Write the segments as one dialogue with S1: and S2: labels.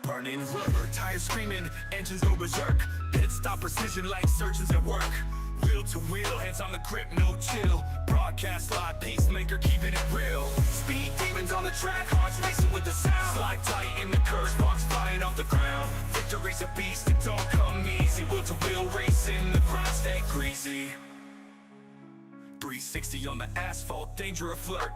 S1: Burning rubber, tires screaming, engines go berserk. Pit stop precision like surgeons at work. Wheel to wheel, hands on the grip, no chill. Broadcast live, pacemaker keeping it real. Speed demons on the track, hearts racing with the sound. Slide tight in the curves, sparks flying off the ground. Victory's a beast, it don't come easy. Wheel to wheel racing, the grind stay greasy. 360 on the asphalt, danger a flirt.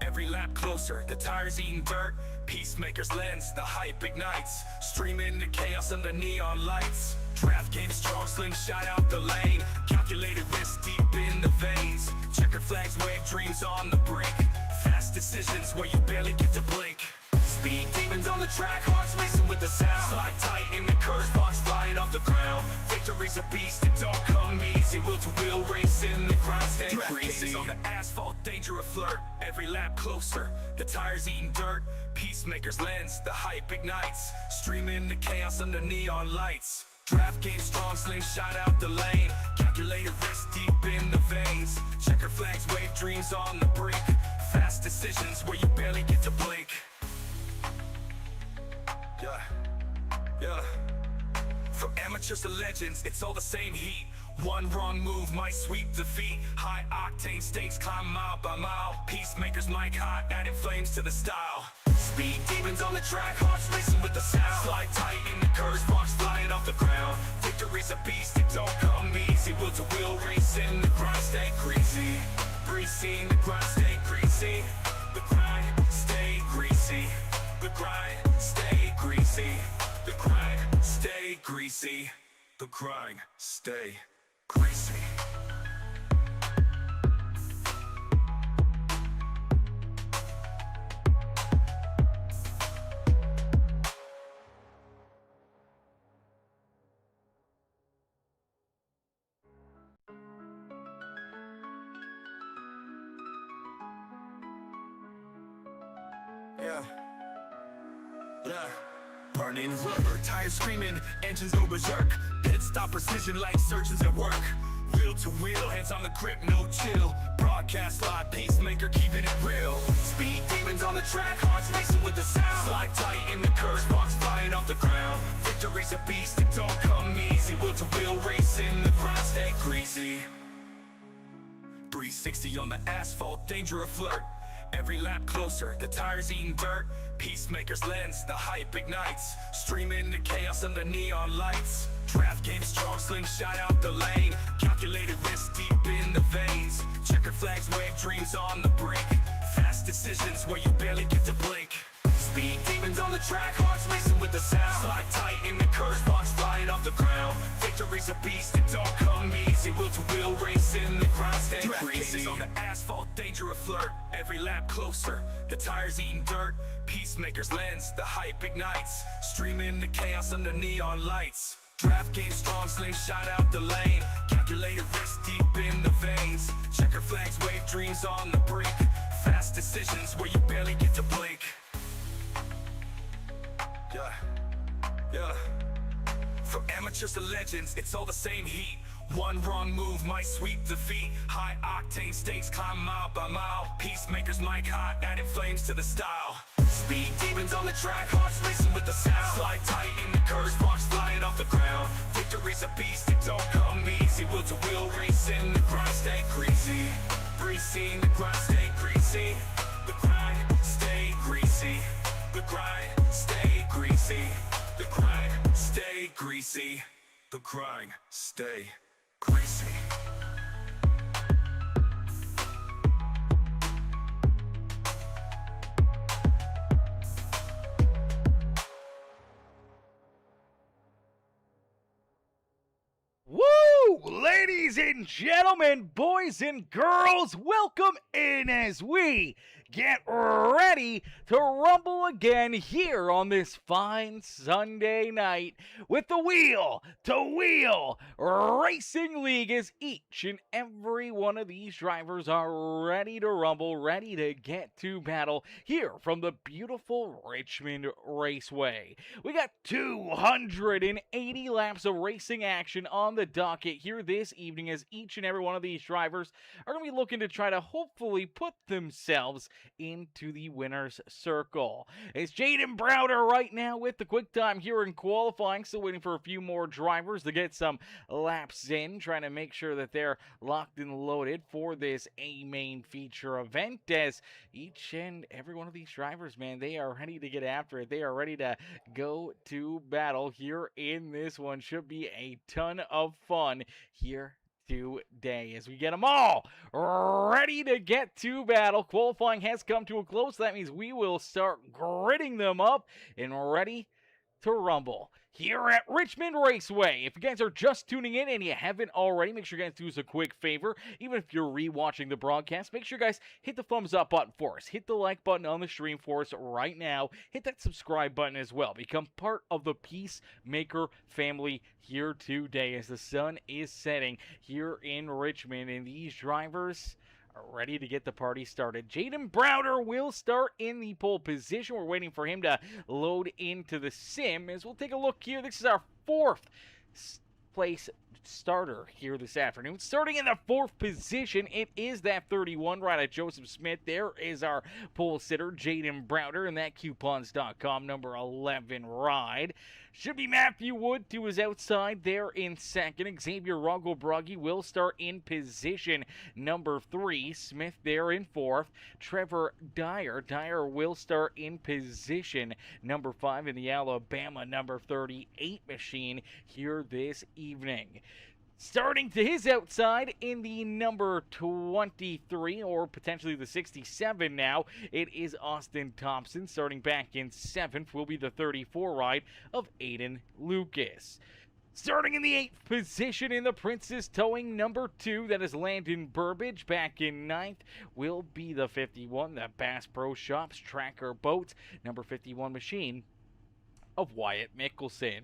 S1: Every lap closer, the tires eating dirt. Peacemaker's lens, the hype ignites. Streaming the chaos under neon lights. Draft game strong, slingshot out the lane. Calculated risk deep in the veins. Checker flags wave dreams on the brink. Fast decisions where you barely get to blink. Speed demons on the track, hearts racing with the sound. Slide tight in the curves, sparks flying off the ground. Victory's a beast, it don't come easy. Wheel to wheel racing, the grind stay greasy. On the asphalt, danger a flirt. Every lap closer, the tires eating dirt. Peacemaker's lens, the hype ignites. Streaming the chaos under neon lights. Draft game strong, slingshot out the lane. Calculated risk deep in the veins. Checker flags wave dreams on the brink. Fast decisions where you barely get to blink. From amateurs to legends, it's all the same heat. One wrong move might sweep defeat. High octane stakes climb mile by mile. Peacemakers mic hot, adding flames to the style. Speed demons on the track, hearts racing with the sound. Slide tight in the curves, sparks flying off the ground. Victory's a beast, it don't come easy. Wheel to wheel racing, the grind stay greasy. Greasy, the grind stay greasy. The grind stay greasy. The grind stay greasy. The grind stay greasy. The grind stay greasy. Burning rubber, tires screaming, engines go berserk. Pit stop precision like surgeons at work. Wheel to wheel, hands on the grip, no chill. Broadcast live, pacemaker keeping it real. Speed demons on the track, hearts racing with the sound. Slide tight in the curves, sparks flying off the ground. Victory's a beast, it don't come easy. Wheel to wheel racing, the grind stay greasy. 360 on the asphalt, danger a flirt. Every lap closer, the tires eating dirt. Peacemaker's lens, the hype ignites. Streaming the chaos under neon lights. Draft game strong, slingshot out the lane. Calculated risk deep in the veins. Checker flags wave dreams on the brink. Fast decisions where you barely get to blink. Speed demons on the track, hearts racing with the sound. Slide tight in the curves, sparks flying off the ground. Victory's a beast, it don't come easy. Wheel to wheel racing, the grind stay greasy. On the asphalt, danger a flirt. Every lap closer, the tires eating dirt. Peacemaker's lens, the hype ignites. Streaming the chaos under neon lights. Draft game strong, slingshot out the lane. Calculated risk deep in the veins. Checker flags wave dreams on the brink. Fast decisions where you barely get to blink. From amateurs to legends, it's all the same heat. One wrong move might sweep defeat. High octane stakes climb mile by mile. Peacemakers mic hot, adding flames to the style. Speed demons on the track, hearts racing with the sound. Slide tight in the curves, sparks flying off the ground. Victory's a beast, it don't come easy. Wheel to wheel racing, the grind stay greasy. Greasy, the grind stay greasy. The grind stay greasy. The grind stay greasy. The grind stay greasy. The grind stay greasy.
S2: Woo! Ladies and gentlemen, boys and girls, welcome in as we get ready to rumble again here on this fine Sunday night with the Wheel to Wheel Racing League, as each and every one of these drivers are ready to rumble, ready to get to battle here from the beautiful Richmond Raceway. We got 280 laps of racing action on the docket here this evening, as each and every one of these drivers are going to be looking to try to hopefully put themselves into the winner's circle. It's Jaden Browder right now with the quick time here in qualifying. Still waiting for a few more drivers to get some laps in, trying to make sure that they're locked and loaded for this A-Main feature event, as each and every one of these drivers, man, they are ready to get after it. They are ready to go to battle here in this one. Should be a ton of fun here today as we get them all ready to get to battle. Qualifying has come to a close. That means we will start gridding them up and ready to rumble here at Richmond Raceway. If you guys are just tuning in and you haven't already, make sure you guys do us a quick favor. Even if you're rewatching the broadcast, make sure you guys hit the thumbs up button for us. Hit the like button on the stream for us right now. Hit that subscribe button as well. Become part of the Peacemaker family here today as the sun is setting here in Richmond, and these drivers are ready to get the party started. Jaden Browder will start in the pole position. We're waiting for him to load into the sim as we'll take a look here. This is our fourth place starter here this afternoon. Starting in the fourth position, it is that 31 ride at Joseph Smith. There is our pole sitter, Jaden Browder, and that coupons.com number 11 ride. Should be Matthew Wood to his outside there in second. Xavier Rogel-Broggy will start in position number 3. Smith there in fourth. Trevor Dyer. Dyer will start in position number 5 in the Alabama number 38 machine here this evening. Starting to his outside in the number 23, or potentially the 67 now, it is Austin Thompson. Starting back in 7th will be the 34 ride of Aiden Lucas. Starting in the 8th position in the Princess Towing number 2, that is Landon Burbage. Back in 9th will be the 51, the Bass Pro Shops Tracker Boats number 51 machine of Wyatt Mickelson.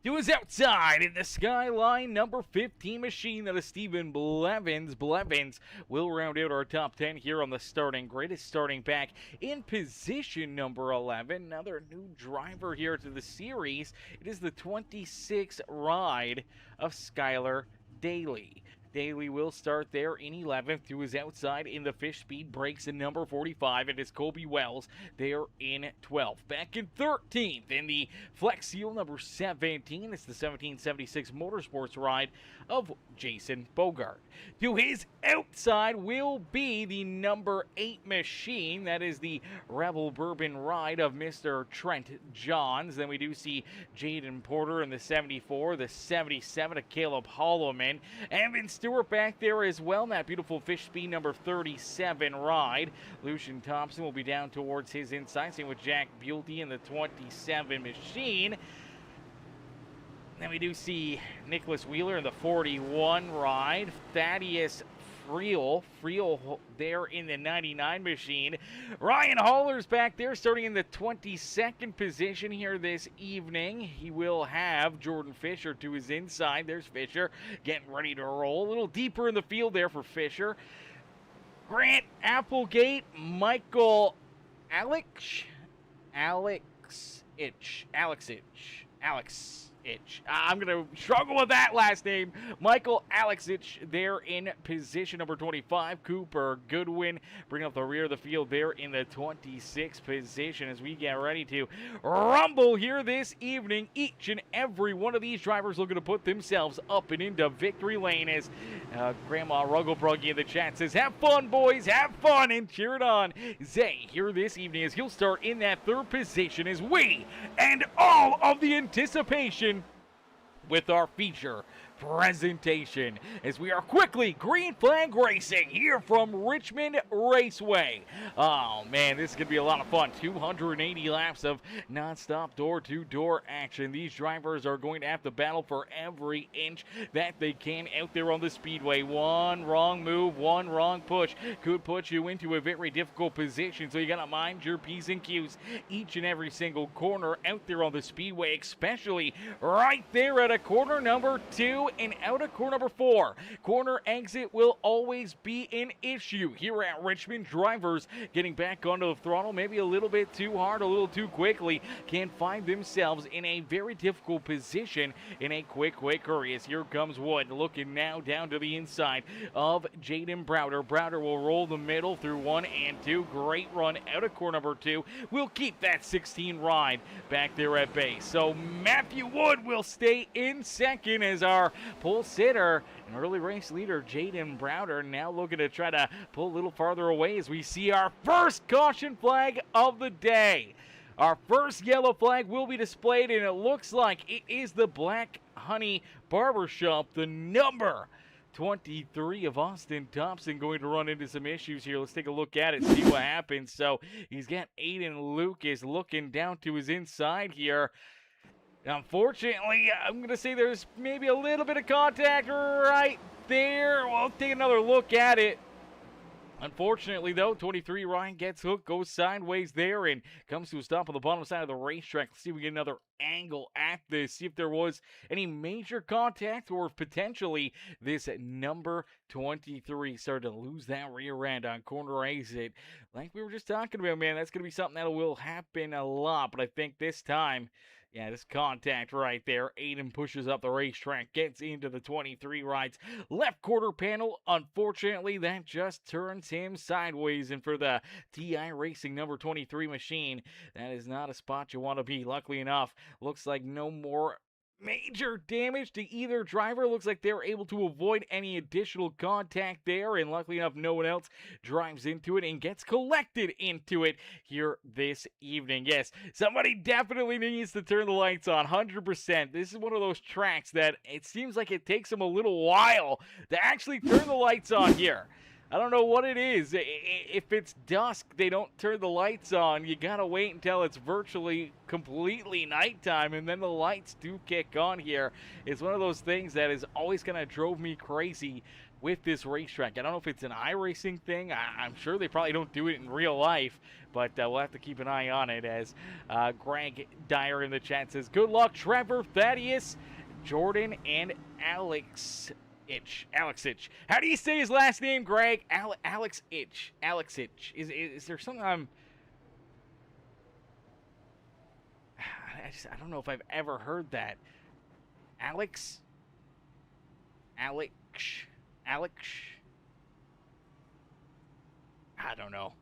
S2: To his outside in the Skyline number 15 machine, that is Stephen Blevins. Blevins will round out our top 10 here on the starting grid. Is starting back in position number 11. Another new driver here to the series. It is the 26th ride of Skylar Daly. Daly will start there in 11th. To his outside in the Fish Speed Brakes in number 45. It is Kobe Wells there in 12th. Back in 13th in the Flex Seal number 17. It's the 1776 Motorsports ride of Jason Bogart. To his outside will be the number 8 machine. That is the Rebel Bourbon ride of Mr. Trent Johns. Then we do see Jaden Porter in the 74, the 77 of Caleb Holloman. Evan Stewart back there as well in that beautiful Fish Speed number 37 ride. Lucian Thompson will be down towards his inside, same with Jack Buelty in the 27 machine. Then we do see Nicholas Wheeler in the 41 ride. Thaddeus Friel there in the 99 machine. Ryan Haller's back there starting in the 22nd position here this evening. He will have Jordan Fisher to his inside. There's Fisher getting ready to roll. A little deeper in the field there for Fisher. Grant Applegate, Michael Alex I'm going to struggle with that last name. Michael Alexich there in position number 25. Cooper Goodwin bringing up the rear of the field there in the 26th position as we get ready to rumble here this evening. Each and every one of these drivers looking to put themselves up and into victory lane as Grandma Ruggle-Bruggy in the chat says, have fun, boys, have fun, and cheer it on. Zay here this evening as he'll start in that 3rd position as we and all of the anticipation with our feature presentation as we are quickly green flag racing here from Richmond Raceway. Oh man, this is going to be a lot of fun. 280 laps of non-stop door-to-door action. These drivers are going to have to battle for every inch that they can out there on the speedway. One wrong move, one wrong push could put you into a very difficult position, so you got to mind your P's and Q's each and every single corner out there on the speedway, especially right there at a corner number 2 2 and out of corner number 4. Corner exit will always be an issue here at Richmond. Drivers getting back onto the throttle maybe a little bit too hard, a little too quickly, can find themselves in a very difficult position in a quick hurry. As here comes Wood looking now down to the inside of Jaden Browder. Browder will roll the middle through 1 and 2. Great run out of corner number 2. We'll keep that 16 ride back there at base. So Matthew Wood will stay in second as our pole sitter and early race leader Jaden Browder now looking to try to pull a little farther away as we see our first caution flag of the day. Our first yellow flag will be displayed, and it looks like it is the Black Honey Barbershop, the number 23 of Austin Thompson, going to run into some issues here. Let's take a look at it, see what happens. So he's got Aiden Lucas looking down to his inside here. Unfortunately, I'm going to say there's maybe a little bit of contact right there. We'll take another look at it. Unfortunately, though, 23 Ryan gets hooked, goes sideways there, and comes to a stop on the bottom side of the racetrack. Let's see if we get another angle at this, see if there was any major contact or if potentially this number 23 started to lose that rear end on corner exit. Like we were just talking about, man, that's going to be something that will happen a lot, but I think this time, yeah, this contact right there. Aiden pushes up the racetrack, gets into the 23 rides. Left quarter panel, unfortunately, that just turns him sideways. And for the TI Racing number 23 machine, that is not a spot you want to be. Luckily enough, looks like no more major damage to either driver. Looks like they're able to avoid any additional contact there, and luckily enough no one else drives into it and gets collected into it here this evening. Yes, somebody definitely needs to turn the lights on 100%. This is one of those tracks that it seems like it takes them a little while to actually turn the lights on here. I don't know what it is. If it's dusk, they don't turn the lights on. You gotta wait until it's virtually completely nighttime, and then the lights do kick on here. It's one of those things that is always gonna drove me crazy with this racetrack. I don't know if it's an iRacing thing. I'm sure they probably don't do it in real life, but we'll have to keep an eye on it. As Greg Dyer in the chat says, good luck, Trevor, Thaddeus, Jordan, and Alex Itch. How do you say his last name, Greg? Alex Itch. Is there something I don't know if I've ever heard that. Alex. I don't know.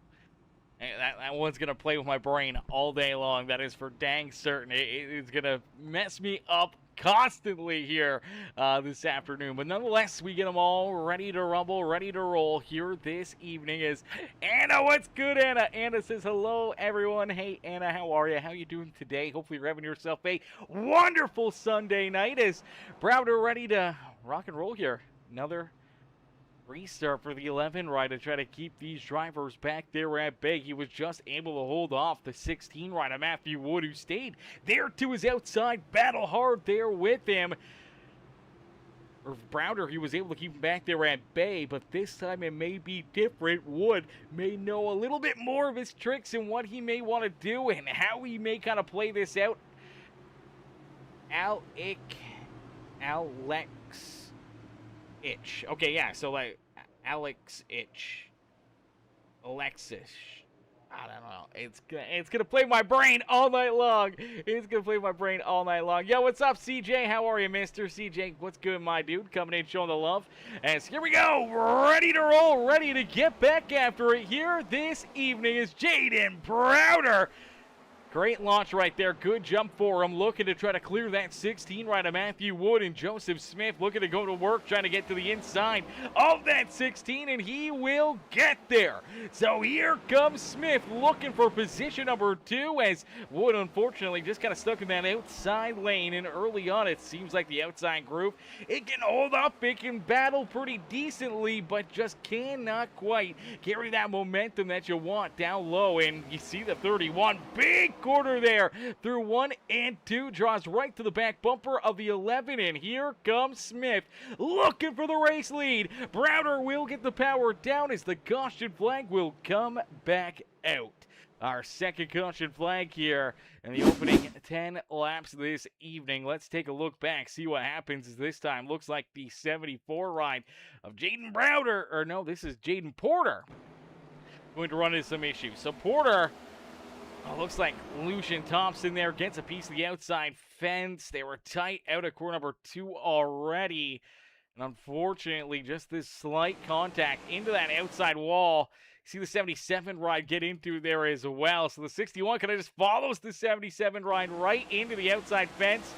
S2: That one's going to play with my brain all day long. That is for dang certain. It's going to mess me up constantly here this afternoon, but nonetheless we get them all ready to rumble, ready to roll here this evening. Is Anna, what's good, Anna? Anna says hello everyone. Hey Anna, how are you? How you doing today? Hopefully you're having yourself a wonderful Sunday night. Is Browder ready to rock and roll here? Another restart for the 11 rider to try to keep these drivers back there at bay. He was just able to hold off the 16 rider Matthew Wood, who stayed there to his outside, battle hard there with him. Or Browder, he was able to keep him back there at bay, but this time it may be different. Wood may know a little bit more of his tricks and what he may want to do and how he may kind of play this out. Alex Itch. Okay, yeah, so like Alex Itch. Alexis. I don't know. It's gonna play my brain all night long. It's gonna play my brain all night long. Yo, what's up, CJ? How are you, Mr. CJ? What's good, my dude? Coming in, showing the love. And here we go. Ready to roll. Ready to get back after it here this evening is Jaden Browder. Great launch right there. Good jump for him. Looking to try to clear that 16 right of Matthew Wood, and Joseph Smith looking to go to work, trying to get to the inside of that 16, and he will get there. So here comes Smith looking for position number 2, as Wood unfortunately just kind of stuck in that outside lane, and early on it seems like the outside group, it can hold up, it can battle pretty decently, but just cannot quite carry that momentum that you want down low. And you see the 31 big quarter there through 1 and 2, draws right to the back bumper of the 11, and here comes Smith looking for the race lead. Browder will get the power down as the caution flag will come back out. our second caution flag here in the opening 10 laps this evening. Let's take a look back, see what happens this time. Looks like the 74 ride of Jaden Browder, or no, this is Jaden Porter, going to run into some issues. So Porter, looks like Lucian Thompson there gets a piece of the outside fence. They were tight out of corner number 2 already. And unfortunately, just this slight contact into that outside wall. See the 77 ride get into there as well. So the 61 kind of just follows the 77 ride right into the outside fence.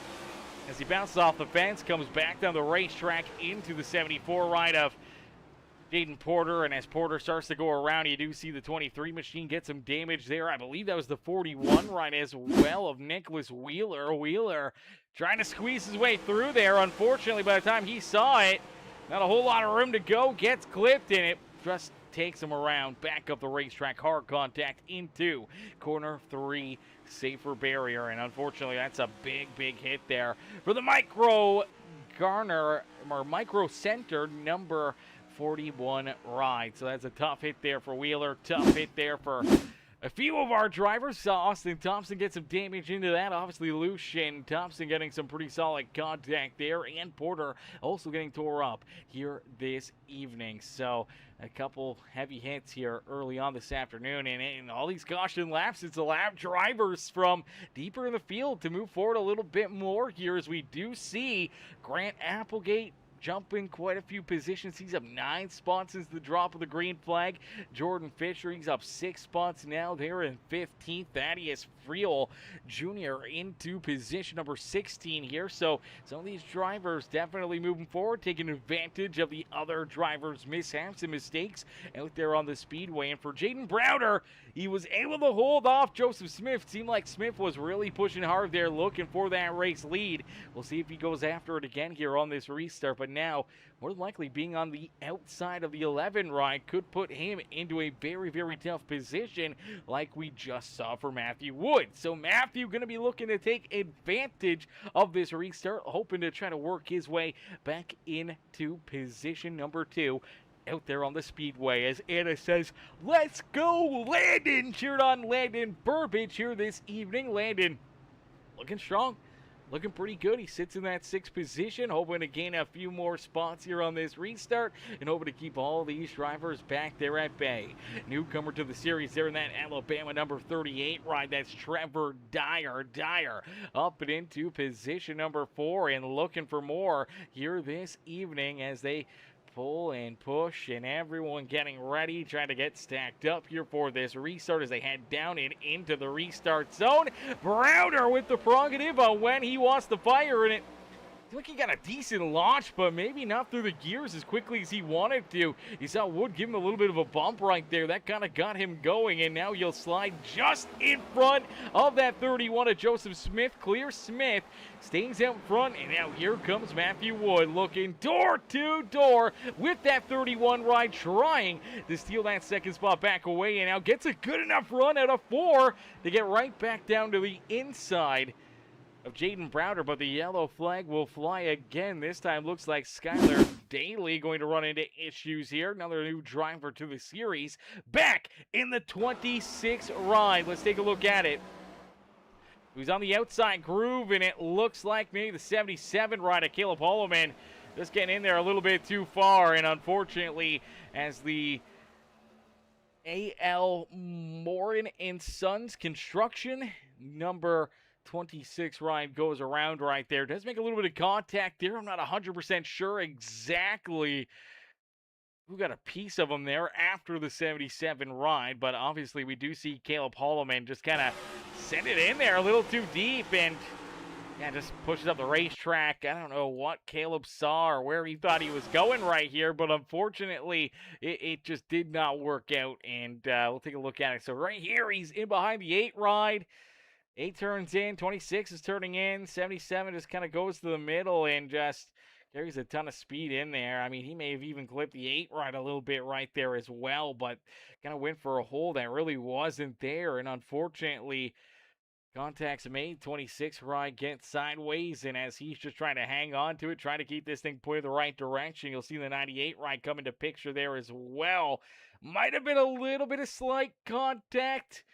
S2: As he bounces off the fence, comes back down the racetrack into the 74 ride of Jaden Porter. And as Porter starts to go around, you do see the 23 machine get some damage there. I believe that was the 41 ride as well of Nicholas Wheeler. Wheeler trying to squeeze his way through there. Unfortunately, by the time he saw it, not a whole lot of room to go. Gets clipped, and it just takes him around, back up the racetrack, hard contact into corner 3, safer barrier. And unfortunately, that's a big, big hit there for the micro center number 41 ride. So that's a tough hit there for Wheeler, tough hit there for a few of our drivers. Saw Austin Thompson get some damage into that. Obviously, Lucian Thompson getting some pretty solid contact there. And Porter also getting tore up here this evening. So a couple heavy hits here early on this afternoon. And all these caution laps, it's allowed drivers from deeper in the field to move forward a little bit more here, as we do see Grant Applegate jumping quite a few positions. He's up 9 spots since the drop of the green flag. Jordan Fisher, he's up 6 spots now. They're in 15th. Thaddeus Friel Jr. into position number 16 here. So some of these drivers definitely moving forward, taking advantage of the other drivers' mishaps and mistakes out there on the speedway. And for Jaden Browder, he was able to hold off Joseph Smith. Seemed like Smith was really pushing hard there, looking for that race lead. We'll see if he goes after it again here on this restart. But now, more than likely, being on the outside of the 11 ride could put him into a very, very tough position, like we just saw for Matthew Wood. So Matthew going to be looking to take advantage of this restart, hoping to try to work his way back into position number 2 out there on the speedway. As Anna says, let's go Landon! Cheered on Landon Burbage here this evening. Landon looking strong, looking pretty good. He sits in that 6th position, hoping to gain a few more spots here on this restart and hoping to keep all these drivers back there at bay. Newcomer to the series there in that Alabama number 38 ride, that's Trevor Dyer. Dyer up and into position number 4 and looking for more here this evening as they pull and push, and everyone getting ready, trying to get stacked up here for this restart as they head down and into the restart zone. Browder with the prerogative on when he wants to fire, and it looked like he got a decent launch, but maybe not through the gears as quickly as he wanted to. You saw Wood give him a little bit of a bump right there. That kind of got him going, and now you'll slide just in front of that 31 of Joseph Smith. Clear Smith stays out front, and now here comes Matthew Wood looking door to door with that 31 ride, trying to steal that 2nd spot back away, and now gets a good enough run out of 4 to get right back down to the inside of Jaden Browder, but the yellow flag will fly again. This time looks like Skylar Daly going to run into issues here. Another new driver to the series. Back in the 26 ride. Let's take a look at it. He's on the outside groove, and it looks like maybe the 77 ride of Caleb Holloman just getting in there a little bit too far, and unfortunately, as the A.L. Morin and Sons Construction number 26 ride goes around right there. Does make a little bit of contact there. I'm not 100% sure exactly who got a piece of him there after the 77 ride, but obviously we do see Caleb Holloman just kind of send it in there a little too deep, and yeah, just pushes up the racetrack. I don't know what Caleb saw or where he thought he was going right here, but unfortunately, it just did not work out, and we'll take a look at it. So right here, he's in behind the 8 ride. 8 turns in, 26 is turning in, 77 just kind of goes to the middle and just carries a ton of speed in there. I mean, he may have even clipped the 8 ride a little bit right there as well, but kind of went for a hole that really wasn't there, and unfortunately, contacts made. 26 ride gets sideways, and as he's just trying to hang on to it, trying to keep this thing pointed the right direction, you'll see the 98 ride come into picture there as well. Might have been a little bit of slight contact.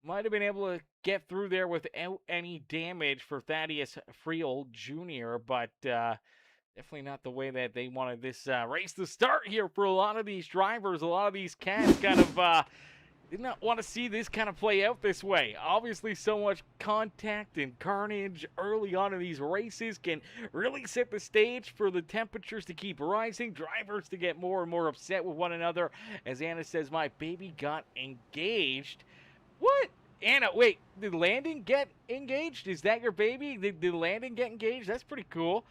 S2: Might have been able to get through there without any damage for Thaddeus Friel Jr., but definitely not the way that they wanted this race to start here for a lot of these drivers. A lot of these cats kind of did not want to see this kind of play out this way. Obviously, so much contact and carnage early on in these races can really set the stage for the temperatures to keep rising, drivers to get more and more upset with one another. As Anna says, my baby got engaged. What? Anna, wait, did Landon get engaged? Is that your baby? Did Landon get engaged? That's pretty cool.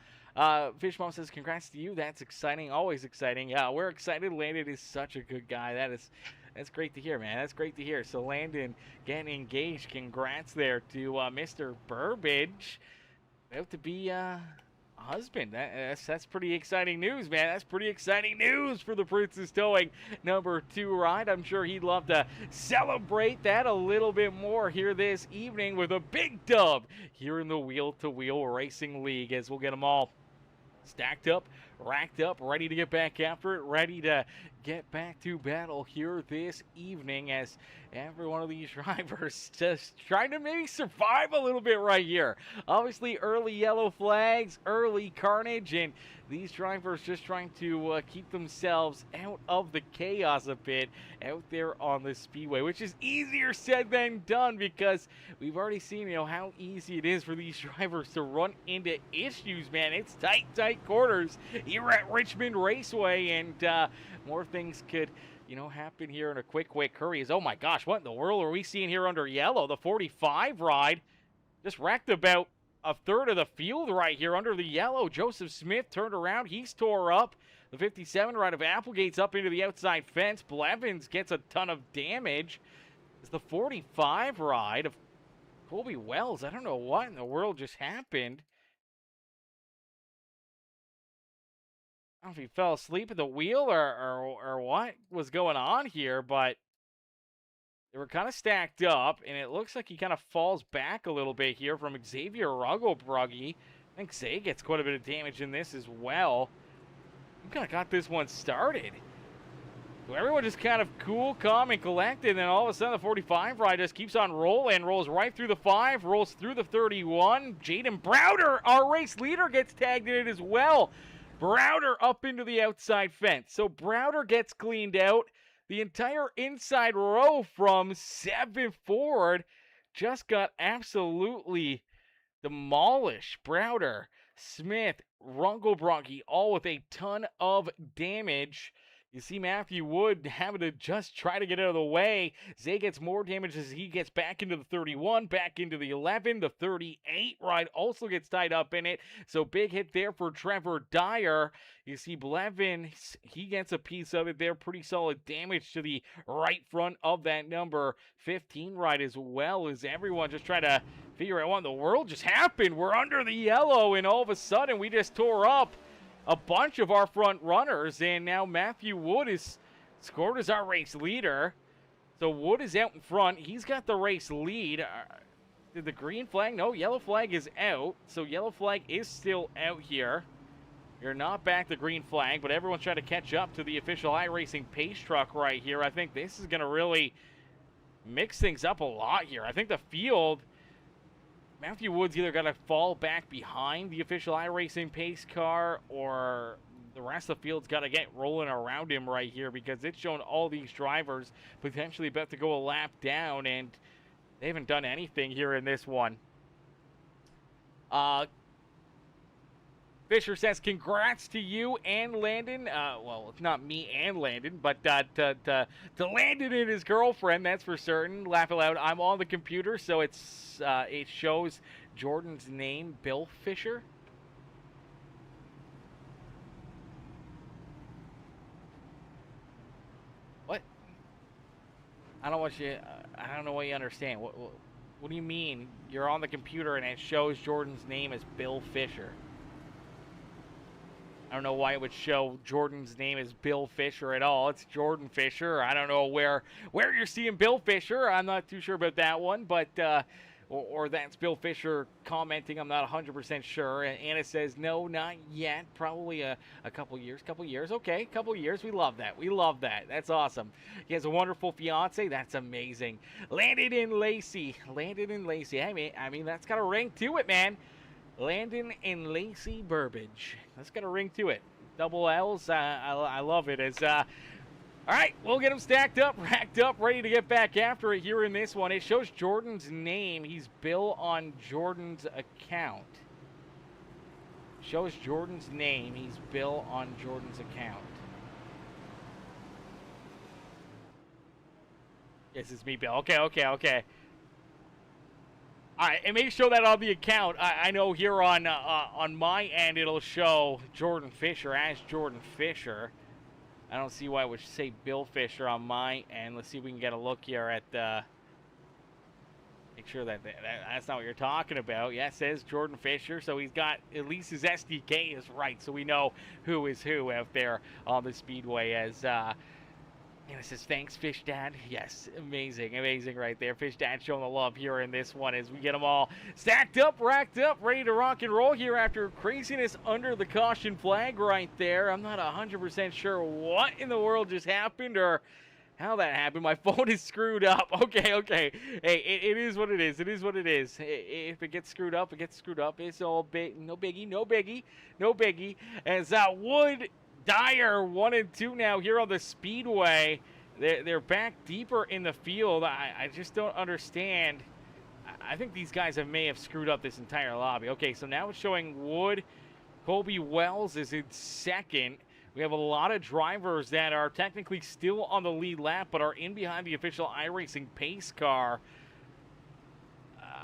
S2: Fish Mom says, congrats to you. That's exciting. Always exciting. Yeah, we're excited. Landon is such a good guy. That's great to hear, man. That's great to hear. So Landon getting engaged. Congrats there to Mr. Burbage. About to be a husband. That's pretty exciting news, man. That's pretty exciting news for the Princess Towing #2 ride. I'm sure he'd love to celebrate that a little bit more here this evening with a big dub here in the Wheel-to-Wheel Racing League, as we'll get them all stacked up, racked up, ready to get back after it, ready to get back to battle here this evening, as every one of these drivers just trying to maybe survive a little bit right here. Obviously, early yellow flags, early carnage, and these drivers just trying to keep themselves out of the chaos a bit out there on the speedway, which is easier said than done, because we've already seen, how easy it is for these drivers to run into issues, man. It's tight quarters here at Richmond Raceway, and more things could happen here in a quick hurry. Oh my gosh, what in the world are we seeing here under yellow? The 45 ride just wrecked about a third of the field right here under the yellow. Joseph Smith turned around. He's tore up. The 57 ride of Applegate's up into the outside fence. Blevins gets a ton of damage. It's the 45 ride of Colby Wells. I don't know what in the world just happened. I don't know if he fell asleep at the wheel or what was going on here, but they were kind of stacked up, and it looks like he kind of falls back a little bit here from Xavier Rugglebruggy. I think Zay gets quite a bit of damage in this as well. We kind of got this one started. So everyone just kind of cool, calm, and collected, and then all of a sudden the 45 ride just keeps on rolling, rolls right through the 5, rolls through the 31. Jaden Browder, our race leader, gets tagged in it as well. Browder up into the outside fence. So Browder gets cleaned out. The entire inside row from 7 forward just got absolutely demolished. Browder, Smith, Rugglebruggy, all with a ton of damage. You see Matthew Wood having to just try to get out of the way. Zay gets more damage as he gets back into the 31, back into the 11. The 38 ride also gets tied up in it. So big hit there for Trevor Dyer. You see Blevin, he gets a piece of it there. Pretty solid damage to the right front of that number 15 ride, as well as everyone just trying to figure out what in the world just happened. We're under the yellow, and all of a sudden we just tore up a bunch of our front runners, and now Matthew Wood is scored as our race leader. So Wood is out in front. He's got the race lead. Did the green flag? No, yellow flag is out. So yellow flag is still out here. You're not back the green flag, but everyone's trying to catch up to the official iRacing pace truck right here. I think this is going to really mix things up a lot here. I think the field, Matthew Wood's either got to fall back behind the official iRacing pace car, or the rest of the field's got to get rolling around him right here, because it's shown all these drivers potentially about to go a lap down, and they haven't done anything here in this one. Fisher says, congrats to you and Landon. Well, it's not me and Landon, but to Landon and his girlfriend, that's for certain. Laugh aloud. I'm on the computer, so it shows Jordan's name, Bill Fisher. What? I don't want you. I don't know what you understand. What do you mean? You're on the computer and it shows Jordan's name as Bill Fisher. I don't know why it would show Jordan's name as Bill Fisher at all. It's Jordan Fisher. I don't know where you're seeing Bill Fisher. I'm not too sure about that one, but or that's Bill Fisher commenting. I'm not 100% sure. And Anna says, no, not yet. Probably a couple years. Okay, couple years. We love that. That's awesome. He has a wonderful fiance. That's amazing. Landon and Lacey. I mean, that's got a ring to it, man. Landon and Lacey Burbage. That's got a ring to it. Double L's. I love it. All right, we'll get them stacked up, racked up, ready to get back after it here in this one. It shows Jordan's name. He's Bill on Jordan's account. Shows Jordan's name. He's Bill on Jordan's account. Yes, it's me, Bill. Okay. All right, it may show that on the account. I know here on my end it'll show Jordan Fisher as Jordan Fisher. I don't see why it would say Bill Fisher on my end. Let's see if we can get a look here at make sure that's not what you're talking about. Yeah, it says Jordan Fisher, so he's got, at least his SDK is right, so we know who is who out there on the Speedway. And it says, thanks, Fish Dad. Yes, amazing right there. Fish Dad showing the love here in this one as we get them all stacked up, racked up, ready to rock and roll here after craziness under the caution flag right there. I'm not 100% sure what in the world just happened or how that happened. My phone is screwed up. Okay. Hey, it is what it is. If it gets screwed up, it gets screwed up. It's all no biggie. As Wood Dyer 1 and 2 now here on the Speedway. They're back deeper in the field. I just don't understand. I think these guys may have screwed up this entire lobby. Okay, so now it's showing Wood. Colby Wells is in second. We have a lot of drivers that are technically still on the lead lap but are in behind the official iRacing pace car.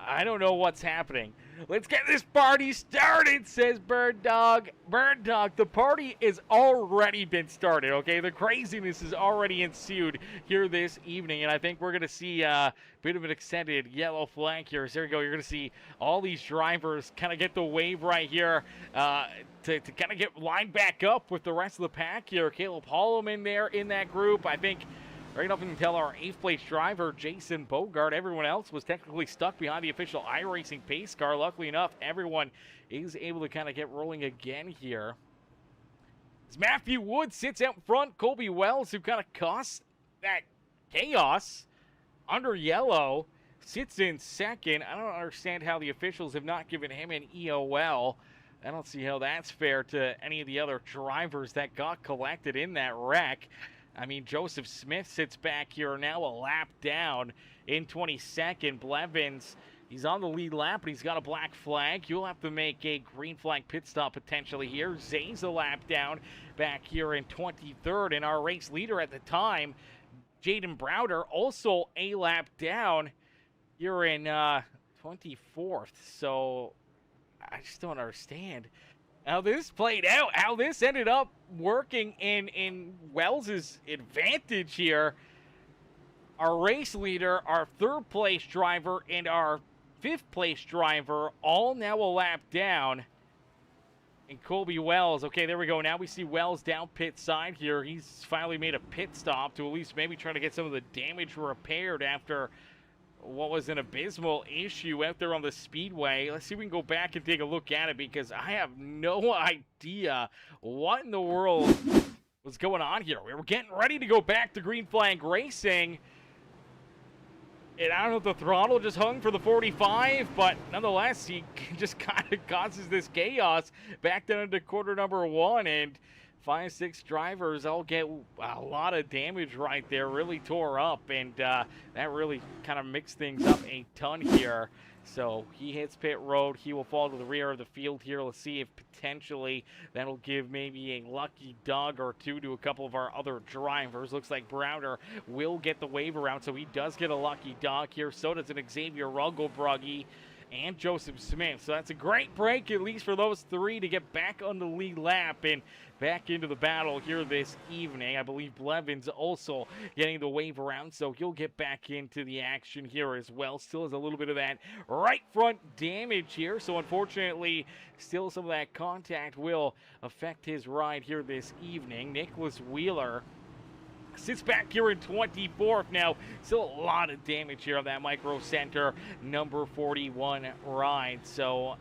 S2: I don't know what's happening. Let's get this party started, says Bird Dog. Bird Dog, the party has already been started, okay? The craziness is already ensued here this evening, and I think we're going to see a bit of an extended yellow flag here. So there you go. You're going to see all these drivers kind of get the wave right here to kind of get lined back up with the rest of the pack here. Caleb Holloman there in that group. I think right up until our 8th place driver, Jason Bogart. Everyone else was technically stuck behind the official iRacing pace car. Luckily enough, everyone is able to kind of get rolling again here. As Matthew Wood sits out in front, Colby Wells, who kind of caused that chaos under yellow, sits in second. I don't understand how the officials have not given him an EOL. I don't see how that's fair to any of the other drivers that got collected in that wreck. I mean, Joseph Smith sits back here now a lap down in 22nd. Blevins, he's on the lead lap, but he's got a black flag. You'll have to make a green flag pit stop potentially here. Zane's a lap down back here in 23rd. And our race leader at the time, Jaden Browder, also a lap down here in 24th. So I just don't understand how this played out, how this ended up working in Wells's advantage here. Our race leader, our 3rd place driver, and our 5th place driver all now a lap down. And Colby Wells, okay, there we go. Now we see Wells down pit side here. He's finally made a pit stop to at least maybe try to get some of the damage repaired after what was an abysmal issue out there on the Speedway. Let's see if we can go back and take a look at it, because I have no idea what in the world was going on here. We were getting ready to go back to green flag racing, and I don't know if the throttle just hung for the 45, but nonetheless, he just kind of causes this chaos back down into quarter number 1, and 5-6 drivers all get a lot of damage right there, really tore up, and that really kind of mixed things up a ton here. So he hits pit road. He will fall to the rear of the field here. Let's see if potentially that'll give maybe a lucky dog or two to a couple of our other drivers. Looks like Browder will get the wave around, so he does get a lucky dog here. So does an Xavier Rugglebruggy and Joseph Smith. So that's a great break, at least for those 3 to get back on the lead lap and back into the battle here this evening. I believe Blevins also getting the wave around, so he'll get back into the action here as well. Still has a little bit of that right front damage here, so unfortunately still some of that contact will affect his ride here this evening. Nicholas Wheeler Sits back here in 24th now. Still a lot of damage here on that Micro Center number 41 ride. So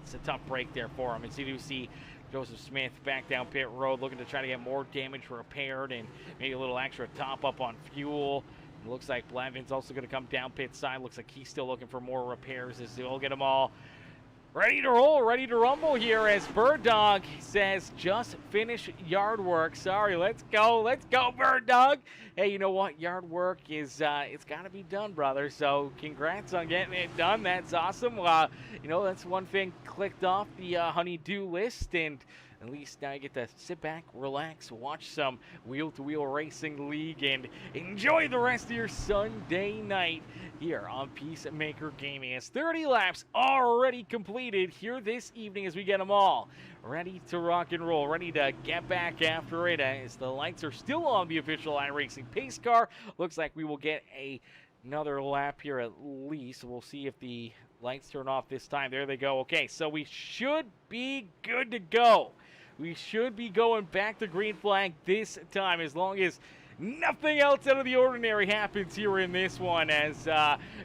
S2: it's a tough break there for him. As you do see Joseph Smith back down pit road looking to try to get more damage repaired and maybe a little extra top up on fuel. It looks like Blevin's also going to come down pit side. Looks like he's still looking for more repairs as they'll get them all ready to roll, ready to rumble here as Bird Dog says, just finish yard work. Sorry, let's go, Bird Dog. Hey, you know what? Yard work is, it's got to be done, brother. So congrats on getting it done. That's awesome. You know, that's one thing clicked off the honey-do list, and at least now you get to sit back, relax, watch some Wheel-to-Wheel Racing League, and enjoy the rest of your Sunday night here on Peacemaker Gaming. As 30 laps already completed here this evening as we get them all ready to rock and roll, ready to get back after it as the lights are still on the official iRacing pace car. Looks like we will get another lap here at least. We'll see if the lights turn off this time. There they go. Okay, so we should be good to go. We should be going back to green flag this time as long as nothing else out of the ordinary happens here in this one. As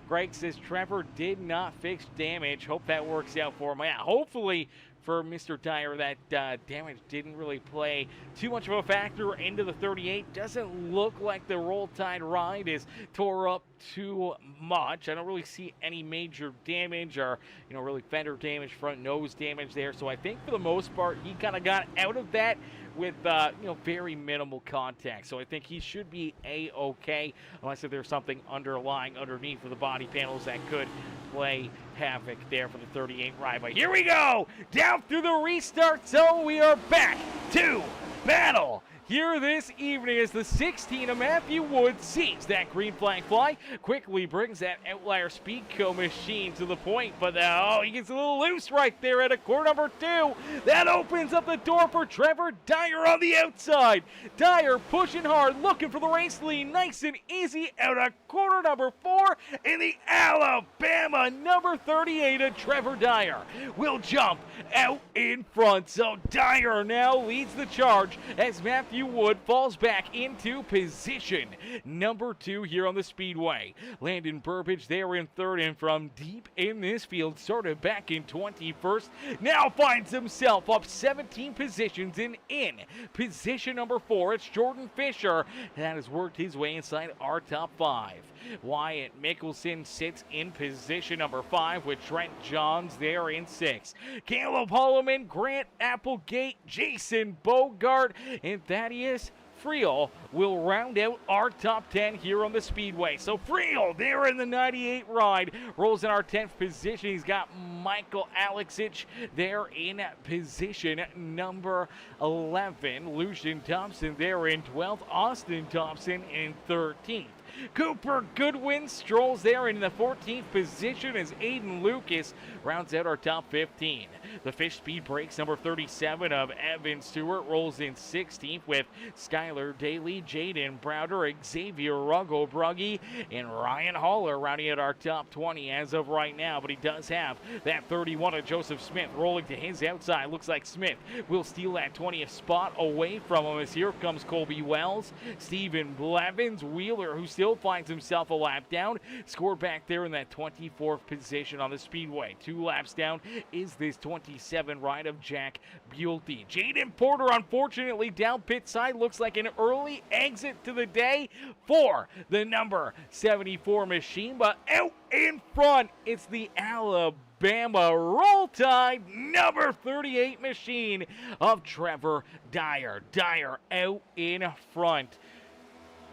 S2: Greg says Trevor did not fix damage. Hope that works out for him. Yeah, hopefully for Mr. Dyer that damage didn't really play too much of a factor into the 38. Doesn't look like the Roll Tide ride is tore up too much. I don't really see any major damage or, you know, really fender damage, front nose damage there. So I think for the most part he kind of got out of that with, you know, very minimal contact. So I think he should be A-okay, unless if there's something underlying underneath of the body panels that could play havoc there for the 38 ride. But here we go, down through the restart zone. We are back to battle here this evening as the 16 of Matthew Wood sees that green flag fly, quickly brings that Outlier Speedco machine to the point, but oh, he gets a little loose right there at a corner number 2. That opens up the door for Trevor Dyer on the outside. Dyer pushing hard, looking for the race lead, nice and easy out of corner number 4, in the Alabama number 38 of Trevor Dyer will jump out in front. So Dyer now leads the charge as Matthew Wood falls back into position number 2 here on the speedway. Landon Burbage there in 3rd, and from deep in this field, started back in 21st, now finds himself up 17 positions and in position number 4. It's Jordan Fisher that has worked his way inside our top 5. Wyatt Mickelson sits in position number 5 with Trent Johns there in 6. Caleb Holloman, Grant Applegate, Jason Bogart, and Thaddeus Friel will round out our top 10 here on the speedway. So Friel there in the 98 ride rolls in our 10th position. He's got Michael Alexic there in position number 11. Lucian Thompson there in 12th. Austin Thompson in 13th. Cooper Goodwin strolls there in the 14th position as Aiden Lucas rounds out our top 15. The Fish Speed Breaks number 37 of Evan Stewart rolls in 16th with Skylar Daly, Jaden Browder, Xavier Ruggo-Bruggy, and Ryan Haller rounding out our top 20 as of right now. But he does have that 31 of Joseph Smith rolling to his outside. Looks like Smith will steal that 20th spot away from him as here comes Colby Wells. Stephen Blevins, Wheeler, who still finds himself a lap down, scored back there in that 24th position on the speedway. 2 laps down is this 27 ride of Jack Buelte. Jaden Porter, unfortunately, down pit side. Looks like an early exit to the day for the number 74 machine, but out in front, it's the Alabama Roll Tide number 38 machine of Trevor Dyer. Dyer out in front.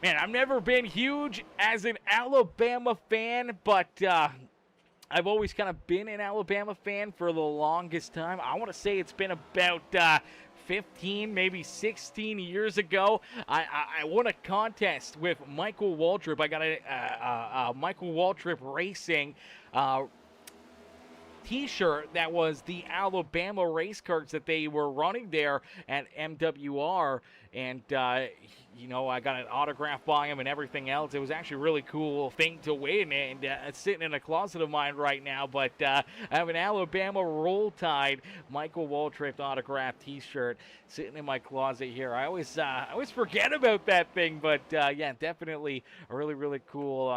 S2: Man, I've never been huge as an Alabama fan, but I've always kind of been an Alabama fan for the longest time. I want to say it's been about 15, maybe 16 years ago. I won a contest with Michael Waltrip. I got a Michael Waltrip Racing t-shirt that was the Alabama race cards that they were running there at MWR, and you know, I got an autograph by him and everything else. It was actually a really cool thing to win, and it's sitting in a closet of mine right now. But I have an Alabama Roll Tide Michael Waltrip autograph T-shirt sitting in my closet here. I always forget about that thing, but yeah, definitely a really cool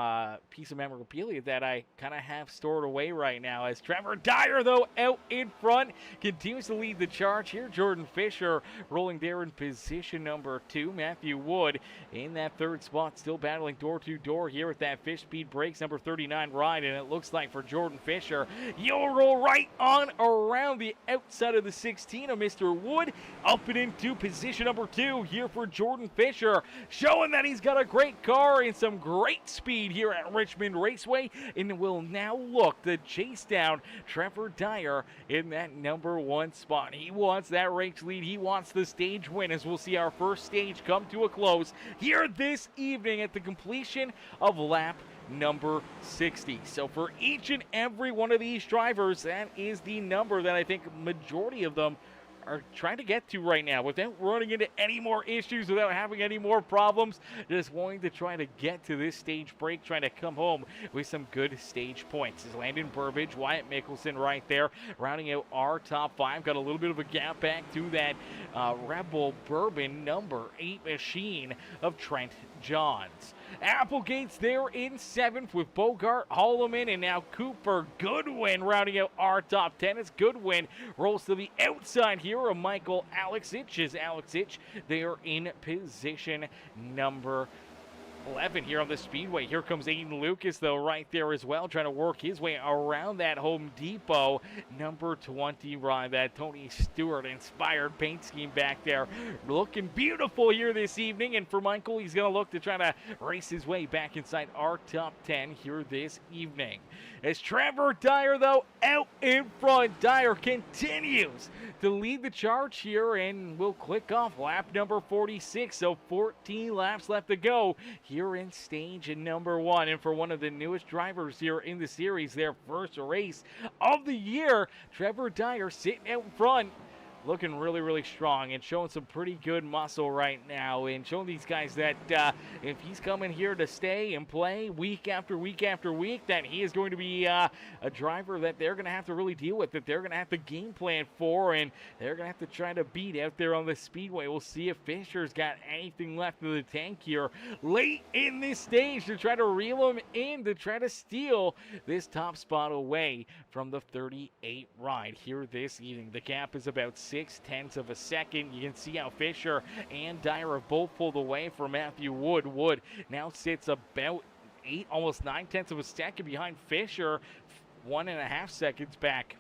S2: piece of memorabilia that I kind of have stored away right now. As Trevor Dyer, though, out in front, continues to lead the charge here. Jordan Fisher rolling there in position number 2. Matthew Wood in that third spot, still battling door to door here at that Fish Speed Brakes number 39 ride, and it looks like for Jordan Fisher, you'll roll right on around the outside of the 16 of Mr. Wood, up and into position number 2 here for Jordan Fisher, showing that he's got a great car and some great speed here at Richmond Raceway, and will now look to chase down Trevor Dyer in that number 1 spot. He wants that race lead. He wants the stage win, as we'll see our first stage come to a close here this evening at the completion of lap number 60. So for each and every one of these drivers, that is the number that I think majority of them are trying to get to right now without running into any more issues, without having any more problems, just wanting to try to get to this stage break, trying to come home with some good stage points. Is Landon Burbage, Wyatt Mickelson right there, rounding out our top 5. Got a little bit of a gap back to that Red Bull Bourbon number 8 machine of Trent Johns. Applegate's there in 7th with Bogart, Holloman, and now Cooper Goodwin rounding out our top 10 as Goodwin rolls to the outside here of Michael Alexic. As Alexic, they are in position number 11 here on the speedway. Here comes Aiden Lucas, though, right there as well, trying to work his way around that Home Depot number 20 ride. That Tony Stewart inspired paint scheme back there, looking beautiful here this evening. And for Michael, he's going to look to try to race his way back inside our top 10 here this evening. As Trevor Dyer, though, out in front. Dyer continues to lead the charge here, and we'll click off lap number 46. So 14 laps left to go here in stage number 1. And for one of the newest drivers here in the series, their first race of the year, Trevor Dyer sitting out in front, looking really strong and showing some pretty good muscle right now, and showing these guys that if he's coming here to stay and play week after week after week, that he is going to be a driver that they're going to have to really deal with, that they're going to have to game plan for, and they're going to have to try to beat out there on the speedway. We'll see if Fisher's got anything left in the tank here late in this stage to try to reel him in, to try to steal this top spot away from the 38 ride here this evening. The gap is about 0.6 of a second. You can see how Fisher and Dyer have both pulled away from Matthew Wood. Wood now sits about 8, almost 0.9 of a second behind Fisher, 1.5 seconds back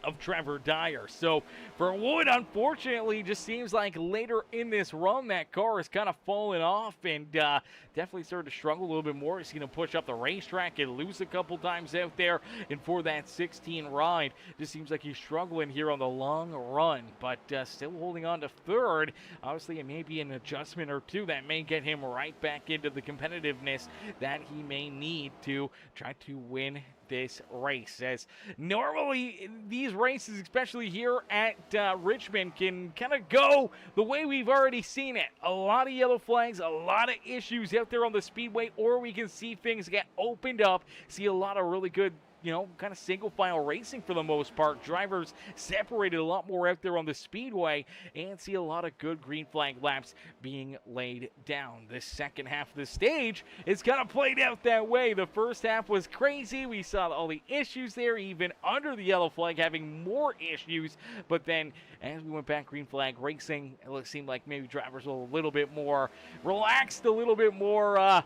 S2: of Trevor Dyer. So for Wood, unfortunately, just seems like later in this run that car has kind of fallen off and definitely started to struggle a little bit more. He's going to push up the racetrack and lose a couple times out there. And for that 16 ride, just seems like he's struggling here on the long run, but still holding on to third. Obviously, it may be an adjustment or two that may get him right back into the competitiveness that he may need to try to win this race. As normally these races, especially here at Richmond, can kind of go the way we've already seen it. A lot of yellow flags, a lot of issues out there on the speedway, or we can see things get opened up, see a lot of really good, you know, kind of single file racing for the most part. Drivers separated a lot more out there on the speedway, and see a lot of good green flag laps being laid down. The second half of the stage is kind of played out that way. The first half was crazy. We saw all the issues there, even under the yellow flag having more issues. But then as we went back green flag racing, it seemed like maybe drivers were a little bit more relaxed, a little bit more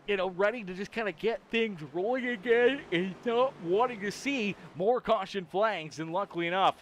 S2: you know, ready to just kind of get things rolling again and not wanting to see more caution flags. And luckily enough,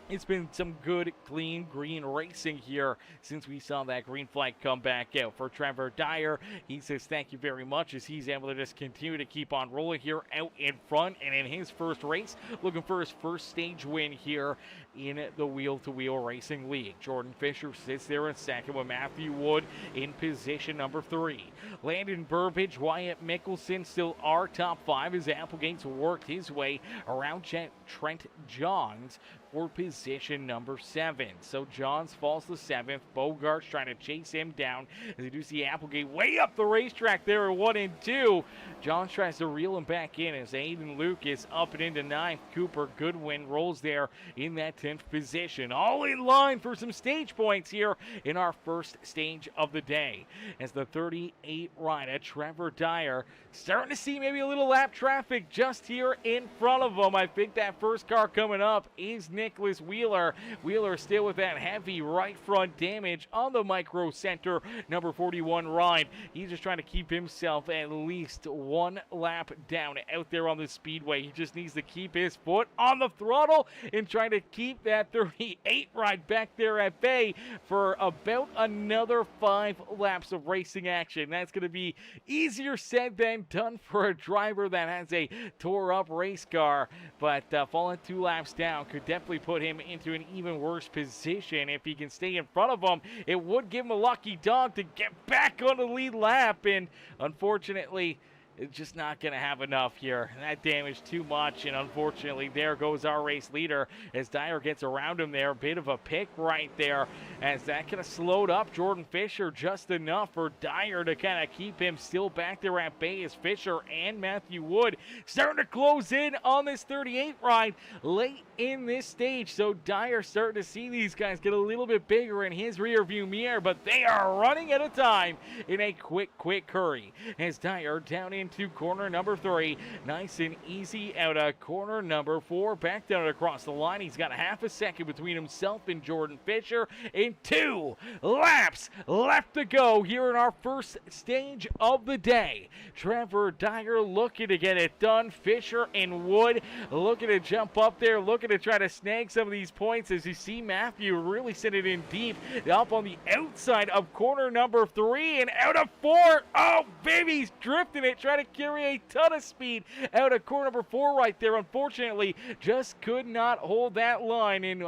S2: it's been some good, clean, green racing here since we saw that green flag come back out. For Trevor Dyer, he says thank you very much, as he's able to just continue to keep on rolling here out in front. And in his first race, looking for his first stage win here in the Wheel-to-Wheel Racing League. Jordan Fisher sits there in second with Matthew Wood in position number 3. Landon Burbage, Wyatt Mickelson still our top 5 as Applegate's worked his way around Trent Johns for position number 7. So Johns falls to 7th. Bogart's trying to chase him down as you do see Applegate way up the racetrack there at 1 and 2. Johns tries to reel him back in as Aiden Lucas up and into 9th. Cooper Goodwin rolls there in that 10th position. All in line for some stage points here in our first stage of the day. As the 38 rider, Trevor Dyer, starting to see maybe a little lap traffic just here in front of him. I think that first car coming up is Nicholas Wheeler. Wheeler still with that heavy right front damage on the micro center, number 41 ride. He's just trying to keep himself at least one lap down out there on the speedway. He just needs to keep his foot on the throttle and try to keep that 38 ride back there at bay for about another 5 laps of racing action. That's going to be easier said than done for a driver that has a tore up race car, but falling 2 laps down could definitely put him into an even worse position. If he can stay in front of him, it would give him a lucky dog to get back on the lead lap, and unfortunately it's just not going to have enough here. That damaged too much, and unfortunately there goes our race leader as Dyer gets around him there. A bit of a pick right there as that kind of slowed up Jordan Fisher just enough for Dyer to kind of keep him still back there at bay as Fisher and Matthew Wood starting to close in on this 38 ride late in this stage. So Dyer starting to see these guys get a little bit bigger in his rear view mirror, but they are running out of time in a quick hurry as Dyer down into corner number 3. Nice and easy out of corner number 4. Back down across the line. He's got a half a second between himself and Jordan Fisher. And 2 laps left to go here in our first stage of the day. Trevor Dyer looking to get it done. Fisher and Wood looking to jump up there, looking to try to snag some of these points as you see Matthew really send it in deep up on the outside of corner number 3 and out of 4. Oh, baby, he's drifting it, trying to carry a ton of speed out of corner number 4 right there. Unfortunately, just could not hold that line, and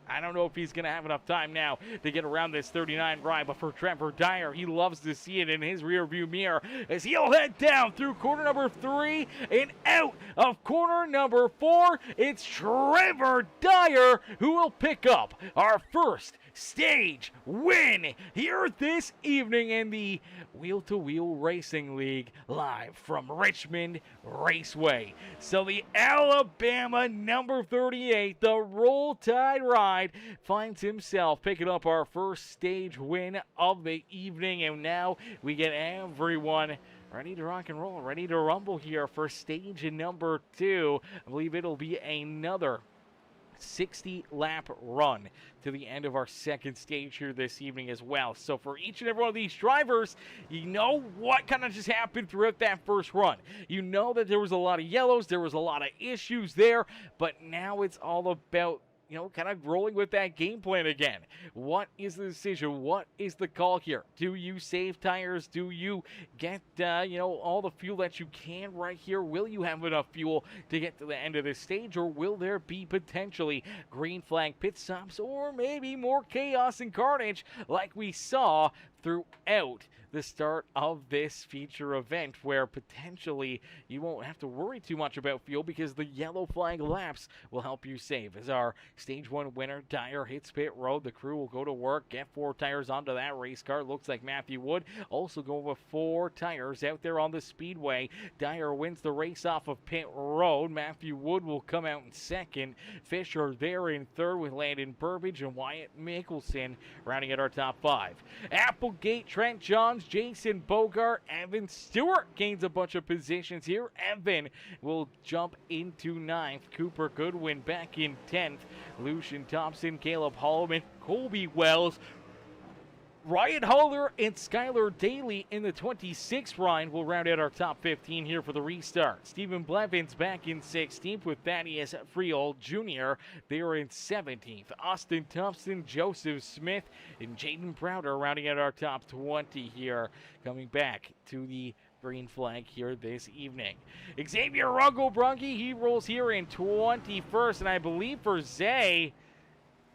S2: I don't know if he's going to have enough time now to get around this 39 ride, but for Trevor Dyer, he loves to see it in his rear view mirror as he'll head down through corner number 3 and out of corner number 4. It's Trevor Dyer who will pick up our first stage win here this evening in the Wheel to Wheel Racing League live from Richmond Raceway. So the Alabama number 38, the Roll Tide ride, finds himself picking up our first stage win of the evening, and now we get everyone ready to rock and roll, ready to rumble here for stage number 2. I believe it'll be another 60-lap run to the end of our second stage here this evening as well. So for each and every one of these drivers, you know what kind of just happened throughout that first run. You know that there was a lot of yellows, there was a lot of issues there, but now it's all about kind of rolling with that game plan again. What is the decision? What is the call here? Do you save tires? Do you get, all the fuel that you can right here? Will you have enough fuel to get to the end of this stage, or will there be potentially green flag pit stops, or maybe more chaos and carnage like we saw throughout the start of this feature event, where potentially you won't have to worry too much about fuel because the yellow flag laps will help you save. As our stage 1 winner, Dyer, hits pit road, the crew will go to work, get 4 tires onto that race car. Looks like Matthew Wood also going with 4 tires out there on the speedway. Dyer wins the race off of pit road. Matthew Wood will come out in second. Fisher there in third with Landon Burbage and Wyatt Mickelson rounding at our top 5. Applegate, Trent Johns, Jason Bogart, Evan Stewart gains a bunch of positions here. Evan will jump into 9th. Cooper Goodwin back in 10th. Lucian Thompson, Caleb Holloman, Colby Wells, Ryan Holler, and Skylar Daly in the 26th ride will round out our top 15 here for the restart. Stephen Blevins back in 16th with Thaddeus Friel Jr. They are in 17th. Austin Thompson, Joseph Smith, and Jaden Browder rounding out our top 20 here, coming back to the green flag here this evening. Xavier Rungo Brungy, he rolls here in 21st, and I believe for Zay,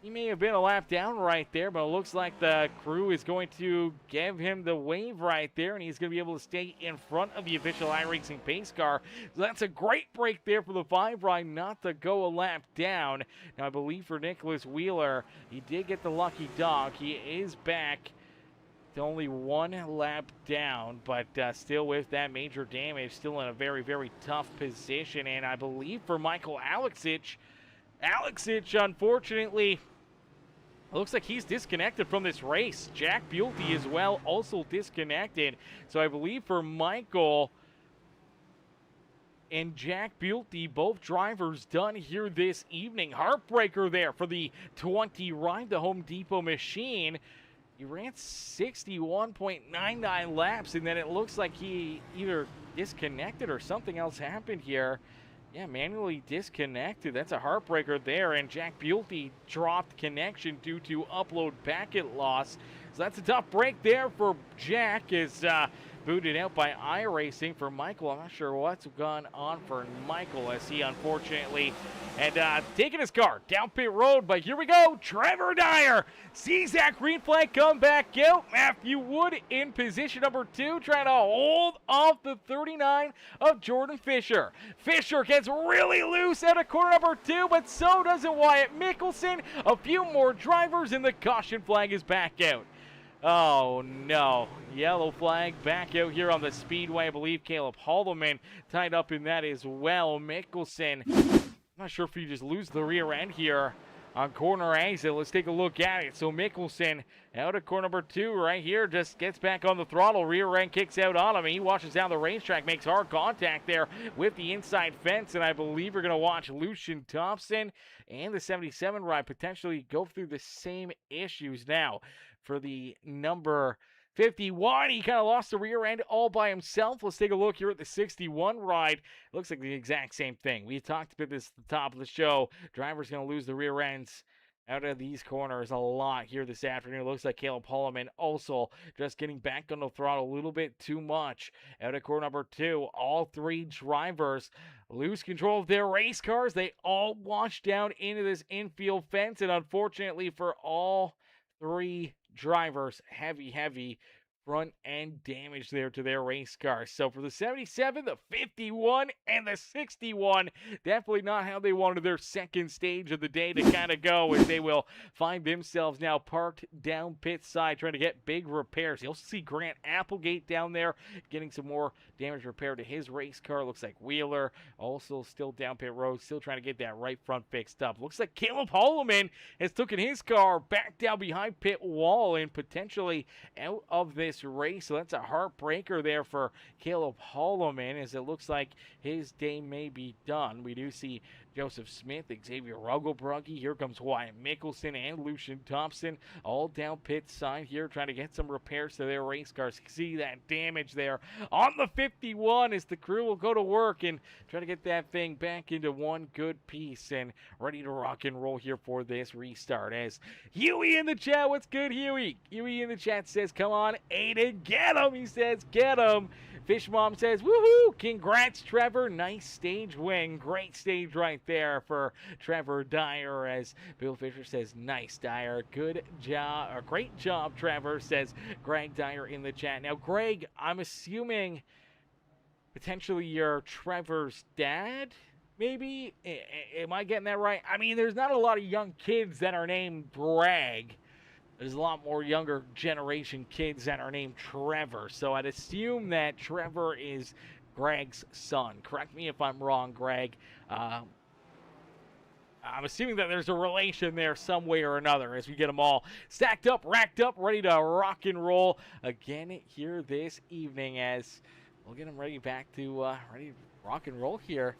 S2: He may have been a lap down right there, but it looks like the crew is going to give him the wave right there, and he's going to be able to stay in front of the official iRacing pace car. So that's a great break there for the 5 ride not to go a lap down. Now, I believe for Nicholas Wheeler, he did get the lucky dog. He is back to only 1 lap down, but still with that major damage, still in a very, very tough position. And I believe for Michael Alexic, unfortunately, it looks like he's disconnected from this race. Jack Bulty as well, also disconnected. So I believe for Michael and Jack Bulty, both drivers done here this evening. Heartbreaker there for the 20 ride, the Home Depot machine. He ran 61.99 laps, and then it looks like he either disconnected or something else happened here. Yeah, manually disconnected. That's a heartbreaker there, and Jack Bulty dropped connection due to upload packet loss. So that's a tough break there for Jack, is booted out by iRacing. For Michael, I'm not sure what's gone on for Michael, as he unfortunately had taken his car down pit road. But here we go, Trevor Dyer sees that green flag come back out. Matthew Wood in position number 2, trying to hold off the 39 of Jordan Fisher. Fisher gets really loose out of corner number 2, but so doesn't Wyatt Mickelson. A few more drivers, and the caution flag is back out. Oh no, yellow flag back out here on the speedway. I believe Caleb Haldeman tied up in that as well. Mickelson, I'm not sure if he just lose the rear end here on corner exit. Let's take a look at it. So Mickelson out of corner number 2 right here, just gets back on the throttle. Rear end kicks out on him. He washes down the racetrack, makes hard contact there with the inside fence. And I believe we're going to watch Lucian Thompson and the 77 ride potentially go through the same issues now. For the number 51, he kind of lost the rear end all by himself. Let's take a look here at the 61 ride. Looks like the exact same thing. We talked about this at the top of the show. Driver's going to lose the rear ends out of these corners a lot here this afternoon. It looks like Caleb Haldeman also just getting back on the throttle a little bit too much. Out of corner number 2, all 3 drivers lose control of their race cars. They all wash down into this infield fence, and unfortunately for all 3 drivers, heavy front end damage there to their race cars. So for the 77, the 51, and the 61, definitely not how they wanted their second stage of the day to kind of go, as they will find themselves now parked down pit side trying to get big repairs. You'll see Grant Applegate down there getting some more damage repaired to his race car. Looks like Wheeler also still down pit road, still trying to get that right front fixed up. Looks like Caleb Haldeman has taken his car back down behind pit wall and potentially out of this race. So that's a heartbreaker there for Caleb Haldeman, as it looks like his day may be done. We do see Joseph Smith, Xavier Rugglebrugge. Here comes Wyatt Mickelson and Lucian Thompson all down pit side here trying to get some repairs to their race cars. See that damage there on the 51 as the crew will go to work and try to get that thing back into one good piece and ready to rock and roll here for this restart. As Huey in the chat, what's good, Huey? Huey in the chat says, come on, Aiden, get him. He says, get him. Fish Mom says, woohoo, congrats, Trevor. Nice stage win. Great stage right there for Trevor Dyer, as Bill Fisher says, nice, Dyer. Good job, or great job, Trevor, says Greg Dyer in the chat. Now, Greg, I'm assuming potentially you're Trevor's dad, maybe? Am I getting that right? I mean, there's not a lot of young kids that are named Greg. There's a lot more younger generation kids that are named Trevor. So I'd assume that Trevor is Greg's son. Correct me if I'm wrong, Greg. I'm assuming that there's a relation there some way or another as we get them all stacked up, racked up, ready to rock and roll again here this evening, as we'll get them ready back to ready to rock and roll here.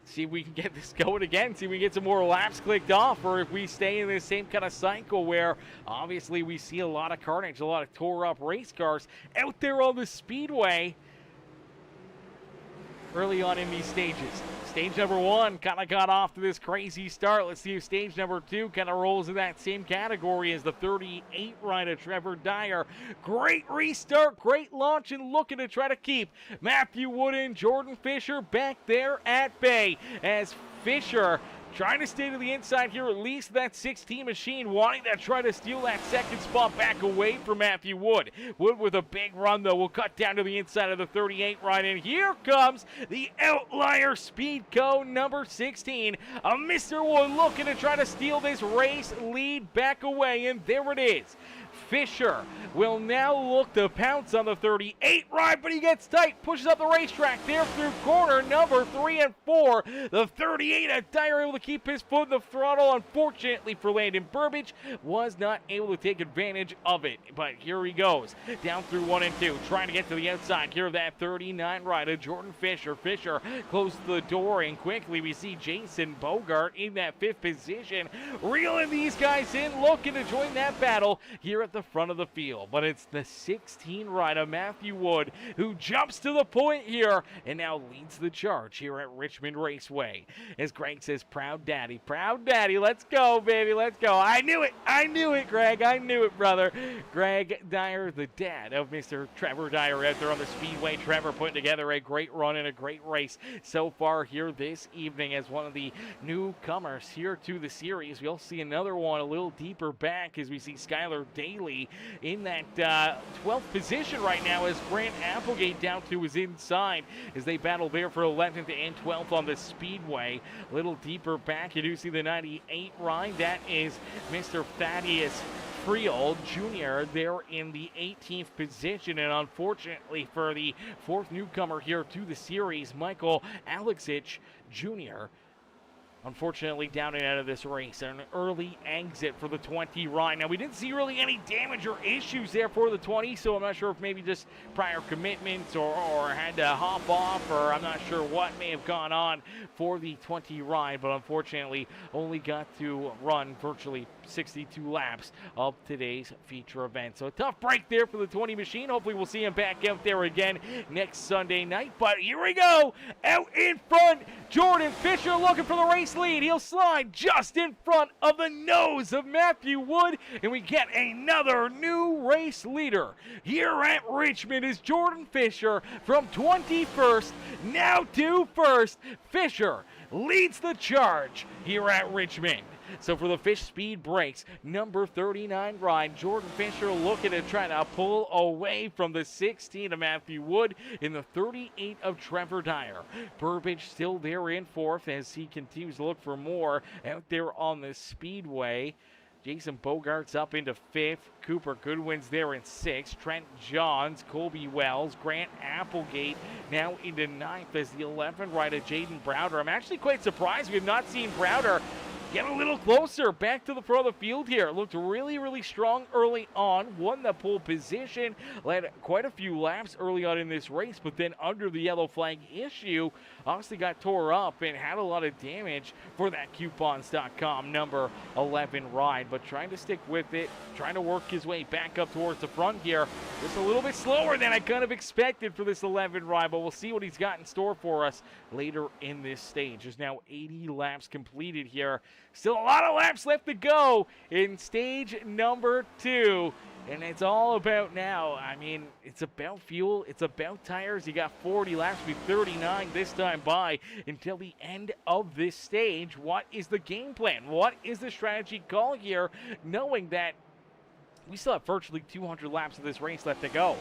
S2: See if we can get this going again, see if we can get some more laps clicked off, or if we stay in the same kind of cycle where obviously we see a lot of carnage, a lot of tore up race cars out there on the speedway early on in these stages. Stage number 1 kind of got off to this crazy start. Let's see if stage number 2 kind of rolls in that same category as the 38 ride of Trevor Dyer. Great restart, great launch, and looking to try to keep Matthew Wood and Jordan Fisher back there at bay, as Fisher trying to stay to the inside here, at least that 16 machine, wanting to try to steal that second spot back away from Matthew Wood. Wood with a big run, though, will cut down to the inside of the 38 right in. Here comes the outlier Speedco number 16. Mr. Wood looking to try to steal this race lead back away, and there it is. Fisher will now look to pounce on the 38 ride, but he gets tight, pushes up the racetrack there through corner number 3 and 4. The 38 at Dyer able to keep his foot in the throttle. Unfortunately for Landon Burbage, was not able to take advantage of it. But here he goes, down through 1 and 2, trying to get to the outside here of that 39 rider, Jordan Fisher. Fisher closed the door, and quickly we see Jason Bogart in that 5th position, reeling these guys in, looking to join that battle here at the front of the field. But it's the 16 rider, Matthew Wood, who jumps to the point here and now leads the charge here at Richmond Raceway. As Greg says, proud daddy, let's go, baby, let's go. I knew it, Greg, I knew it, brother. Greg Dyer, the dad of Mr. Trevor Dyer out there on the speedway. Trevor putting together a great run and a great race so far here this evening as one of the newcomers here to the series. We'll see another one a little deeper back as we see Skylar Daly in that 12th position right now as Grant Applegate down to his inside as they battle there for 11th and 12th on the speedway. A little deeper back, you do see the 98 ride. That is Mr. Thaddeus Friel Jr. there in the 18th position, and unfortunately for the 4th newcomer here to the series, Michael Alexich Jr., unfortunately down and out of this race. An early exit for the 20 ride. Now, we didn't see really any damage or issues there for the 20, so I'm not sure if maybe just prior commitments or had to hop off, or I'm not sure what may have gone on for the 20 ride, but unfortunately only got to run virtually 62 laps of today's feature event. So a tough break there for the 20 machine. Hopefully we'll see him back out there again next Sunday night. But here we go. Out in front, Jordan Fisher looking for the race lead. He'll slide just in front of the nose of Matthew Wood, and we get another new race leader. Here at Richmond is Jordan Fisher from 21st now to 1st. Fisher leads the charge here at Richmond. So for the Fish Speed Brakes, number 39 ride, Jordan Fisher looking to try to pull away from the 16 of Matthew Wood in the 38 of Trevor Dyer. Burbage still there in 4th as he continues to look for more out there on the speedway. Jason Bogart's up into 5th. Cooper Goodwin's there in 6th. Trent Johns, Colby Wells, Grant Applegate now into 9th as the 11th rider, Jaden Browder. I'm actually quite surprised we have not seen Browder get a little closer back to the front of the field here. Looked really, really strong early on. Won the pole position. Led quite a few laps early on in this race, but then under the yellow flag issue, obviously got tore up and had a lot of damage for that coupons.com number 11 ride. But trying to stick with it, trying to work his way back up towards the front here. Just a little bit slower than I kind of expected for this 11 ride, but we'll see what he's got in store for us later in this stage. There's now 80 laps completed here. Still a lot of laps left to go in stage number 2. And it's all about now. I mean, it's about fuel. It's about tires. You got 40 laps, be 39 this time by until the end of this stage. What is the game plan? What is the strategy call here, knowing that we still have virtually 200 laps of this race left to go?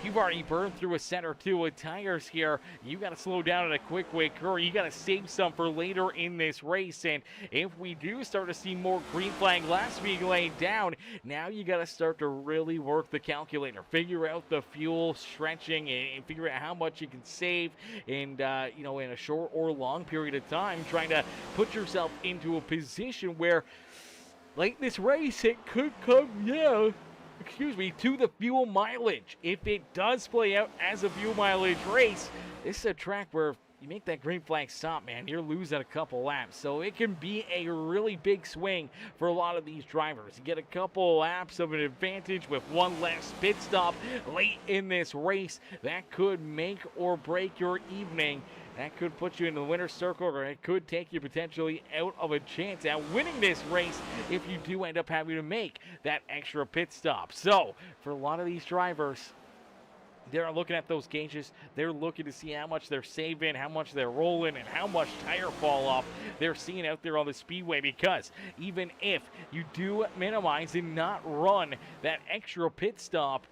S2: You've already burned through a set or two of tires here. You got to slow down at a quick or you got to save some for later in this race. And if we do start to see more green flag laps being laid down, now you got to start to really work the calculator. Figure out the fuel stretching and figure out how much you can save in a short or long period of time, trying to put yourself into a position where, like this race, it could come, to the fuel mileage. If it does play out as a fuel mileage race, this is a track where you make that green flag stop, man, you're losing a couple laps. So it can be a really big swing for a lot of these drivers. You get a couple laps of an advantage with one last pit stop late in this race. That could make or break your evening. That could put you in the winner's circle, or it could take you potentially out of a chance at winning this race if you do end up having to make that extra pit stop. So, for a lot of these drivers, They're looking at those gauges. They're looking to see how much they're saving, how much they're rolling, and how much tire fall off they're seeing out there on the speedway. Because even if you do minimize and not run that extra pit stop,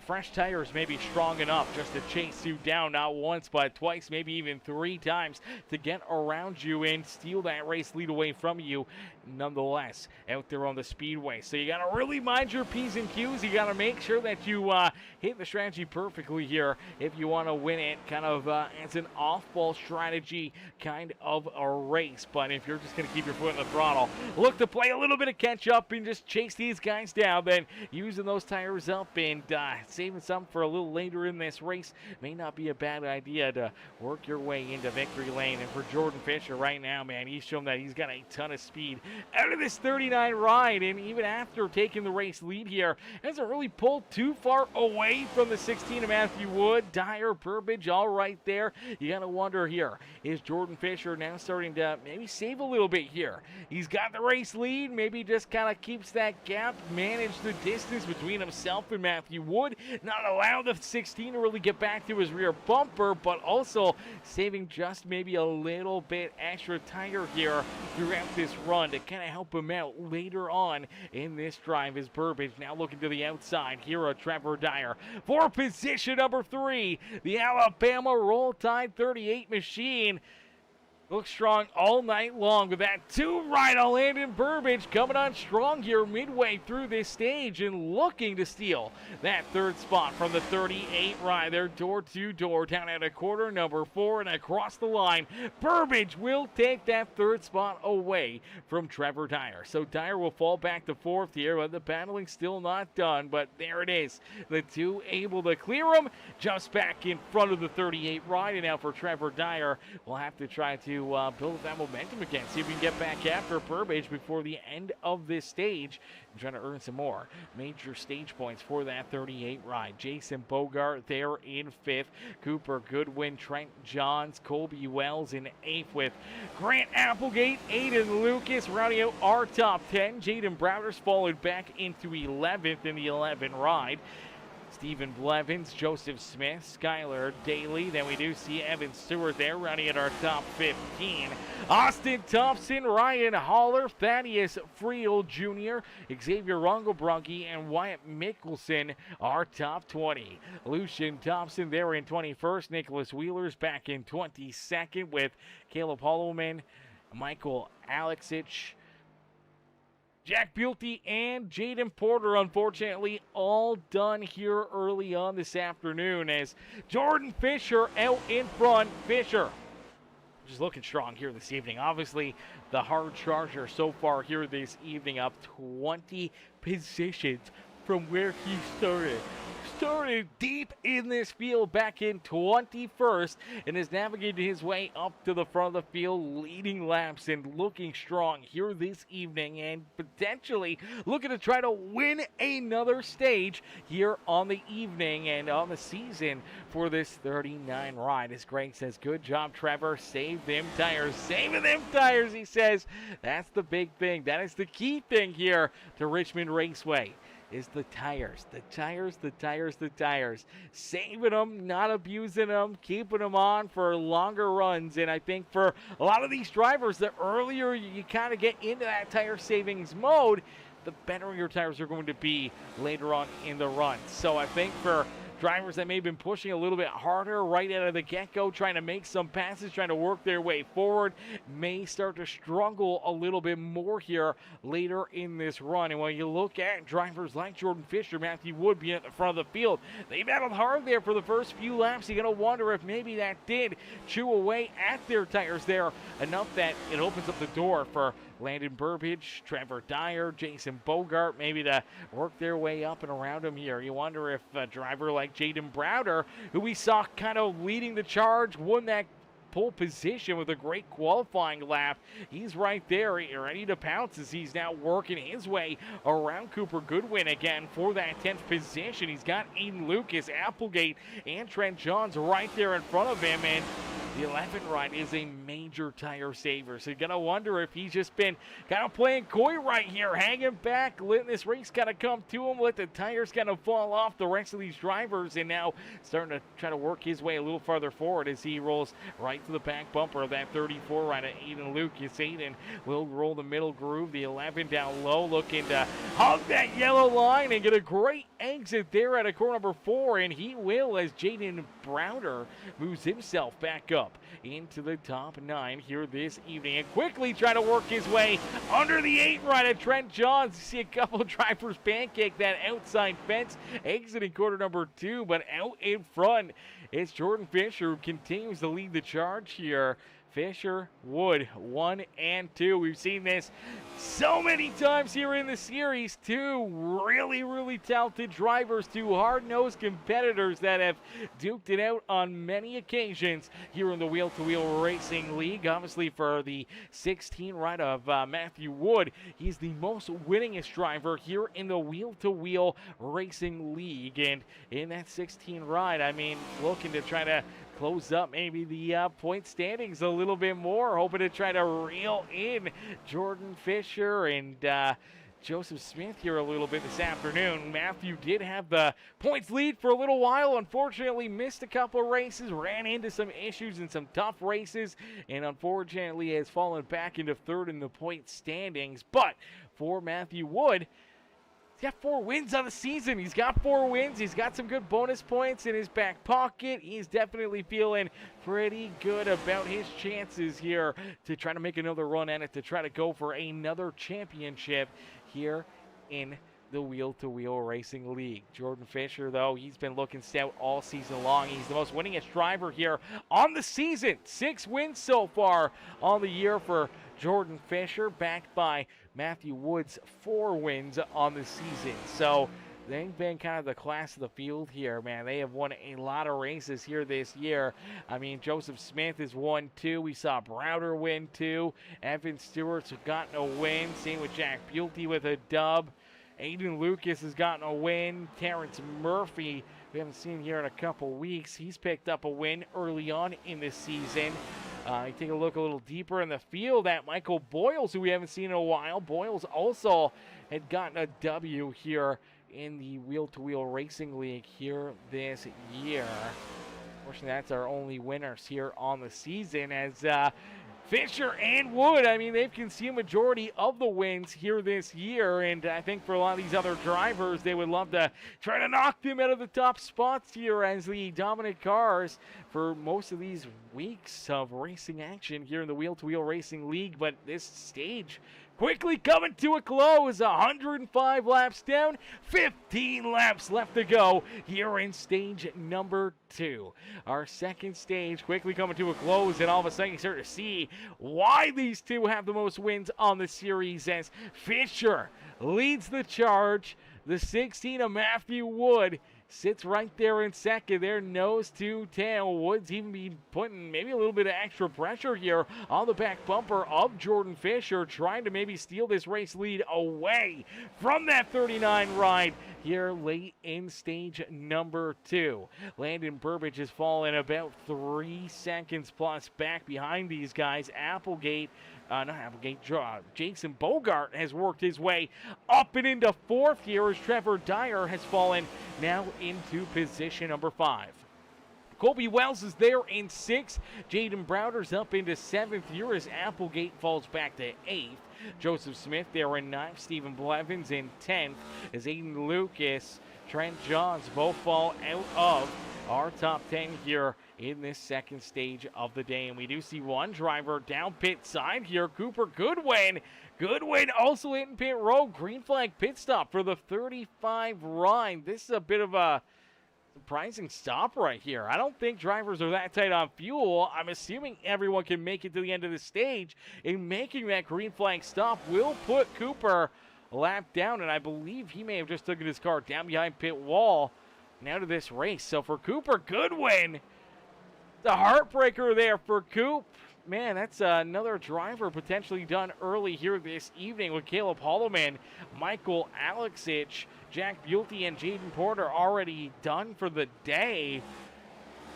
S2: fresh tires may be strong enough just to chase you down, not once, but twice, maybe even 3 times, to get around you and steal that race lead away from you, nonetheless, out there on the speedway. So you got to really mind your P's and Q's. You got to make sure that you hit the strategy perfectly here if you want to win it, kind of as an off-ball strategy kind of a race. But if you're just going to keep your foot in the throttle, look to play a little bit of catch-up and just chase these guys down, then using those tires up and saving some for a little later in this race may not be a bad idea to work your way into victory lane. And for Jordan Fisher right now, man, he's shown that he's got a ton of speed out of this 39 ride, and even after taking the race lead here, hasn't really pulled too far away from the 16 of Matthew Wood. Dyer, Burbage, all right there. You gotta wonder here, is Jordan Fisher now starting to maybe save a little bit here? He's got the race lead, maybe just kind of keeps that gap, manage the distance between himself and Matthew Wood, not allow the 16 to really get back to his rear bumper, but also saving just maybe a little bit extra tire here throughout this run to kind of help him out later on in this drive. As Burbage now looking to the outside here of Trevor Dyer for position number 3. The Alabama Roll Tide 38 machine looks strong all night long with that 2 right on Landon Burbage coming on strong here midway through this stage and looking to steal that 3rd spot from the 38 ride there, door to door down at a quarter number 4 and across the line. Burbage will take that 3rd spot away from Trevor Dyer. So Dyer will fall back to 4th here, but the battling's still not done. But there it is. The 2 able to clear him, jumps back in front of the 38 ride, and now for Trevor Dyer, we'll have to try to build that momentum again. See if we can get back after Burbage before the end of this stage and trying to earn some more major stage points for that 38 ride. Jason Bogart there in 5th. Cooper Goodwin, Trent Johns, Colby Wells in 8th with Grant Applegate, Aiden Lucas rounding out our top 10. Jaden Browder's followed back into 11th in the 11 ride. Stephen Blevins, Joseph Smith, Skylar Daly. Then we do see Evan Stewart there running at our top 15. Austin Thompson, Ryan Haller, Thaddeus Friel Jr., Xavier Rongobrunki, and Wyatt Mickelson are top 20. Lucian Thompson there in 21st. Nicholas Wheeler's back in 22nd with Caleb Hollowman, Michael Alexic, Jack Buelte, and Jaden Porter, unfortunately, all done here early on this afternoon as Jordan Fisher out in front. Fisher just looking strong here this evening. Obviously, the hard charger so far here this evening, up 20 positions from where he started. Started deep in this field back in 21st and has navigated his way up to the front of the field, leading laps and looking strong here this evening and potentially looking to try to win another stage here on the evening and on the season for this 39 ride. As Greg says, good job, Trevor. Save them tires. Saving them tires, he says. That's the big thing. That is the key thing here to Richmond Raceway. Is the tires, the tires, the tires, the tires. Saving them, not abusing them, keeping them on for longer runs. And I think for a lot of these drivers, the earlier you kind of get into that tire savings mode, the better your tires are going to be later on in the run. So I think for drivers that may have been pushing a little bit harder right out of the get-go, trying to make some passes, trying to work their way forward, may start to struggle a little bit more here later in this run. And when you look at drivers like Jordan Fisher, Matthew Wood being at the front of the field, they battled hard there for the first few laps. You're going to wonder if maybe that did chew away at their tires there enough that it opens up the door for Landon Burbage, Trevor Dyer, Jason Bogart, maybe to work their way up and around him here. You wonder if a driver like Jaden Browder, who we saw kind of leading the charge, won that pole position with a great qualifying lap. He's right there, ready to pounce as he's now working his way around Cooper Goodwin again for that 10th position. He's got Aiden Lucas, Applegate, and Trent Johns right there in front of him, and The 11 ride is a major tire saver, so you're going to wonder if he's just been kind of playing coy right here, hanging back, letting this race kind of come to him, let the tires kind of fall off the rest of these drivers, and now starting to try to work his way a little farther forward as he rolls right to the back bumper of that 34 ride at Aiden Lucas. Aiden will roll the middle groove, the 11 down low, looking to hug that yellow line and get a great exit there at a corner number 4, and he will as Jaden Browder moves himself back up into the top 9 here this evening and quickly try to work his way under the 8 right at Trent Johns. You see a couple of drivers pancake that outside fence exiting quarter number 2, but out in front it's Jordan Fisher who continues to lead the charge here. Fisher, Wood, 1 and 2. We've seen this so many times here in the series. Two really talented drivers, two hard-nosed competitors that have duked it out on many occasions here in the Wheel-to-Wheel Racing League. Obviously for the 16 ride of Matthew Wood, he's the most winningest driver here in the Wheel-to-Wheel Racing League. And in that 16 ride, I mean, looking to try to close up maybe the point standings a little bit more, hoping to try to reel in Jordan Fisher and Joseph Smith here a little bit this afternoon. Matthew did have the points lead for a little while, unfortunately missed a couple of races, ran into some issues in some tough races, and unfortunately has fallen back into third in the point standings. But for Matthew Wood, he's got 4 wins on the season. He's got 4 wins. He's got some good bonus points in his back pocket. He's definitely feeling pretty good about his chances here to try to make another run at it, to try to go for another championship here in the Wheel-to-Wheel Racing League. Jordan Fisher, though, he's been looking stout all season long. He's the most winningest driver here on the season. 6 wins so far on the year for Jordan Fisher, backed by Matthew Wood's 4 wins on the season. So they've been kind of the class of the field here, man. They have won a lot of races here this year. I mean, Joseph Smith has won 2. We saw Browder win 2. Evan Stewart's gotten a win. Same with Jack Bulty with a dub. Aiden Lucas has gotten a win. Terrence Murphy, we haven't seen here in a couple weeks. He's picked up a win early on in this season. You take a look a little deeper in the field at Michael Boyles, who we haven't seen in a while. Boyles also had gotten a W here in the Wheel-to-Wheel Racing League here this year. Unfortunately, that's our only winners here on the season, as Fisher and Wood, I mean, they've concealed majority of the wins here this year, and I think for a lot of these other drivers, they would love to try to knock them out of the top spots here as the dominant cars for most of these weeks of racing action here in the Wheel-to-Wheel Racing League. But this stage quickly coming to a close. 105 laps down, 15 laps left to go here in stage number 2. Our second stage quickly coming to a close, and all of a sudden you start to see why these two have the most wins on the series, as Fisher leads the charge. The 16 of Matthew Wood sits right there in second there, nose to tail. Woods even be putting maybe a little bit of extra pressure here on the back bumper of Jordan Fisher, trying to maybe steal this race lead away from that 39 ride here late in stage number 2. Landon Burbage has fallen about 3 seconds plus back behind these guys. Jason Bogart has worked his way up and into 4th here, as Trevor Dyer has fallen now into position number 5. Colby Wells is there in 6th. Jaden Browder's up into 7th here as Applegate falls back to 8th. Joseph Smith there in 9th. Stephen Blevins in 10th as Aiden Lucas, Trent Johns both fall out of our top 10 here in this second stage of the day. And we do see one driver down pit side here, Cooper Goodwin. Goodwin also hitting pit road. Green flag pit stop for the 35 ride. This is a bit of a surprising stop right here. I don't think drivers are that tight on fuel. I'm assuming everyone can make it to the end of the stage, and making that green flag stop will put Cooper a lap down, and I believe he may have just taken his car down behind pit wall now to this race. So for Cooper Goodwin, the heartbreaker there for Coop. Man, that's another driver potentially done early here this evening with Caleb Holloman, Michael Alexic, Jack Bulty, and Jaden Porter already done for the day.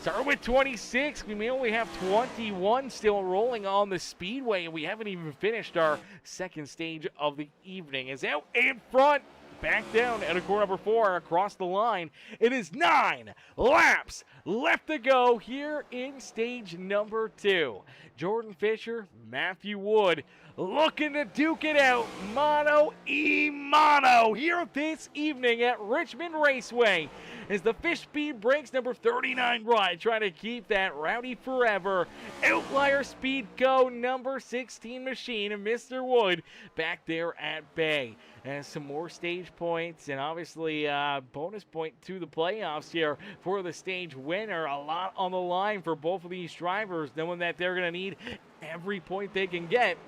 S2: Start with 26. We may only have 21 still rolling on the speedway, and we haven't even finished our second stage of the evening. Is out in front, back down at a corner number 4 across the line. It is 9 laps left to go here in stage number 2. Jordan Fisher, Matthew Wood looking to duke it out mano a mano here this evening at Richmond Raceway as the Fish Speed Breaks number 39 ride trying to keep that Rowdy Forever Outlier Speed Go number 16 machine and Mr. Wood back there at bay. And some more stage points and obviously bonus point to the playoffs here for the stage winner. A lot on the line for both of these drivers, knowing that they're going to need every point they can get.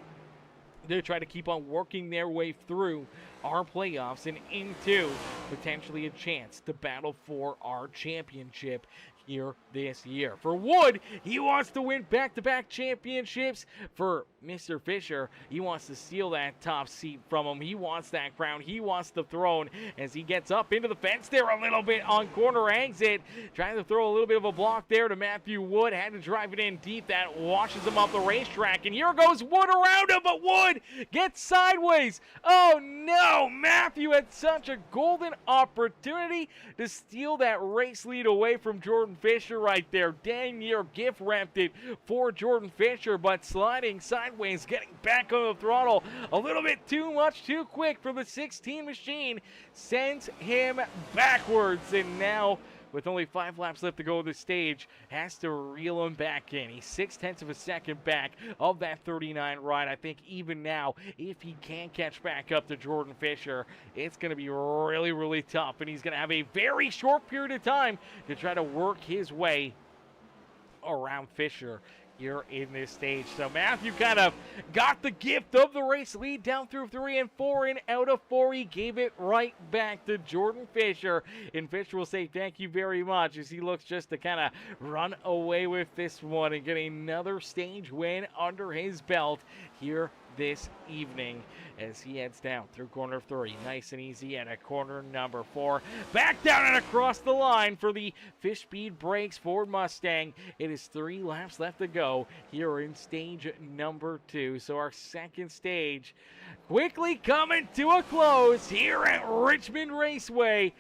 S2: They're trying to keep on working their way through our playoffs and into potentially a chance to battle for our championship here this year. For Wood, he wants to win back-to-back championships. For Mr. Fisher, he wants to steal that top seat from him. He wants that crown. He wants the throne as he gets up into the fence there a little bit on corner exit. Trying to throw a little bit of a block there to Matthew Wood. Had to drive it in deep. That washes him off the racetrack. And here goes Wood around him, but Wood gets sideways. Oh no, Matthew had such a golden opportunity to steal that race lead away from Jordan Fisher right there. Dang near gift wrapped it for Jordan Fisher, but sliding sideways, getting back on the throttle a little bit too much, too quick for the 16 machine, sends him backwards. And now, with only 5 laps left to go of the stage, has to reel him back in. He's 0.6 of a second back of that 39 ride. I think even now, if he can catch back up to Jordan Fisher, it's going to be really, really tough. And he's going to have a very short period of time to try to work his way around Fisher here in this stage. So Matthew kind of got the gift of the race lead down through 3 and 4, and out of 4 he gave it right back to Jordan Fisher, and Fisher will say thank you very much as he looks just to kind of run away with this one and get another stage win under his belt here this evening as he heads down through corner 3. Nice and easy at a corner number 4. Back down and across the line for the Fish Speed Breaks Ford Mustang. It is 3 laps left to go here in stage number 2. So our second stage quickly coming to a close here at Richmond Raceway.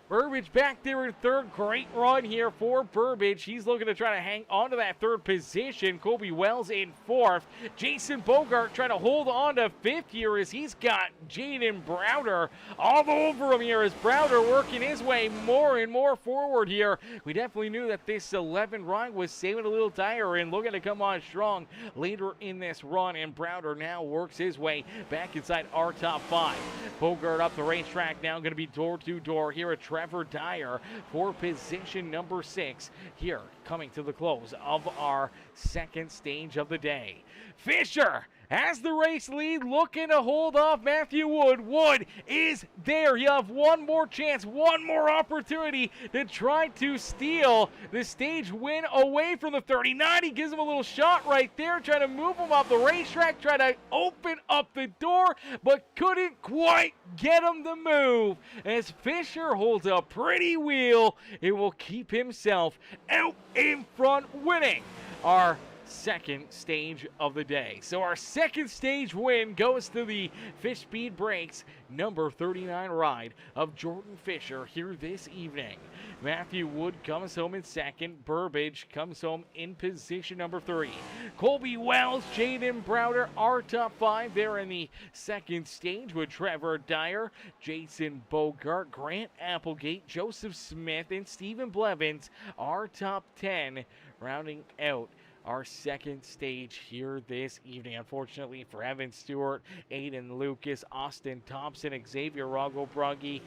S2: Burbage back there in third. Great run here for Burbage. He's looking to try to hang on to that third position. Colby Wells in fourth. Jason Bogart trying to hold on to fifth here as he's got Jaden Browder all over him here as Browder working his way more and more forward here. We definitely knew that this 11 run was saving a little tire and looking to come on strong later in this run, and Browder now works his way back inside our top 5. Bogart up the racetrack now, going to be door to door here at Trevor Dyer for position number 6 here coming to the close of our second stage of the day. Fisher has the race lead, looking to hold off Matthew Wood. Wood is there. You have one more chance, one more opportunity to try to steal the stage win away from the 39. He gives him a little shot right there, trying to move him off the racetrack, try to open up the door, but couldn't quite get him to move. As Fisher holds a pretty wheel, it will keep himself out in front, winning our second stage of the day. So our second stage win goes to the Fish Speed Breaks number 39 ride of Jordan Fisher here this evening. Matthew Wood comes home in second. Burbage comes home in position number 3. Colby Wells, Jaden Browder, our top 5 there in the second stage with Trevor Dyer, Jason Bogart, Grant Applegate, Joseph Smith, and Stephen Blevins, our top 10, rounding out our second stage here this evening. Unfortunately for Evan Stewart, Aiden Lucas, Austin Thompson, Xavier Ragobruggi,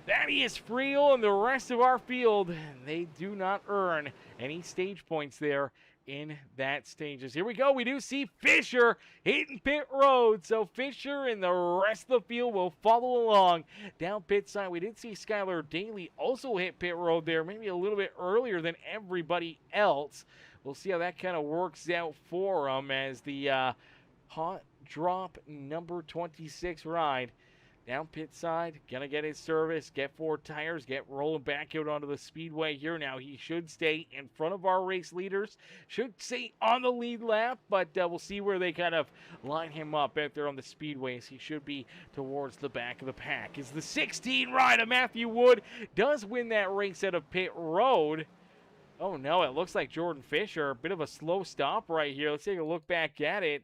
S2: Thaddeus Friel, and the rest of our field, they do not earn any stage points there in that stages. Here we go. We do see Fisher hitting pit road. So Fisher and the rest of the field will follow along down pit side. We did see Skylar Daly also hit pit road there, maybe a little bit earlier than everybody else. We'll see how that kind of works out for him as the hot drop number 26 ride down pit side, gonna get his service, get 4 tires, get rolling back out onto the speedway here. Now he should stay in front of our race leaders, should stay on the lead lap, but we'll see where they kind of line him up out there on the speedways. He should be towards the back of the pack. Is the 16 rider Matthew Wood does win that race out of pit road. Oh no, it looks like Jordan Fisher, a bit of a slow stop right here. Let's take a look back at it.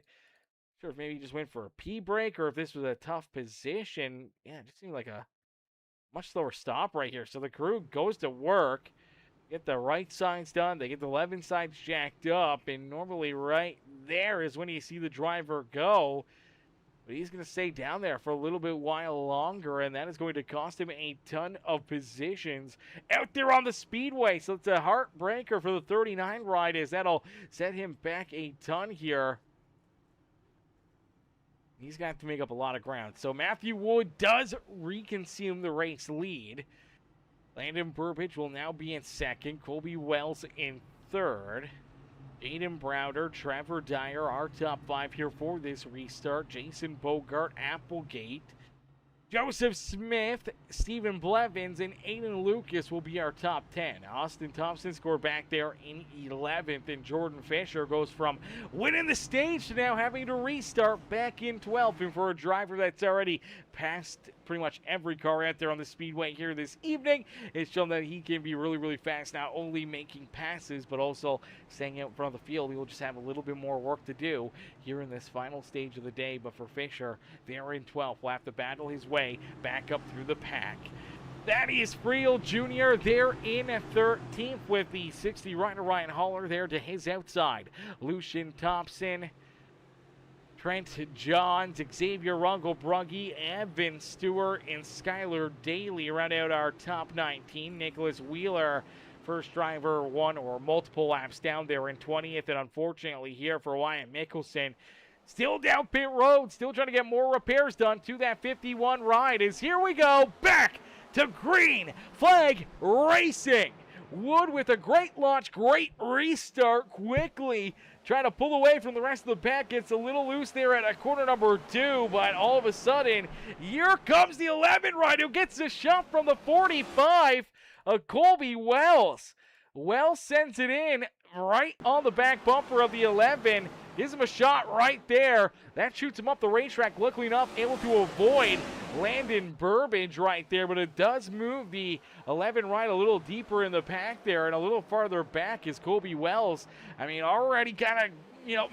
S2: Sure, if maybe he just went for a P break or if this was a tough position. Yeah, it just seemed like a much slower stop right here. So the crew goes to work, get the right sides done. They get the 11 sides jacked up, and normally right there is when you see the driver go. But he's going to stay down there for a little bit while longer, and that is going to cost him a ton of positions out there on the speedway. So it's a heartbreaker for the 39 ride, as that'll set him back a ton here. He's going to have to make up a lot of ground. So Matthew Wood does reconsume the race lead. Landon Burbidge will now be in second. Colby Wells in third. Aiden Browder, Trevor Dyer, our top 5 here for this restart. Jason Bogart, Applegate. Joseph Smith, Stephen Blevins, and Aiden Lucas will be our top 10. Austin Thompson scored back there in 11th, and Jordan Fisher goes from winning the stage to now having to restart back in 12th. And for a driver that's already passed pretty much every car out there on the speedway here this evening, it's shown that he can be really, really fast, not only making passes, but also staying out in front of the field. He will just have a little bit more work to do here in this final stage of the day. But for Fisher, they're in 12th. Will have to battle his way back up through the pack. Thaddeus Friel Jr. there in 13th with the 60 rider Ryan Haller there to his outside. Lucian Thompson, Trent Johns, Xavier Rungle-Brugge, Evan Stewart, and Skylar Daly round out our top 19. Nicholas Wheeler, first driver, one or multiple laps down there in 20th. And unfortunately here for Wyatt Mickelson, still down pit road, still trying to get more repairs done to that 51 ride. As here we go, back to green flag racing. Wood with a great launch, great restart, quickly trying to pull away from the rest of the pack. Gets a little loose there at corner number 2, but all of a sudden, here comes the 11 ride who gets a shot from the 45 of Colby Wells. Wells sends it in right on the back bumper of the 11. Gives him a shot right there. That shoots him up the racetrack. Luckily enough, able to avoid Landon Burbidge right there, but it does move the 11 right a little deeper in the pack there, and a little farther back is Colby Wells. I mean, already kind of,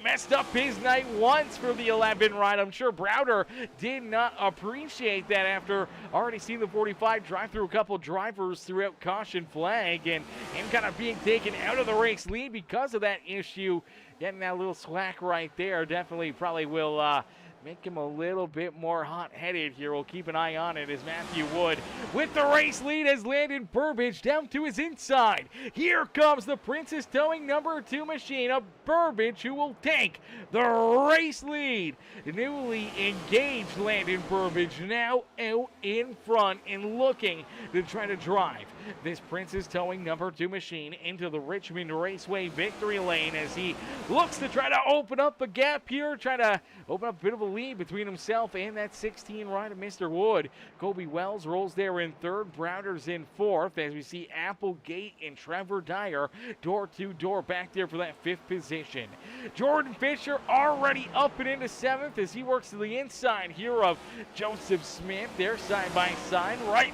S2: messed up his night once for the 11 ride. I'm sure Browder did not appreciate that after already seeing the 45 drive through a couple drivers throughout caution flag, and him kind of being taken out of the race lead because of that issue. Getting that little slack right there definitely probably will make him a little bit more hot-headed here. We'll keep an eye on it as Matthew Wood with the race lead as Landon Burbidge down to his inside. Here comes the Princess Towing number 2 machine of Burbidge, who will take the race lead. The newly engaged Landon Burbidge now out in front and looking to try to drive this Princess Towing number 2 machine into the Richmond Raceway victory lane as he looks to try to open up a gap here, try to open up a bit of a lead between himself and that 16 ride of Mr. Wood. Colby Wells rolls there in third. Browder's in fourth as we see Applegate and Trevor Dyer door to door back there for that 5th position. Jordan Fisher already up and into 7th as he works to the inside here of Joseph Smith. They're side by side right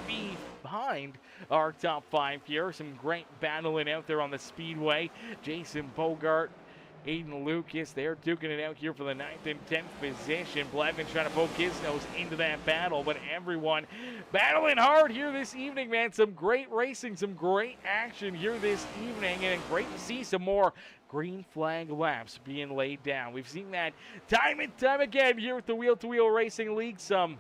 S2: behind our top 5 here. Some great battling out there on the speedway. Jason Bogart, Aiden Lucas, they're duking it out here for the 9th and 10th position. Blevins trying to poke his nose into that battle, but everyone battling hard here this evening, man. Some great racing, some great action here this evening, and great to see some more green flag laps being laid down. We've seen that time and time again here with the Wheel to Wheel Racing League. Some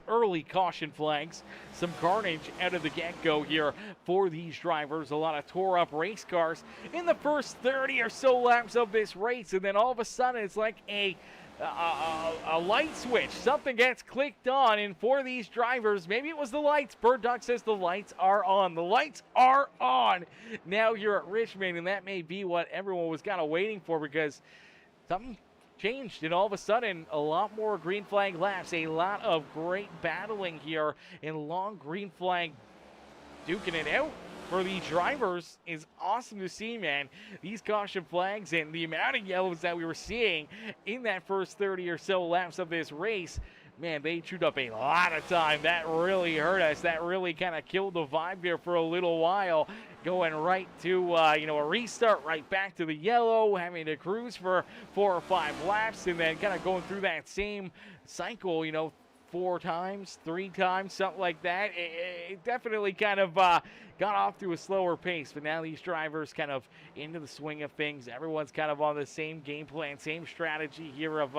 S2: early caution flags, some carnage out of the get-go here for these drivers. A lot of tore-up race cars in the first 30 or so laps of this race, and then all of a sudden it's like a light switch. Something gets clicked on, and for these drivers, maybe it was the lights. Bird Dog says the lights are on. The lights are on now here at Richmond, and that may be what everyone was kind of waiting for, because something changed, and all of a sudden, a lot more green flag laps, a lot of great battling here, and long green flag duking it out for the drivers is awesome to see, man. These caution flags and the amount of yellows that we were seeing in that first 30 or so laps of this race, man, they chewed up a lot of time. That really hurt us. That really kind of killed the vibe here for a little while. Going right to, a restart, right back to the yellow, having to cruise for 4 or 5 laps, and then kind of going through that same cycle, 4 times, 3 times, something like that. It definitely kind of got off to a slower pace, but now these drivers kind of into the swing of things. Everyone's kind of on the same game plan, same strategy here of,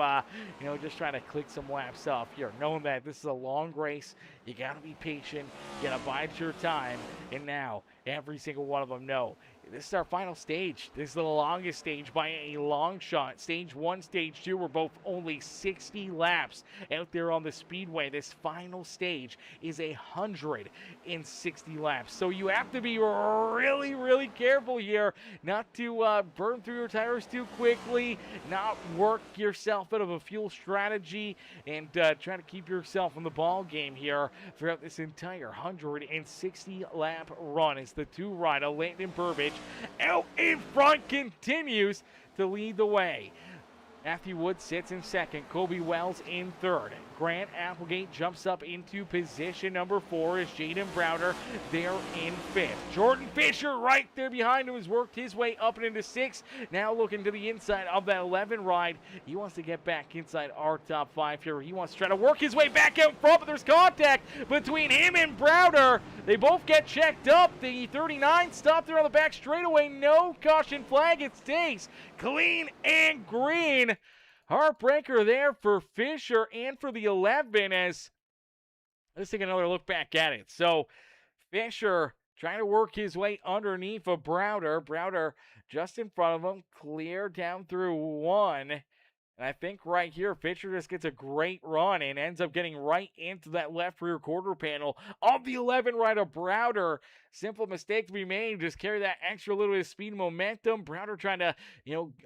S2: just trying to click some laps off here, knowing that this is a long race. You got to be patient. You got to bide your time. And now every single one of them know this is our final stage. This is the longest stage by a long shot. Stage 1, Stage 2 were both only 60 laps out there on the speedway. This final stage is 160 laps. So you have to be really, really careful here not to burn through your tires too quickly, not work yourself out of a fuel strategy, and try to keep yourself in the ball game here throughout this entire 160 lap run. As the 2 rider, Landon Burbage, out in front, continues to lead the way. Matthew Wood sits in second. Kobe Wells in third. Grant Applegate jumps up into position number 4 as Jaden Browder there in 5th. Jordan Fisher right there behind him has worked his way up and into 6th. Now looking to the inside of that 11 ride. He wants to get back inside our top 5 here. He wants to try to work his way back out front, but there's contact between him and Browder. They both get checked up. The 39 stopped there on the back straightaway. No caution flag. It stays clean and green. Heartbreaker there for Fisher and for the 11 as let's take another look back at it. So Fisher trying to work his way underneath of Browder. Browder just in front of him, clear down through 1. And I think right here, Fisher just gets a great run and ends up getting right into that left rear quarter panel of the 11 rider Browder. Simple mistake to be made. Just carry that extra little bit of speed and momentum. Browder trying to,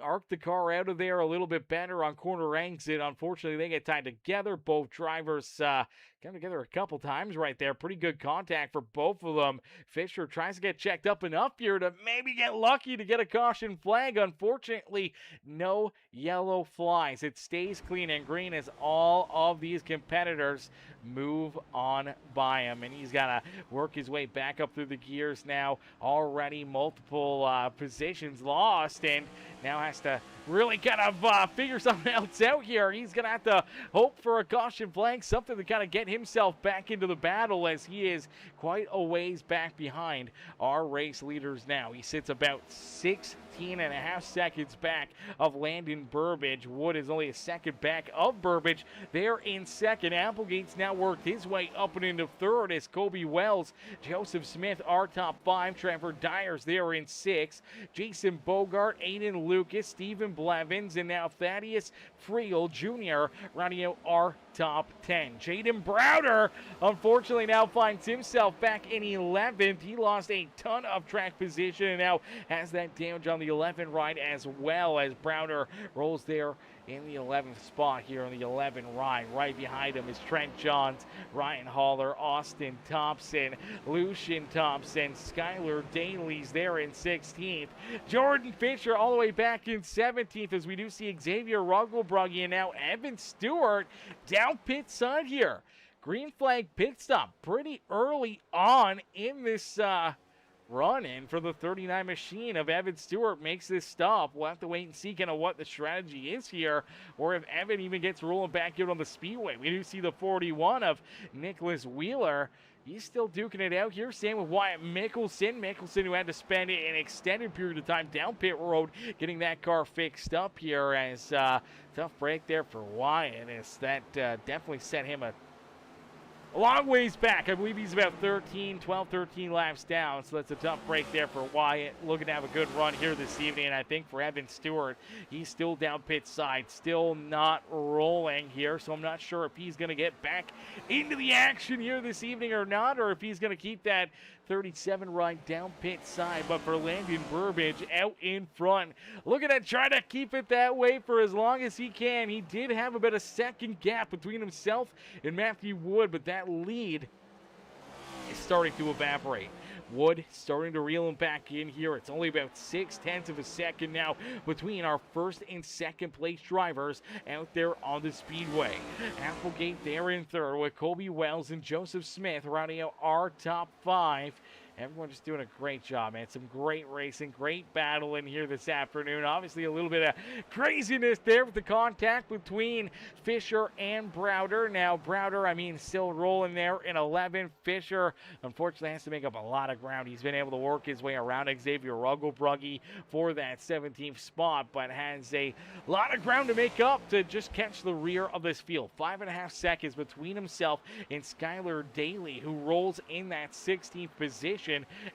S2: arc the car out of there a little bit better on corner exit. Unfortunately, they get tied together. Both drivers come together a couple times right there. Pretty good contact for both of them. Fisher tries to get checked up enough here to maybe get lucky to get a caution flag. Unfortunately, no yellow flies. It stays clean and green as all of these competitors move on by him. And he's got to work his way back up through the gears now. Already multiple positions lost, and now has to really kind of figure something else out here. He's going to have to hope for a caution flag, something to kind of get himself back into the battle, as he is quite a ways back behind our race leaders now. He sits about 16.5 seconds back of Landon Burbage. Wood is only a second back of Burbage. They're in second. Applegate's now worked his way up and into third as Kobe Wells, Joseph Smith, our top 5. Trevor Dyers there in 6th. Jason Bogart, Aiden Lucas, Stephen Blevins, and now Thaddeus Friel Jr. rounding out our top 10. Jaden Browder, unfortunately, now finds himself back in 11th. He lost a ton of track position and now has that damage on the 11 ride as well, as Browder rolls there in the 11th spot here on the 11 ride. Right behind him is Trent Johns, Ryan Haller, Austin Thompson, Lucian Thompson, Skylar Daly's there in 16th. Jordan Fisher all the way back in 17th, as we do see Xavier Rugglebruggy and now Evan Stewart down pit side here. Green flag pit stop pretty early on in this run-in for the 39 machine of Evan Stewart makes this stop. We'll have to wait and see kind of what the strategy is here, or if Evan even gets rolling back out on the speedway. We do see the 41 of Nicholas Wheeler. He's still duking it out here. Same with Wyatt Mickelson. Mickelson, who had to spend an extended period of time down pit road getting that car fixed up here, as tough break there for Wyatt, as that definitely set him a long ways back. I believe he's about 12, 13 laps down, so that's a tough break there for Wyatt. Looking to have a good run here this evening, and I think for Evan Stewart, he's still down pit side, still not rolling here, so I'm not sure if he's going to get back into the action here this evening or not, or if he's going to keep that 37 right down pit side, but for Landon Burbage out in front, looking to try to keep it that way for as long as he can. He did have about a second gap between himself and Matthew Wood, but that lead is starting to evaporate. Wood starting to reel him back in here. It's only about 0.6 of a second now between our first and second place drivers out there on the speedway. Applegate there in third with Colby Wells and Joseph Smith rounding out our top 5. Everyone just doing a great job, man. Some great racing, great battle in here this afternoon. Obviously, a little bit of craziness there with the contact between Fisher and Browder. Now, Browder, still rolling there in 11. Fisher, unfortunately, has to make up a lot of ground. He's been able to work his way around Xavier Rugglebrugge for that 17th spot, but has a lot of ground to make up to just catch the rear of this field. 5.5 seconds between himself and Skylar Daly, who rolls in that 16th position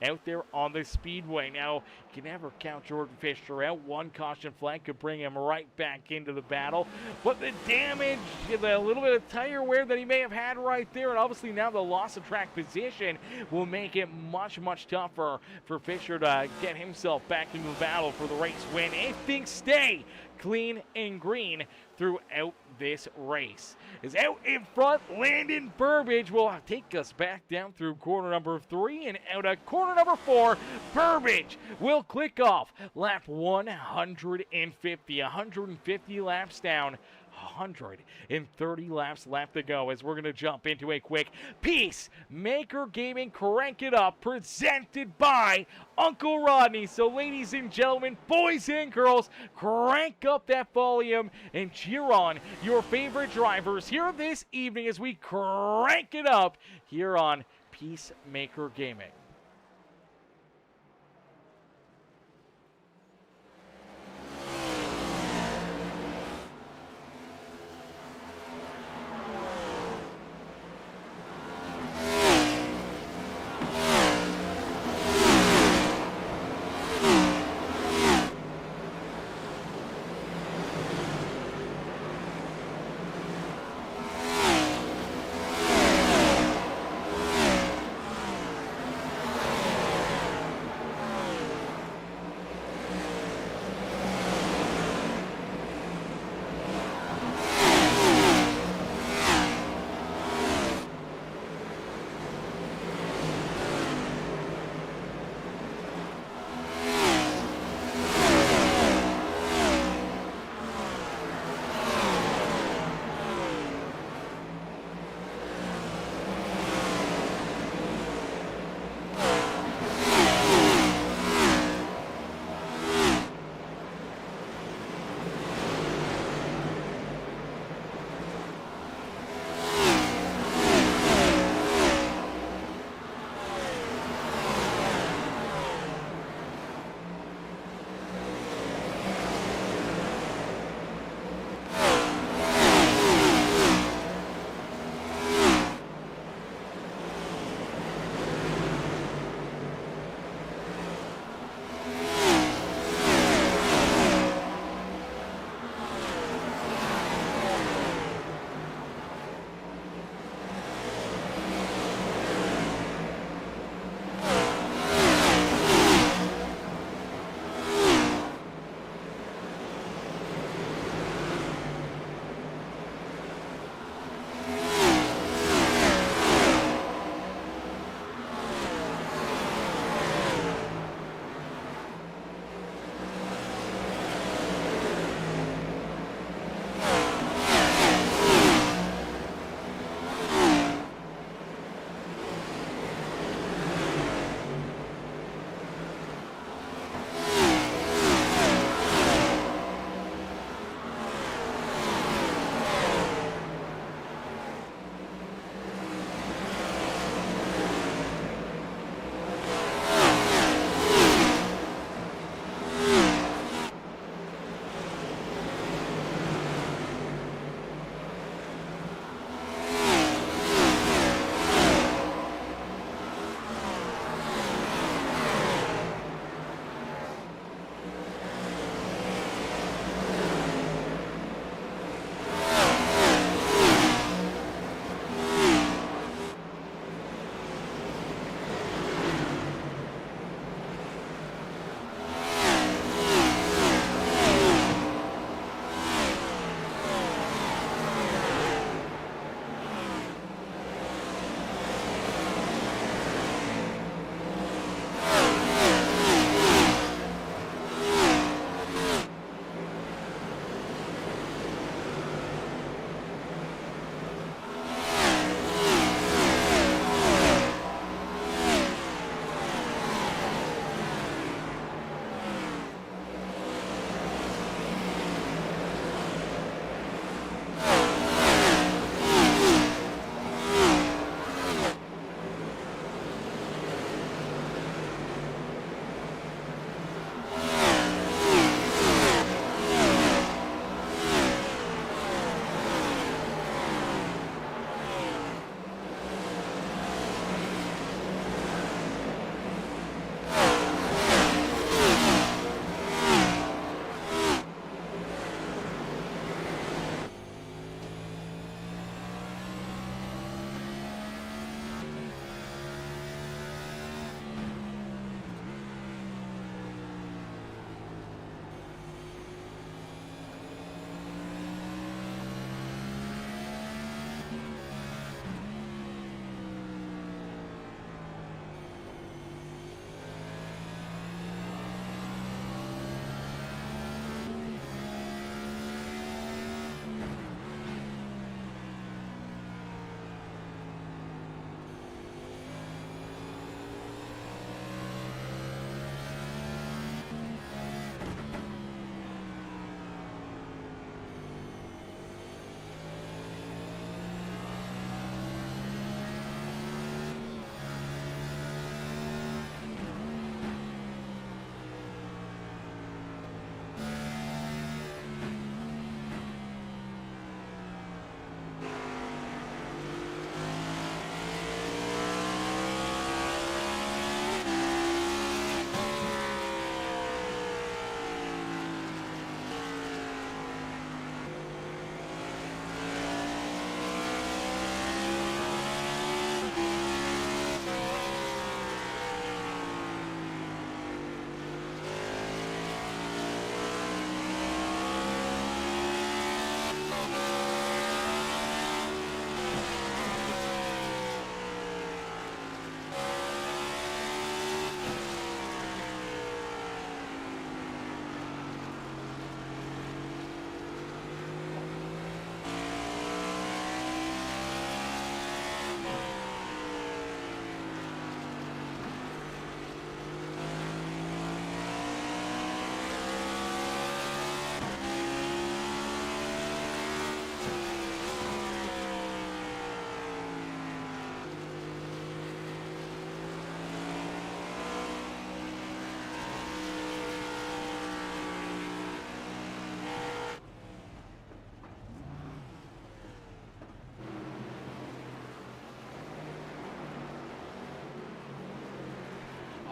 S2: out there on the speedway. Now, you can never count Jordan Fisher out. One caution flag could bring him right back into the battle, but the damage, the little bit of tire wear that he may have had right there, and obviously now the loss of track position will make it much, much tougher for Fisher to get himself back into the battle for the race win if things stay clean and green throughout this race. Is out in front, Landon Burbage will take us back down through corner number 3 and out of corner number 4. Burbage will click off lap 150. 150 laps down. 130 laps left to go as we're going to jump into a quick Peacemaker Gaming Crank It Up presented by Uncle Rodney. So ladies and gentlemen, boys and girls, crank up that volume and cheer on your favorite drivers here this evening as we crank it up here on Peacemaker Gaming.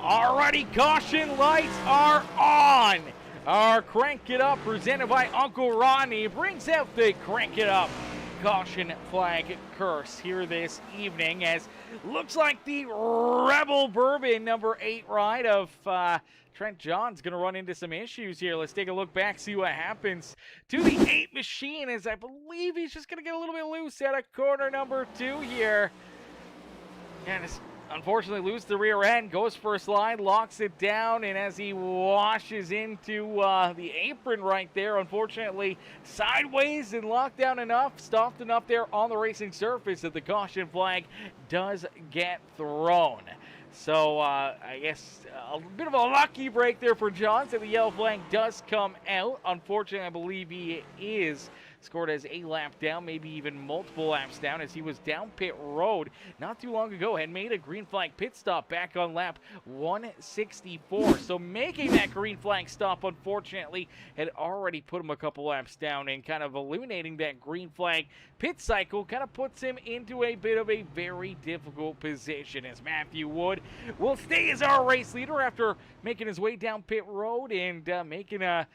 S2: Alrighty, caution lights are on. Our Crank It Up, presented by Uncle Ronnie, brings out the Crank It Up caution flag curse here this evening, as looks like the Rebel Bourbon number 8 ride of Trent John's going to run into some issues here. Let's take a look back, see what happens to the 8 machine, as I believe he's just going to get a little bit loose out of corner number 2 here. And it's unfortunately lose the rear end, goes for a slide, locks it down, and as he washes into the apron right there, unfortunately sideways and locked down enough, stopped enough there on the racing surface that the caution flag does get thrown. So I guess a bit of a lucky break there for Johnson. The yellow flag does come out. Unfortunately, I believe he is scored as a lap down, maybe even multiple laps down, as he was down pit road not too long ago and made a green flag pit stop back on lap 164. So making that green flag stop, unfortunately, had already put him a couple laps down, and kind of eliminating that green flag pit cycle kind of puts him into a bit of a very difficult position, as Matthew Wood will stay as our race leader after making his way down pit road and making a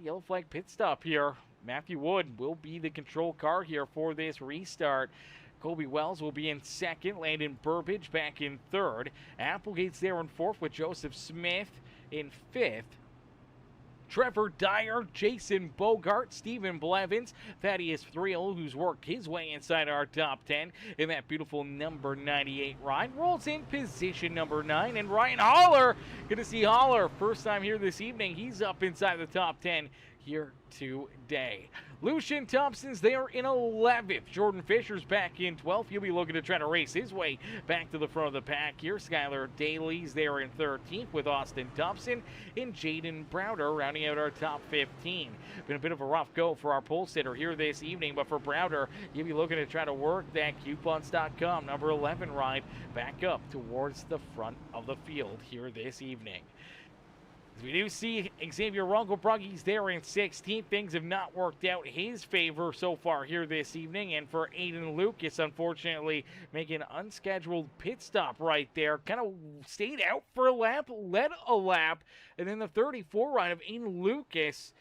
S2: yellow flag pit stop here. Matthew Wood will be the control car here for this restart. Colby Wells will be in second. Landon Burbage back in third. Applegate's there in fourth, with Joseph Smith in fifth. Trevor Dyer, Jason Bogart, Stephen Blevins, Thaddeus Thrill, who's worked his way inside our top 10 in that beautiful number 98 ride, rolls in position number 9. And Ryan Holler, going to see Holler first time here this evening. He's up inside the top 10 here today. Lucian Thompson's there in 11th. Jordan Fisher's back in 12th. He'll be looking to try to race his way back to the front of the pack here. Skylar Daly's there in 13th, with Austin Thompson and Jaden Browder rounding out our top 15. Been a bit of a rough go for our pole sitter here this evening, but for Browder, he'll be looking to try to work that coupons.com number 11 ride back up towards the front of the field here this evening. We do see Xavier Runkelbrugge's there in 16th. Things have not worked out his favor so far here this evening. And for Aiden Lucas, unfortunately, making an unscheduled pit stop right there. Kind of stayed out for a lap, led a lap. And then the 34 ride of Aiden Lucas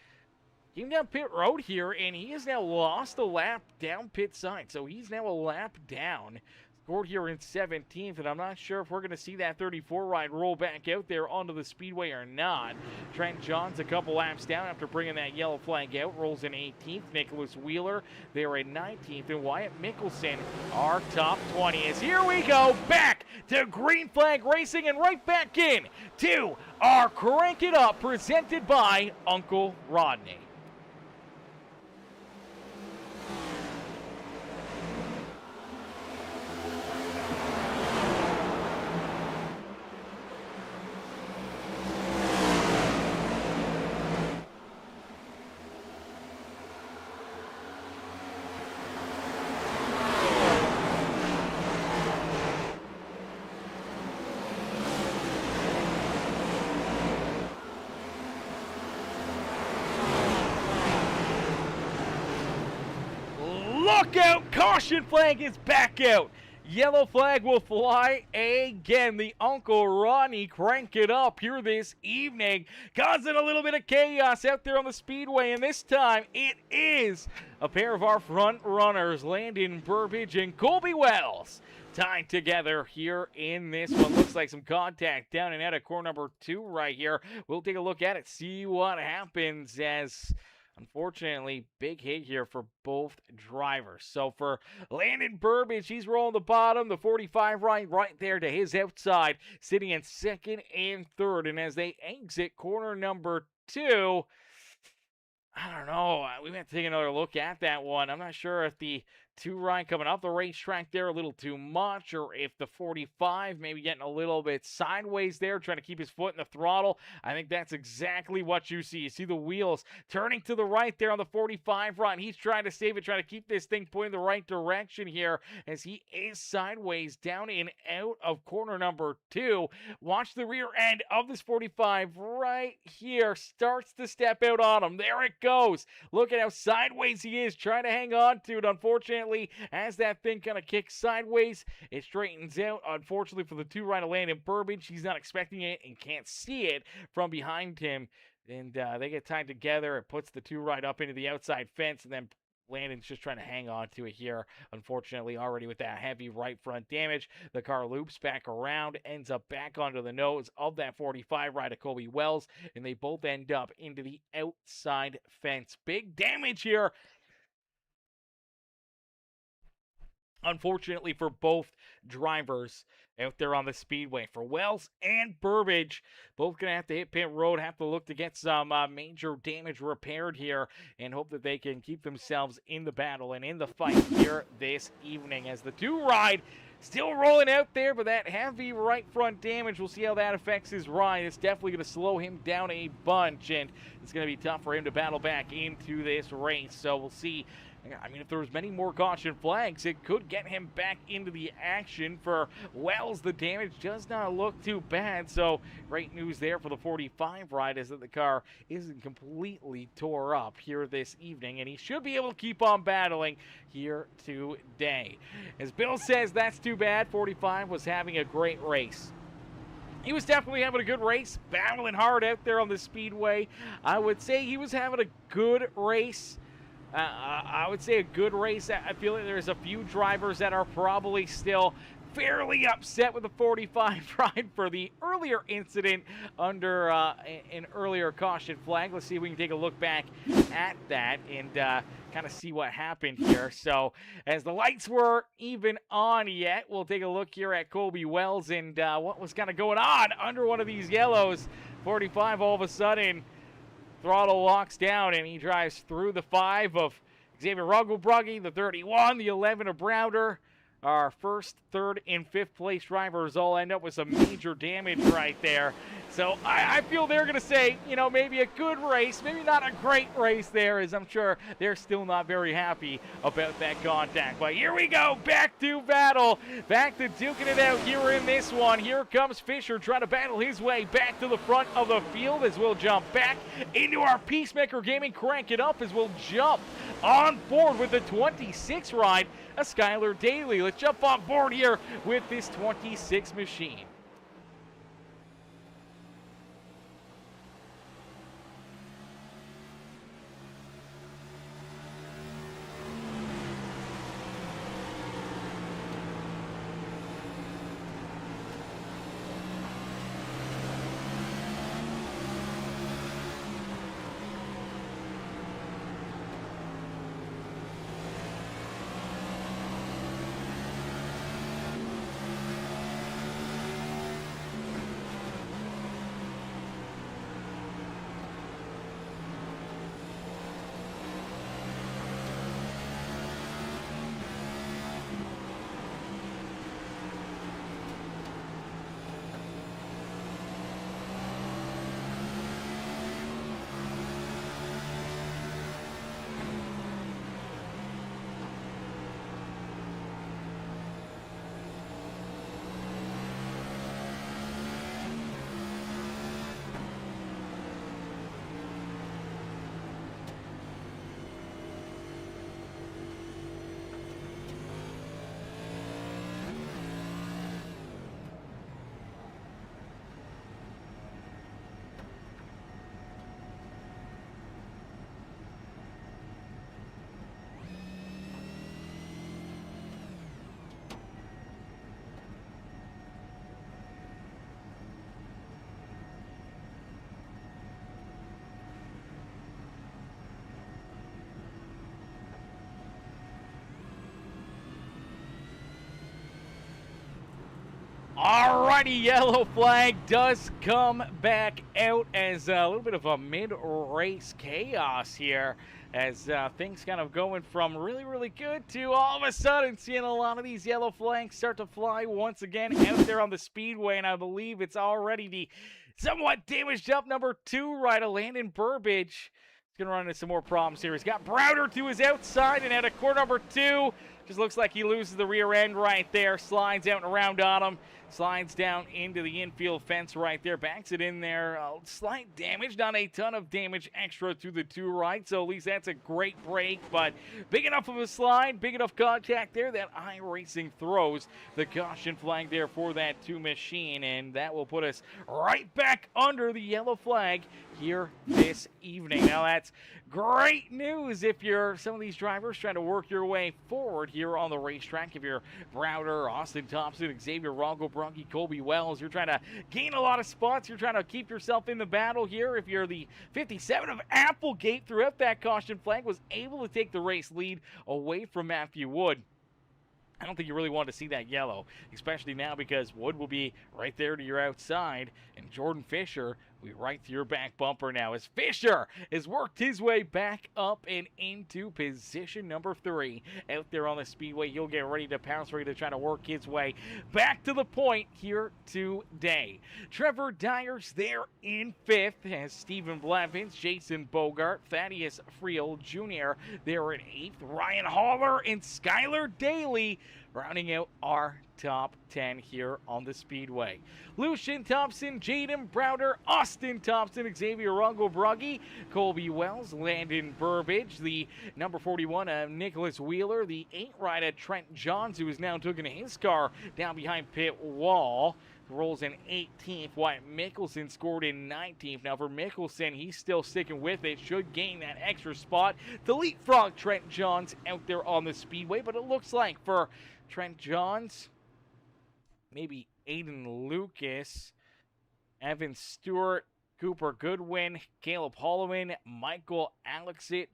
S2: came down pit road here, and he has now lost a lap down pit side. So he's now a lap down. Scored here in 17th, and I'm not sure if we're going to see that 34 ride roll back out there onto the speedway or not. Trent John's a couple laps down after bringing that yellow flag out, rolls in 18th. Nicholas Wheeler there in 19th, and Wyatt Mickelson, our top 20. As here we go back to green flag racing, and right back in to our Crank It Up, presented by Uncle Rodney. Look out! Caution flag is back out. Yellow flag will fly again. The Uncle Ronnie Crank It Up here this evening, causing a little bit of chaos out there on the speedway. And this time it is a pair of our front runners, Landon Burbage and Colby Wells, tied together here in this one. Looks like some contact down and out of corner number 2 right here. We'll take a look at it, see what happens, as unfortunately, big hit here for both drivers. So for Landon Burbage, he's rolling the bottom, the 45 right there to his outside, sitting in second and third. And as they exit corner number 2, I don't know. We have to take another look at that one. I'm not sure if the 2 right coming off the racetrack there a little too much, or if the 45 maybe getting a little bit sideways there, trying to keep his foot in the throttle. I think that's exactly what you see. You see the wheels turning to the right there on the 45 right. He's trying to save it, trying to keep this thing pointing the right direction here, as he is sideways down and out of corner number 2. Watch the rear end of this 45 right here. Starts to step out on him. There it goes. Look at how sideways he is, trying to hang on to it. Unfortunately, unfortunately, as that thing kind of kicks sideways, it straightens out. Unfortunately for the 2 right of Landon Burbage, he's not expecting it and can't see it from behind him. And they get tied together. It puts the 2 right up into the outside fence, and then Landon's just trying to hang on to it here. Unfortunately, already with that heavy right front damage, the car loops back around, ends up back onto the nose of that 45 right of Colby Wells, and they both end up into the outside fence. Big damage here, unfortunately, for both drivers out there on the speedway. For Wells and Burbage, both going to have to hit pit road, have to look to get some major damage repaired here, and hope that they can keep themselves in the battle and in the fight here this evening, as the 2 ride still rolling out there, but that heavy right front damage, we'll see how that affects his ride. It's definitely going to slow him down a bunch, and it's going to be tough for him to battle back into this race. So we'll see. I mean, if there was many more caution flags, it could get him back into the action. For Wells, the damage does not look too bad, so great news there for the 45 ride, is that the car isn't completely tore up here this evening, and he should be able to keep on battling here today. As Bill says, that's too bad. 45 was having a great race. He was definitely having a good race, battling hard out there on the speedway. I would say he was having a good race. I would say a good race. I feel like there's a few drivers that are probably still fairly upset with the 45 ride for the earlier incident under an earlier caution flag. Let's see if we can take a look back at that and kind of see what happened here. So as the lights were even on yet, we'll take a look here at Colby Wells and what was kind of going on under one of these yellows. 45 all of a sudden, throttle locks down, and he drives through the 5 of Xavier Rugglebrugge, the 31, the 11 of Browder. Our first, third, and fifth place drivers all end up with some major damage right there. So I feel they're going to say, you know, maybe a good race, maybe not a great race there, as I'm sure they're still not very happy about that contact. But here we go, back to battle, back to duking it out here in this one. Here comes Fisher trying to battle his way back to the front of the field, as we'll jump back into our Peacemaker Gaming, crank it up as we'll jump on board with the 26 ride, a Skylar Daly. Let's jump on board here with this 26 machine. Alrighty, yellow flag does come back out as a little bit of a mid-race chaos here, as things kind of going from really, really good to all of a sudden seeing a lot of these yellow flags start to fly once again out there on the speedway, and I believe it's already the somewhat damaged up number 2 rider, Landon Burbage. He's going to run into some more problems here. He's got Browder to his outside, and at a corner number 2, Just looks like he loses the rear end right there. Slides out and around on him. Slides down into the infield fence right there. Backs it in there. Slight damage. Not a ton of damage extra to the two right. So at least that's a great break. But big enough of a slide. Big enough contact there that iRacing throws the caution flag there for that two machine. And that will put us right back under the yellow flag here this evening. Now that's great news if you're some of these drivers trying to work your way forward here on the racetrack. If you're Browder, Austin Thompson, Xavier Rongo, Brunky, Colby Wells, you're trying to gain a lot of spots. You're trying to keep yourself in the battle here. If you're the 57 of Applegate, throughout that caution flag, was able to take the race lead away from Matthew Wood. I don't think you really want to see that yellow, especially now because Wood will be right there to your outside, and Jordan Fisher will be right to your back bumper now as Fisher has worked his way back up and into position number 3 out there on the speedway. He'll get ready to pounce, ready to try to work his way back to the point here today. Trevor Dyer's there in 5th as Stephen Blevins, Jason Bogart, Thaddeus Friel Jr. there in 8th. Ryan Haller and Skylar Daly rounding out our top 10 here on the speedway. Lucian Thompson, Jaden Browder, Austin Thompson, Xavier Rongo Bruggy, Colby Wells, Landon Burbage, the number 41 Nicholas Wheeler, the 8 rider Trent Johns, who is now taking his car down behind pit wall, rolls in 18th. Wyatt Mickelson scored in 19th. Now for Mickelson, he's still sticking with it. Should gain that extra spot to leapfrog Trent Johns out there on the speedway. But it looks like for Trent Johns, maybe Aiden Lucas, Evan Stewart, Cooper Goodwin, Caleb Holloman, Michael Alexic,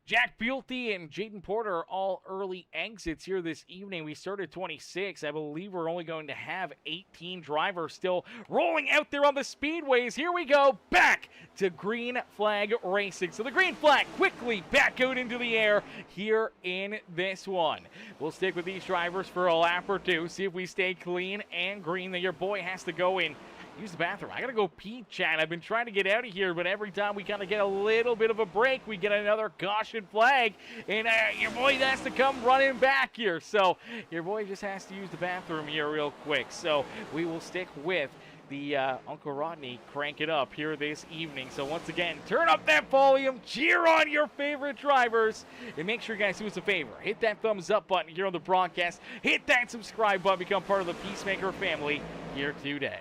S2: Jack Buelty and Jaden Porter are all early exits here this evening. We started 26. I believe we're only going to have 18 drivers still rolling out there on the speedways. Here we go, back to green flag racing. So the green flag quickly back out into the air here in this one. We'll stick with these drivers for a lap or two, see if we stay clean and green. Then your boy has to go in. Use the bathroom. I got to go pee, Chad. I've been trying to get out of here, but every time we kind of get a little bit of a break, we get another caution flag, and your boy has to come running back here. So your boy just has to use the bathroom here real quick. So we will stick with the Uncle Rodney crank it up here this evening. So once again, turn up that volume, cheer on your favorite drivers, and make sure you guys do us a favor. Hit that thumbs up button here on the broadcast. Hit that subscribe button. Become part of the Peacemaker family here today.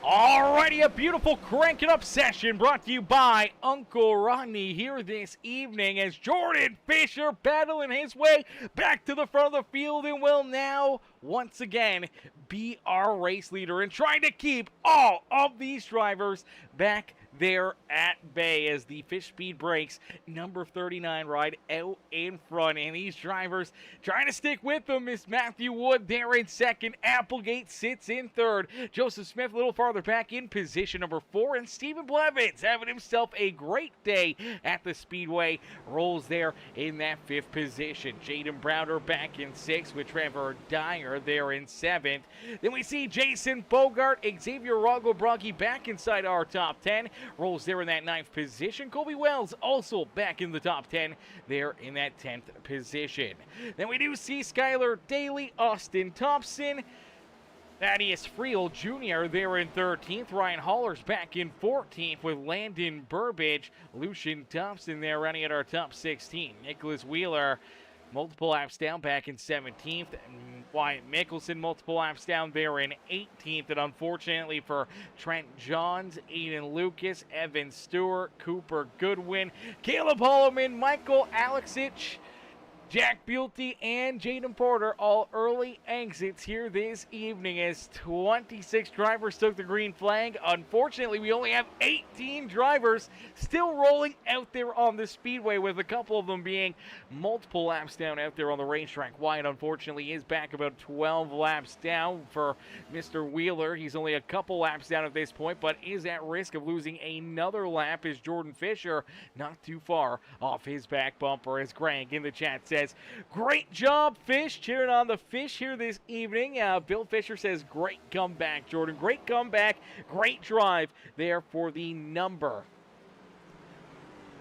S2: Alrighty, a beautiful crank it up session brought to you by Uncle Rodney here this evening as Jordan Fisher battling his way back to the front of the field and will now once again be our race leader and trying to keep all of these drivers back there at bay as the Fish Speed Breaks number 39 ride out in front, and these drivers trying to stick with them is Matthew Wood there in second. Applegate sits in third. Joseph Smith a little farther back in position number 4, and Stephen Blevins having himself a great day at the Speedway rolls there in that 5th position. Jaden Browder back in 6th with Trevor Dyer there in 7th. Then we see Jason Bogart, Xavier Rago-Bragi back inside our top 10. Rolls there in that 9th position. Colby Wells also back in the top 10 there in that 10th position. Then we do see Skylar Daly, Austin Thompson, Thaddeus Friel Jr. there in 13th. Ryan Haller's back in 14th with Landon Burbage. Lucian Thompson there running at our top 16. Nicholas Wheeler multiple laps down back in 17th. And Wyatt Mickelson multiple laps down there in 18th. And unfortunately for Trent Johns, Aiden Lucas, Evan Stewart, Cooper Goodwin, Caleb Holloman, Michael Alexic, Jack Buelty, and Jaden Porter all early exits here this evening as 26 drivers took the green flag. Unfortunately, we only have 18 drivers still rolling out there on the speedway, with a couple of them being multiple laps down out there on the racetrack. Wyatt, unfortunately, is back about 12 laps down for Mr. Wheeler. He's only a couple laps down at this point, but is at risk of losing another lap as Jordan Fisher not too far off his back bumper, as Greg in the chat says, great job, Fish. Cheering on the Fish here this evening. Bill Fisher says, great comeback, Jordan. Great comeback. Great drive there for the number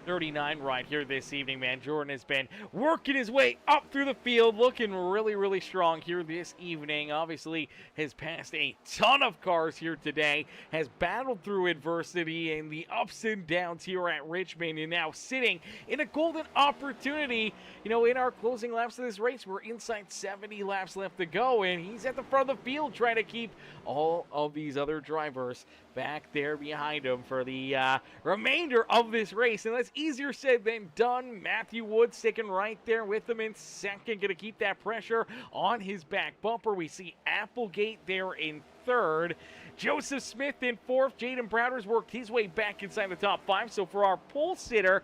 S2: 39 right here this evening, man. Jordan has been working his way up through the field, looking really, really strong here this evening. Obviously has passed a ton of cars here today, has battled through adversity and the ups and downs here at Richmond, and now sitting in a golden opportunity. You know, in our closing laps of this race, we're inside 70 laps left to go, and he's at the front of the field trying to keep all of these other drivers back there behind him for the remainder of this race. And that's easier said than done. Matthew Wood sticking right there with him in second, going to keep that pressure on his back bumper. We see Applegate there in third. Joseph Smith in fourth. Jaden Browder's worked his way back inside the top 5. So for our pole sitter,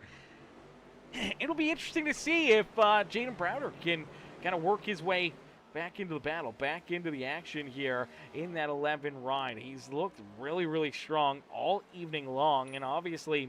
S2: it'll be interesting to see if Jaden Browder can kind of work his way back into the battle, back into the action here in that 11 ride. He's looked really, really strong all evening long, and obviously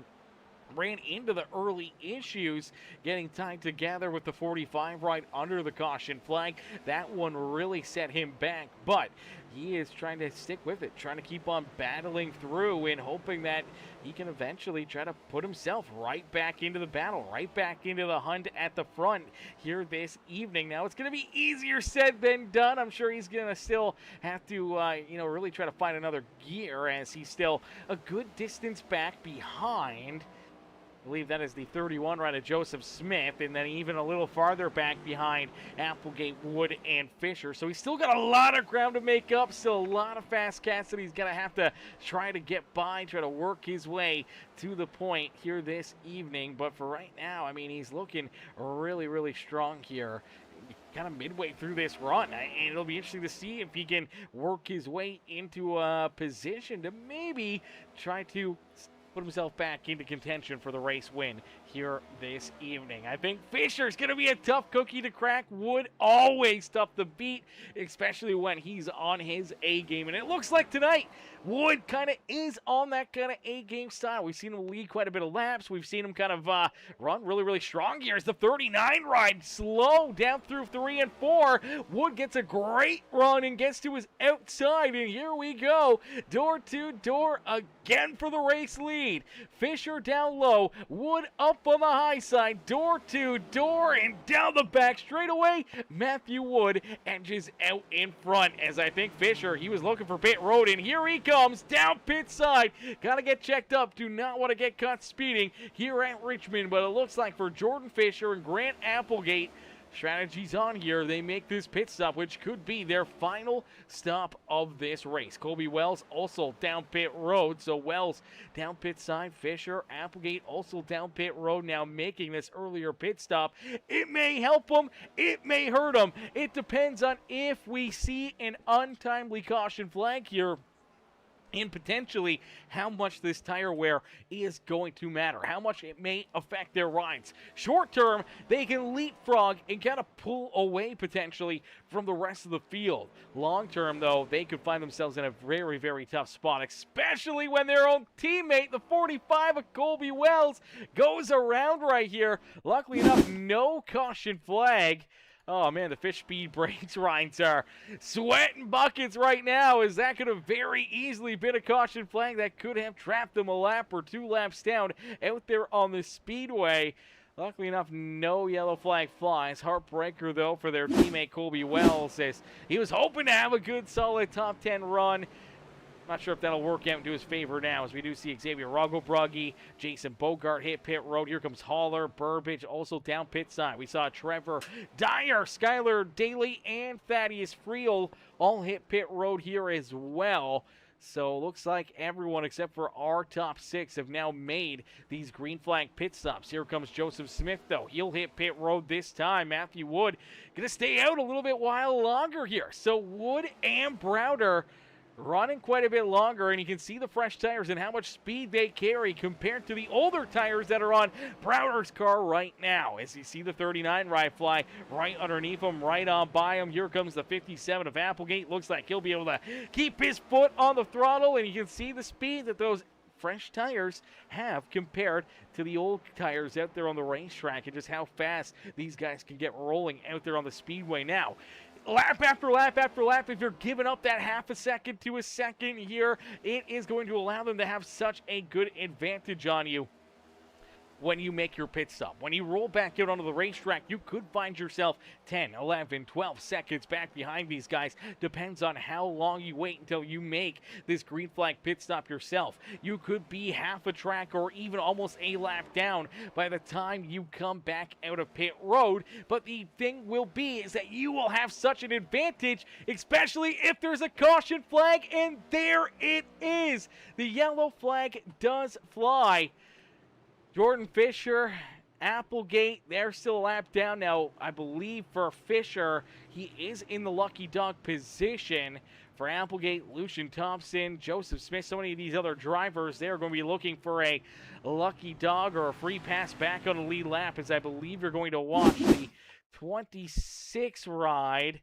S2: ran into the early issues getting tied together with the 45 right under the caution flag. That one really set him back, but he is trying to stick with it, trying to keep on battling through and hoping that he can eventually try to put himself right back into the battle, right back into the hunt at the front here this evening. Now, it's going to be easier said than done. I'm sure he's going to still have to, really try to find another gear, as he's still a good distance back behind. I believe that is the 31 right of Joseph Smith, and then even a little farther back behind Applegate, Wood, and Fisher. So he's still got a lot of ground to make up, still a lot of fast cats that he's going to have to try to get by, try to work his way to the point here this evening. But for right now, I mean, he's looking really, really strong here, kind of midway through this run, and it'll be interesting to see if he can work his way into a position to maybe try to put himself back into contention for the race win here this evening. I think Fisher's going to be a tough cookie to crack. Wood always tough to beat, especially when he's on his A game. And it looks like tonight, Wood kind of is on that kind of A game style. We've seen him lead quite a bit of laps. We've seen him kind of run really, really strong here as the 39 ride slow down through 3 and 4. Wood gets a great run and gets to his outside. And here we go. Door to door again for the race lead. Fisher down low. Wood up on the high side. Door to door and down the back straightaway. Matthew Wood edges out in front, as I think Fisher, he was looking for pit road, and here he comes down pit side. Got to get checked up. Do not want to get caught speeding here at Richmond, but it looks like for Jordan Fisher and Grant Applegate, strategies on here. They make this pit stop, which could be their final stop of this race. Colby Wells also down pit road. So Wells down pit side. Fisher, Applegate also down pit road, now making this earlier pit stop. It may help them. It may hurt them. It depends on if we see an untimely caution flag here, and potentially how much this tire wear is going to matter, how much it may affect their rides. Short term, they can leapfrog and kind of pull away potentially from the rest of the field. Long term, though, they could find themselves in a very, very tough spot, especially when their own teammate, the 45 of Colby Wells, goes around right here. Luckily enough, no caution flag. Oh, man, the fish speed brakes rides are sweating buckets right now, as that could have very easily been a caution flag that could have trapped them a lap or 2 laps down out there on the speedway. Luckily enough, no yellow flag flies. Heartbreaker, though, for their teammate Colby Wells, as he was hoping to have a good, solid top 10 run. Not sure if that'll work out into his favor now, as we do see Xavier Roggebrugge, Jason Bogart hit pit road. Here comes Haller, Burbage also down pit side. We saw Trevor Dyer, Skylar Daly, and Thaddeus Friel all hit pit road here as well. So looks like everyone except for our top 6 have now made these green flag pit stops. Here comes Joseph Smith, though. He'll hit pit road this time. Matthew Wood going to stay out a little bit while longer here. So Wood and Browder running quite a bit longer, and you can see the fresh tires and how much speed they carry compared to the older tires that are on Browder's car right now. As you see the 39 ride fly right underneath him, right on by him. Here comes the 57 of Applegate. Looks like he'll be able to keep his foot on the throttle, and you can see the speed that those fresh tires have compared to the old tires out there on the racetrack, and just how fast these guys can get rolling out there on the speedway now. Lap after lap after lap, if you're giving up that half a second to a second here, it is going to allow them to have such a good advantage on you when you make your pit stop. When you roll back out onto the racetrack, you could find yourself 10, 11, 12 seconds back behind these guys. Depends on how long you wait until you make this green flag pit stop yourself. You could be half a track or even almost a lap down by the time you come back out of pit road. But the thing will be is that you will have such an advantage, especially if there's a caution flag, and there it is. The yellow flag does fly. Jordan Fisher, Applegate, they're still a lap down. Now, I believe for Fisher, he is in the lucky dog position. For Applegate, Lucian Thompson, Joseph Smith, so many of these other drivers, they're going to be looking for a lucky dog or a free pass back on the lead lap, as I believe you're going to watch the 26 ride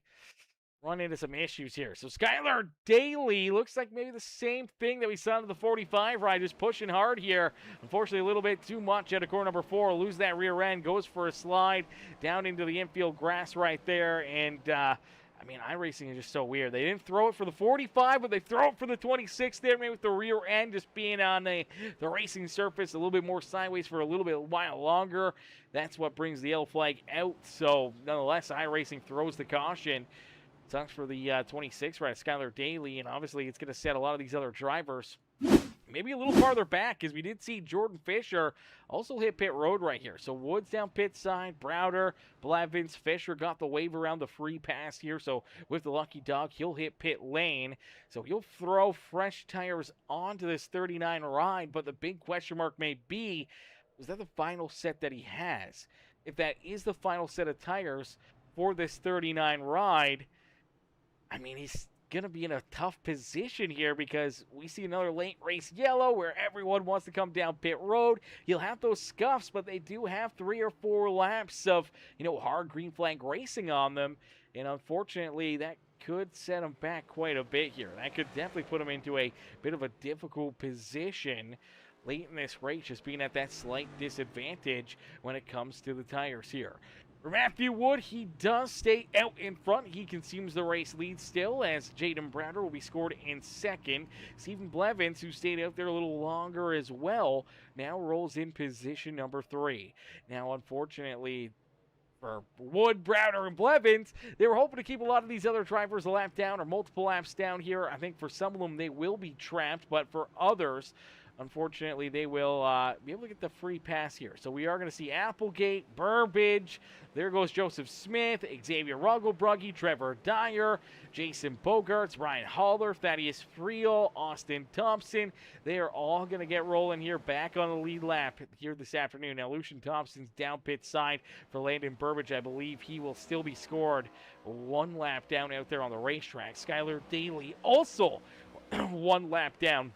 S2: run into some issues here. So Skylar Daly looks like maybe the same thing that we saw in the 45 ride, just pushing hard here. Unfortunately, a little bit too much out of corner number 4. Lose that rear end, goes for a slide down into the infield grass right there. And, I mean, iRacing is just so weird. They didn't throw it for the 45, but they throw it for the 26 there, maybe with the rear end just being on the racing surface a little bit more sideways for a little bit while longer. That's what brings the yellow flag out. So, nonetheless, iRacing throws the caution. Sucks for the 26 right, Skylar Daly, and obviously it's going to set a lot of these other drivers maybe a little farther back, as we did see Jordan Fisher also hit pit road right here. So Woods down pit side, Browder, Blevins, Fisher got the wave around the free pass here. So with the lucky dog, he'll hit pit lane. So he'll throw fresh tires onto this 39 ride, but the big question mark may be, is that the final set that he has? If that is the final set of tires for this 39 ride, I mean, he's going to be in a tough position here, because we see another late race yellow where everyone wants to come down pit road. You'll have those scuffs, but they do have 3 or 4 laps of, hard green flag racing on them. And unfortunately, that could set them back quite a bit here. That could definitely put them into a bit of a difficult position late in this race, just being at that slight disadvantage when it comes to the tires here. For Matthew Wood, he does stay out in front. He consumes the race lead still, as Jaden Browder will be scored in second. Stephen Blevins, who stayed out there a little longer as well, now rolls in position number 3. Now, unfortunately, for Wood, Browder, and Blevins, they were hoping to keep a lot of these other drivers a lap down or multiple laps down here. I think for some of them, they will be trapped, but for others, unfortunately, they will be able to get the free pass here. So we are going to see Applegate, Burbage. There goes Joseph Smith, Xavier Rugglebrugge, Trevor Dyer, Jason Bogarts, Ryan Haller, Thaddeus Friel, Austin Thompson. They are all going to get rolling here back on the lead lap here this afternoon. Now, Lucian Thompson's down pit side for Landon Burbage. I believe he will still be scored one lap down out there on the racetrack. Skylar Daly also one lap down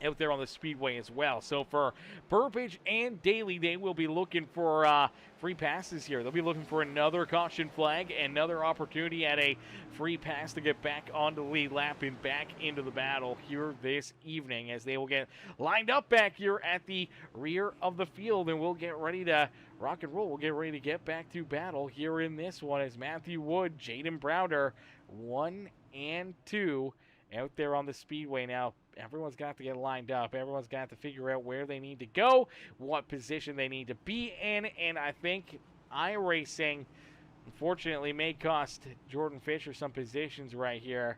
S2: out there on the speedway as well. So for Burbage and Daly, they will be looking for free passes here. They'll be looking for another caution flag, another opportunity at a free pass to get back onto the lead lap and back into the battle here this evening, as they will get lined up back here at the rear of the field, and we'll get ready to rock and roll. We'll get ready to get back to battle here in this one as Matthew Wood, Jaden Browder, 1 and 2 out there on the speedway. Now, everyone's got to get lined up. Everyone's got to figure out where they need to go, what position they need to be in, and I think iRacing, unfortunately, may cost Jordan Fisher some positions right here.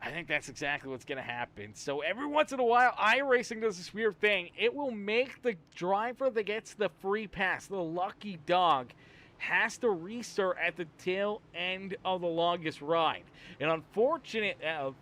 S2: I think that's exactly what's going to happen. So every once in a while, iRacing does this weird thing. It will make the driver that gets the free pass, the lucky dog, has to restart at the tail end of the longest ride. And unfortunate, the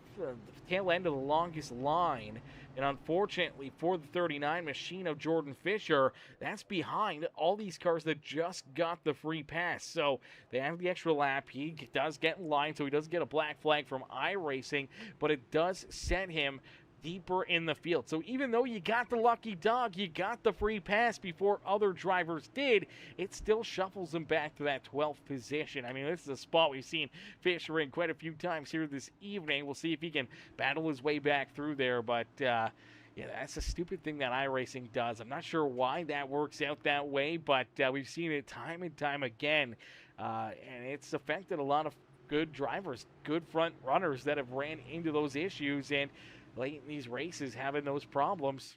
S2: tail end of the longest line. And unfortunately for the 39 machine of Jordan Fisher, that's behind all these cars that just got the free pass. So they have the extra lap. He does get in line, so he does get a black flag from iRacing, but it does set him deeper in the field. So even though you got the lucky dog, you got the free pass before other drivers did, it still shuffles them back to that 12th position. I mean, this is a spot we've seen Fisher in quite a few times here this evening. We'll see if he can battle his way back through there, but yeah, that's a stupid thing that iRacing does. I'm not sure why that works out that way, but we've seen it time and time again, and it's affected a lot of good drivers, good front runners that have ran into those issues, and late in these races having those problems,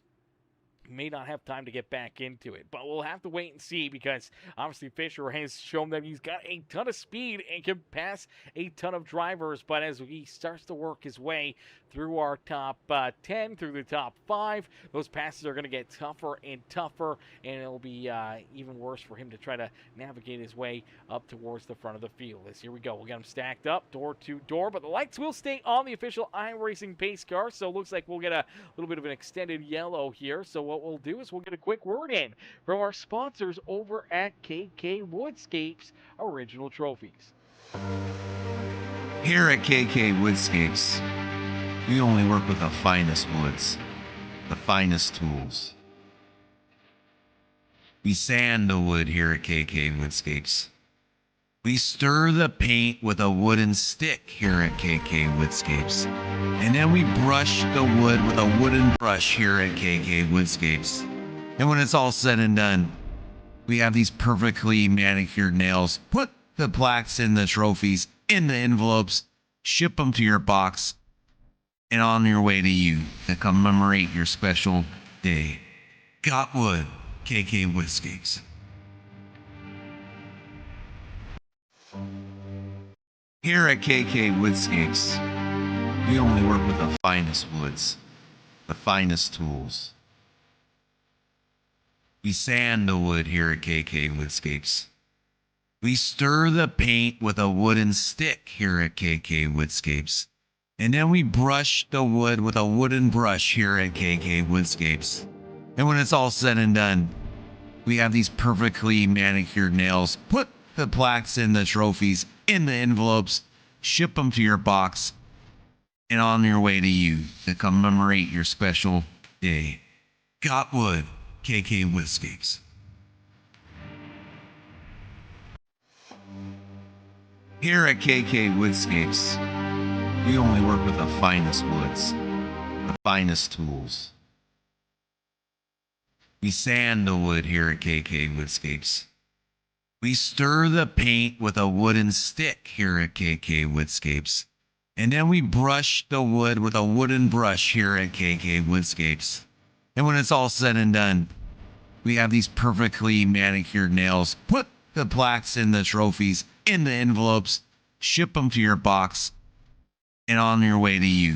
S2: may not have time to get back into it. But we'll have to wait and see, because obviously Fisher has shown that he's got a ton of speed and can pass a ton of drivers. But as he starts to work his way through our top 10, through the top 5, those passes are going to get tougher and tougher, and it'll be even worse for him to try to navigate his way up towards the front of the field. As here we go, we'll get him stacked up door to door, but the lights will stay on the official iRacing pace car, so it looks like we'll get a little bit of an extended yellow here. So what we'll do is we'll get a quick word in from our sponsors over at KK Woodscapes Original Trophies.
S3: Here at KK Woodscapes, we only work with the finest woods, the finest tools. We sand the wood here at KK Woodscapes. We stir the paint with a wooden stick here at KK Woodscapes. And then we brush the wood with a wooden brush here at KK Woodscapes. And when it's all said and done, we have these perfectly manicured nails. Put the plaques in the trophies, in the envelopes, ship them to your box, and on your way to you to commemorate your special day. Got wood, KK Woodscapes. Here at KK Woodscapes, we only work with the finest woods, the finest tools. We sand the wood here at KK Woodscapes. We stir the paint with a wooden stick here at KK Woodscapes. And then we brush the wood with a wooden brush here at KK Woodscapes. And when it's all said and done, we have these perfectly manicured nails. Put the plaques in the trophies, in the envelopes, ship them to your box, and on your way to you to commemorate your special day. Got wood, KK Woodscapes. Here at KK Woodscapes, we only work with the finest woods, the finest tools. We sand the wood here at KK Woodscapes. We stir the paint with a wooden stick here at KK Woodscapes. And then we brush the wood with a wooden brush here at KK Woodscapes. And when it's all said and done, we have these perfectly manicured nails. Put the plaques in the trophies, in the envelopes, ship them to your box, and on your way to you.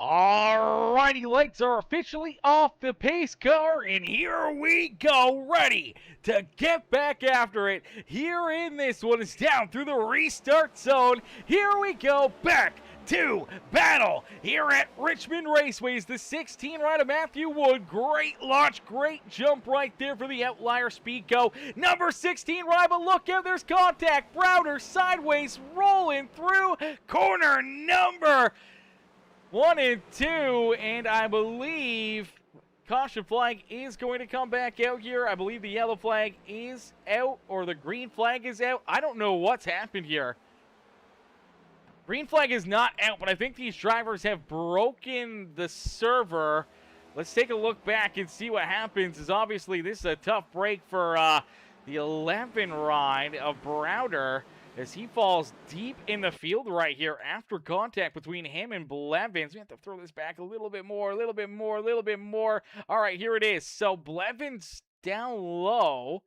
S2: Alrighty, lights are officially off the pace car, and here we go, ready to get back after it. Here in this one is down through the restart zone. Here we go, back to battle here at Richmond Raceway. The 16 rider Matthew Wood. Great launch, great jump right there for the outlier Speedco. Number 16 rider, look out, there's contact. Browder sideways, rolling through corner number 1 and 2, and I believe caution flag is going to come back out here. I believe the yellow flag is out, or the green flag is out. I don't know what's happened here. Green flag is not out, but I think these drivers have broken the server. Let's take a look back and see what happens, as obviously this is a tough break for the 11 ride of Browder, as he falls deep in the field right here after contact between him and Blevins. We have to throw this back a little bit more, a little bit more, a little bit more. All right, here it is. So Blevins down low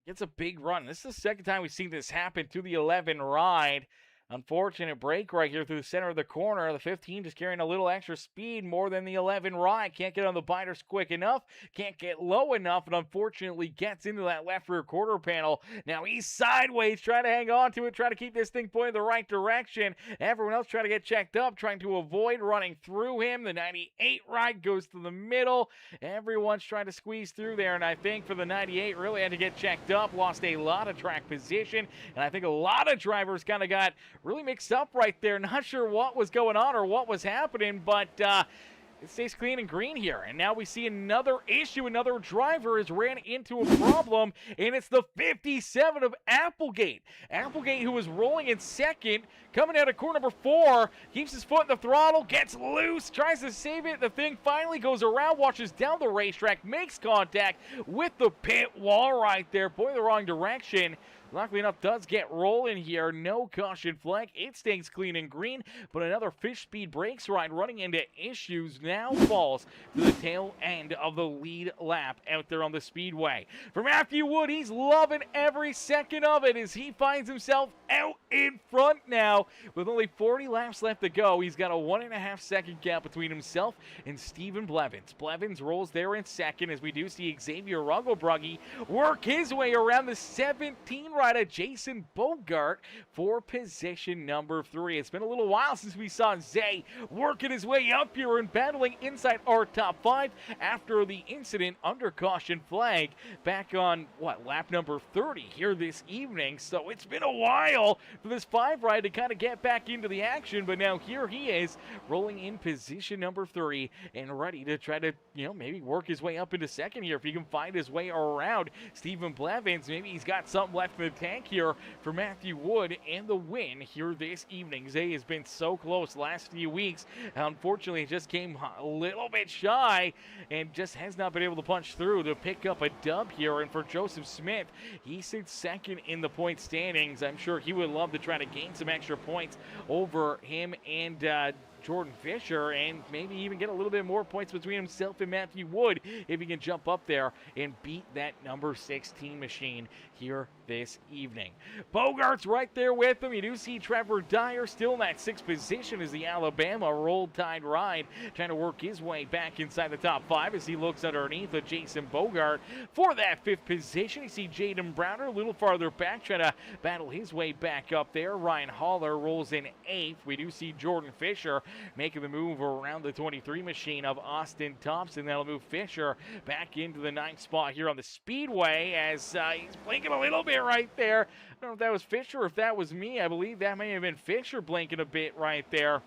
S2: gets a big run. This is the second time we've seen this happen to the 11 ride. Unfortunate break right here through the center of the corner. The 15 just carrying a little extra speed more than the 11 ride. Can't get on the biters quick enough. Can't get low enough, and unfortunately gets into that left rear quarter panel. Now he's sideways, trying to hang on to it, trying to keep this thing pointed the right direction. Everyone else trying to get checked up, trying to avoid running through him. The 98 ride goes to the middle. Everyone's trying to squeeze through there, and I think for the 98 really had to get checked up. Lost a lot of track position, and I think a lot of drivers kind of got really mixed up right there. Not sure what was going on or what was happening, but it stays clean and green here. And now we see another issue. Another driver has ran into a problem, and it's the 57 of Applegate. Applegate, who was rolling in second, coming out of corner number 4, keeps his foot in the throttle, gets loose, tries to save it. The thing finally goes around, watches down the racetrack, makes contact with the pit wall right there, pointing the wrong direction. Luckily enough, does get rolling here. No caution flag. It stays clean and green, but another fish speed brakes ride running into issues now falls to the tail end of the lead lap out there on the speedway. For Matthew Wood, he's loving every second of it as he finds himself out in front now. With only 40 laps left to go, he's got a 1.5 second gap between himself and Stephen Blevins. Blevins rolls there in second, as we do see Xavier Rugglebruggy work his way around the 17 rider Jason Bogart for position number 3. It's been a little while since we saw Zay working his way up here and battling inside our top 5 after the incident under caution flag back on, lap number 30 here this evening. So it's been a while for this 5 ride to kind of get back into the action, but now here he is rolling in position number 3 and ready to try to, maybe work his way up into second here if he can find his way around Stephen Blevins. Maybe he's got something left in the tank here for Matthew Wood and the win here this evening. Zay has been so close last few weeks. Unfortunately, it just came a little bit shy and just has not been able to punch through to pick up a dub here. And for Joseph Smith, he sits second in the point standings. I'm sure he would love to try to gain some extra points over him and Jordan Fisher, and maybe even get a little bit more points between himself and Matthew Wood if he can jump up there and beat that number 16 machine here this evening. Bogart's right there with him. You do see Trevor Dyer still in that 6th position as the Alabama Roll Tide ride, trying to work his way back inside the top 5 as he looks underneath of Jason Bogart for that 5th position. You see Jaden Browner a little farther back, trying to battle his way back up there. Ryan Haller rolls in 8th. We do see Jordan Fisher making the move around the 23 machine of Austin Thompson. That'll move Fisher back into the 9th spot here on the speedway as he's blinking a little bit right there. I don't know if that was Fisher or if that was me. I believe that may have been Fisher blinking a bit right there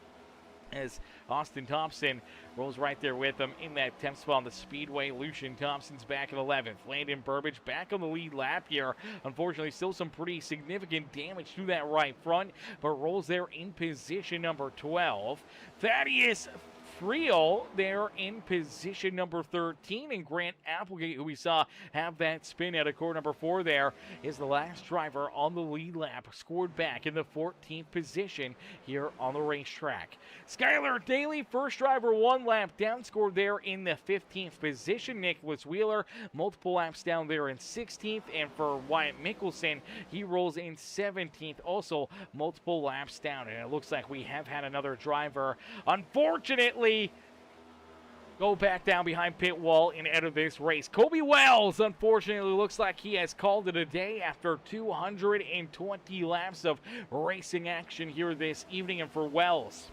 S2: as Austin Thompson rolls right there with him in that 10th spot on the speedway. Lucian Thompson's back in 11th. Landon Burbage back on the lead lap here. Unfortunately, still some pretty significant damage to that right front, but rolls there in position number 12. Thaddeus Friel there in position number 13, and Grant Applegate, who we saw have that spin out of core number 4 there, is the last driver on the lead lap, scored back in the 14th position here on the racetrack. Skylar Daly, first driver, 1 lap down, scored there in the 15th position. Nicholas Wheeler, multiple laps down there in 16th, and for Wyatt Mickelson, he rolls in 17th, also multiple laps down, and it looks like we have had another driver, unfortunately, go back down behind pit wall and out of this race. Kobe Wells, unfortunately, looks like he has called it a day after 220 laps of racing action here this evening, and for Wells,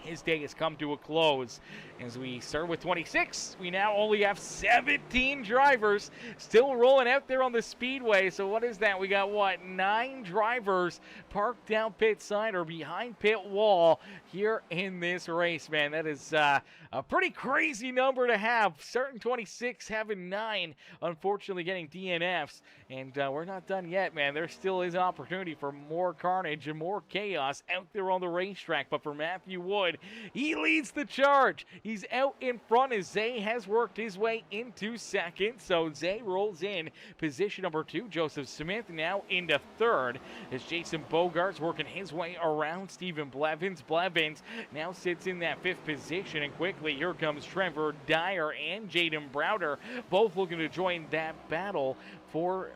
S2: his day has come to a close. As we start with 26, we now only have 17 drivers still rolling out there on the speedway. So what is that? We got, 9 drivers parked down pit side or behind pit wall here in this race, man. That is a pretty crazy number to have. Starting 26, having 9, unfortunately getting DNFs. And we're not done yet, man. There still is an opportunity for more carnage and more chaos out there on the racetrack. But for Matthew Wood, he leads the charge. He's out in front as Zay has worked his way into second. So Zay rolls in position number 2. Joseph Smith now into third as Jason Bogart's working his way around Stephen Blevins. Blevins now sits in that 5th position, and quickly here comes Trevor Dyer and Jaden Browder, both looking to join that battle for,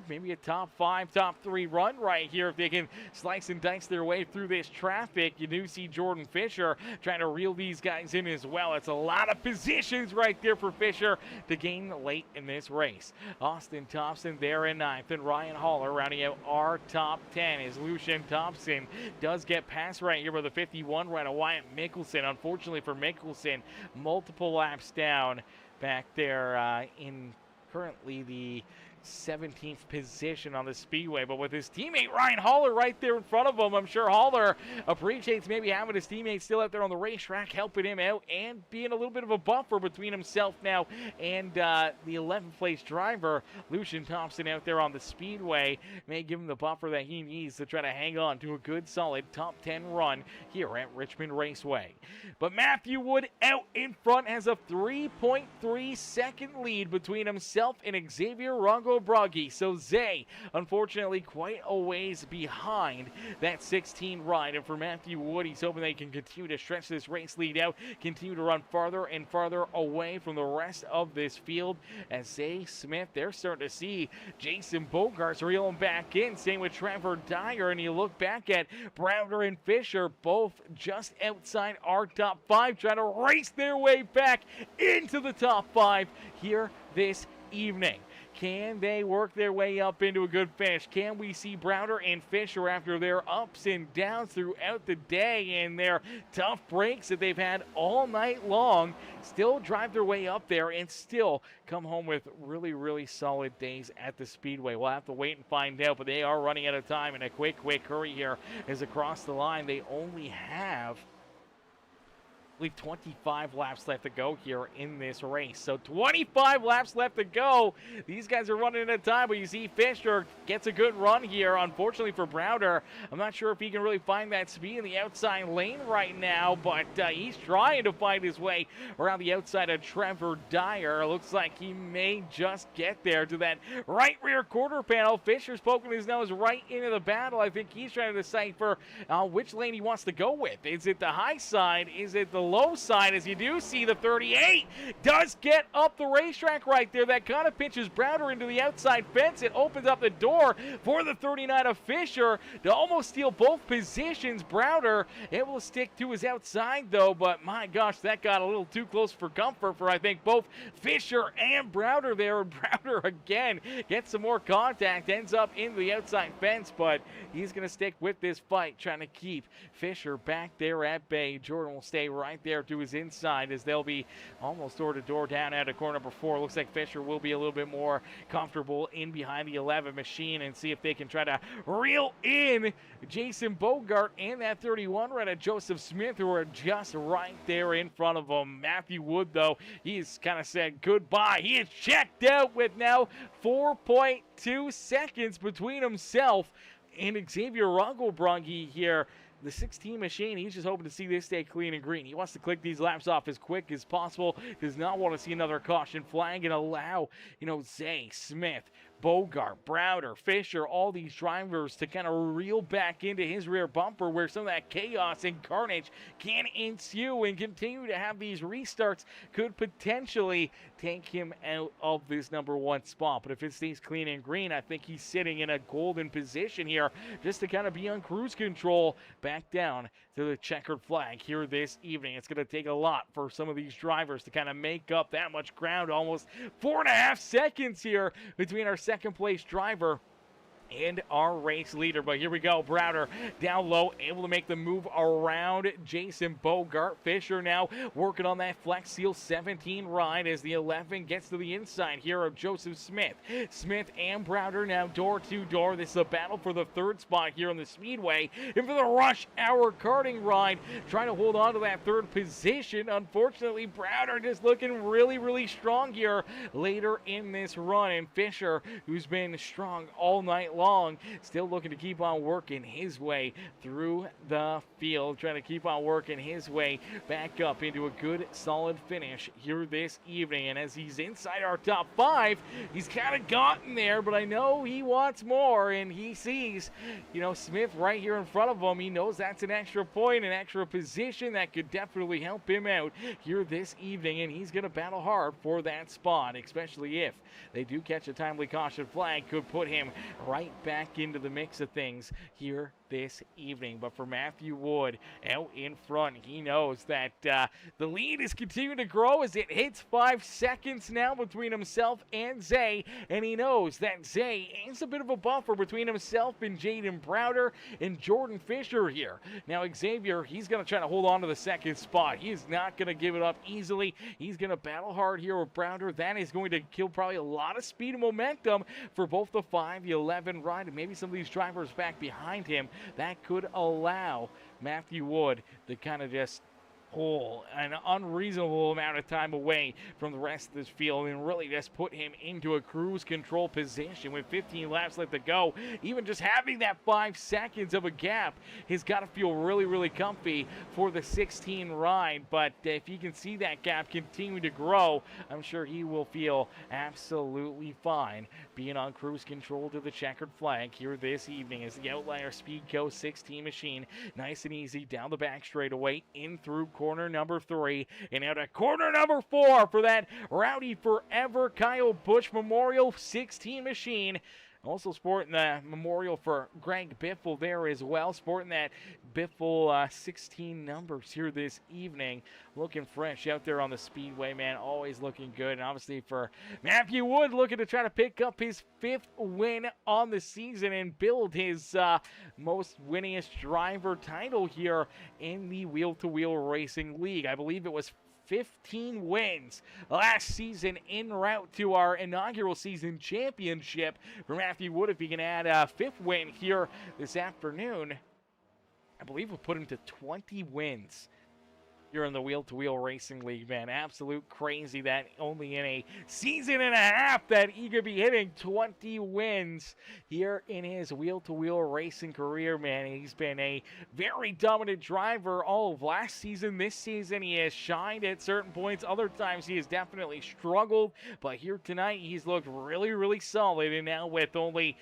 S2: maybe a top 5, top 3 run right here if they can slice and dice their way through this traffic. You do see Jordan Fisher trying to reel these guys in as well. It's a lot of positions right there for Fisher to gain late in this race. Austin Thompson there in 9th, and Ryan Haller rounding out our top 10 as Lucian Thompson does get past right here with a 51 right of Wyatt Mickelson. Unfortunately for Mickelson, multiple laps down back there in currently the 17th position on the speedway, but with his teammate Ryan Haller right there in front of him, I'm sure Haller appreciates maybe having his teammate still out there on the racetrack helping him out and being a little bit of a buffer between himself now and the 11th place driver Lucian Thompson out there on the speedway may give him the buffer that he needs to try to hang on to a good solid top 10 run here at Richmond Raceway. But Matthew Wood out in front has a 3.3 second lead between himself and Xavier Rongo Bragi. So Zay, unfortunately, quite a ways behind that 16 ride. And for Matthew Wood, he's hoping they can continue to stretch this race lead out, continue to run farther and farther away from the rest of this field. As Zay Smith, they're starting to see Jason Bogarts reeling back in. Same with Trevor Dyer. And you look back at Browder and Fisher, both just outside our top 5, trying to race their way back into the top 5 here this evening. Can they work their way up into a good finish? Can we see Browder and Fisher, after their ups and downs throughout the day and their tough breaks that they've had all night long, still drive their way up there and still come home with really, really solid days at the Speedway? We'll have to wait and find out, but they are running out of time in a quick hurry here as across the line they only have 25 laps left to go here in this race. So 25 laps left to go. These guys are running out of time, but you see Fisher gets a good run here. Unfortunately for Browder, I'm not sure if he can really find that speed in the outside lane right now, but he's trying to find his way around the outside of Trevor Dyer. Looks like he may just get there to that right rear quarter panel. Fisher's poking his nose right into the battle. I think he's trying to decipher which lane he wants to go with. Is it the high side? Is it the low side? As you do see, the 38 does get up the racetrack right there. That kind of pinches Browder into the outside fence. It opens up the door for the 39 of Fisher to almost steal both positions. Browder able to stick to his outside though, but my gosh, that got a little too close for comfort for I think both Fisher and Browder there. And Browder again gets some more contact, ends up in the outside fence, but he's going to stick with this fight, trying to keep Fisher back there at bay. Jordan will stay right there to his inside as they'll be almost door to door down at a corner number 4. Looks like Fisher will be a little bit more comfortable in behind the 11 machine and see if they can try to reel in Jason Bogart and that 31 right at Joseph Smith, who are just right there in front of him. Matthew Wood, though, he's kind of said goodbye. He is checked out with now 4.2 seconds between himself and Xavier Rogolbrongi here. the 16 machine, he's just hoping to see this stay clean and green. He wants to click these laps off as quick as possible. Does not want to see another caution flag and allow, Zay, Smith, Bogart, Browder, Fisher, all these drivers to kind of reel back into his rear bumper where some of that chaos and carnage can ensue, and continue to have these restarts could potentially take him out of this number 1 spot. But if it stays clean and green, I think he's sitting in a golden position here just to kind of be on cruise control back down to the checkered flag here this evening. It's going to take a lot for some of these drivers to kind of make up that much ground. Almost 4.5 seconds here between our second place driver and our race leader. But here we go. Browder down low, able to make the move around Jason Bogart. Fisher now working on that Flex Seal 17 ride as the 11 gets to the inside here of Joseph Smith. Smith and Browder now door to door. This is a battle for the 3rd spot here on the Speedway. And for the Rush Hour karting ride, trying to hold on to that 3rd position. Unfortunately, Browder just looking really, really strong here later in this run. And Fisher, who's been strong all night long, still looking to keep on working his way through the field, trying to keep on working his way back up into a good solid finish here this evening. And as he's inside our top 5, he's kind of gotten there, but I know he wants more, and he sees Smith right here in front of him. He knows that's an extra point, an extra position that could definitely help him out here this evening, and he's going to battle hard for that spot, especially if they do catch a timely caution flag. Could put him right back into the mix of things here this evening. But for Matthew Wood out in front, he knows that the lead is continuing to grow as it hits 5 seconds now between himself and Zay, and he knows that Zay is a bit of a buffer between himself and Jaden Browder and Jordan Fisher here. Now Xavier, he's going to try to hold on to the 2nd spot. He is not going to give it up easily. He's going to battle hard here with Browder. That is going to kill probably a lot of speed and momentum for both the 5, the 11 ride, and maybe some of these drivers back behind him. That could allow Matthew Wood to kind of just pull an unreasonable amount of time away from the rest of this field and really just put him into a cruise control position with 15 laps left to go. Even just having that 5 seconds of a gap has got to feel really, really comfy for the 16 ride. But if he can see that gap continue to grow, I'm sure he will feel absolutely fine being on cruise control to the checkered flag here this evening as the Outlier Speedco 16 machine nice and easy down the back straightaway in through corner number 3 and out of corner number 4 for that Rowdy Forever Kyle Busch Memorial 16 machine. Also sporting the memorial for Greg Biffle there as well, sporting that Biffle 16 numbers here this evening. Looking fresh out there on the Speedway, man. Always looking good. And obviously for Matthew Wood, looking to try to pick up his 5th win on the season and build his most winningest driver title here in the Wheel-to-Wheel Racing League. I believe it was 15 wins last season en route to our inaugural season championship for Matthew Wood. If he can add a 5th win here this afternoon, I believe we'll put him to 20 wins here in the Wheel-to-Wheel Racing League, man. Absolute crazy that only in a season and a half that he could be hitting 20 wins here in his Wheel-to-Wheel Racing career, man. He's been a very dominant driver all of last season. This season he has shined at certain points. Other times he has definitely struggled. But here tonight he's looked really, really solid. And now with only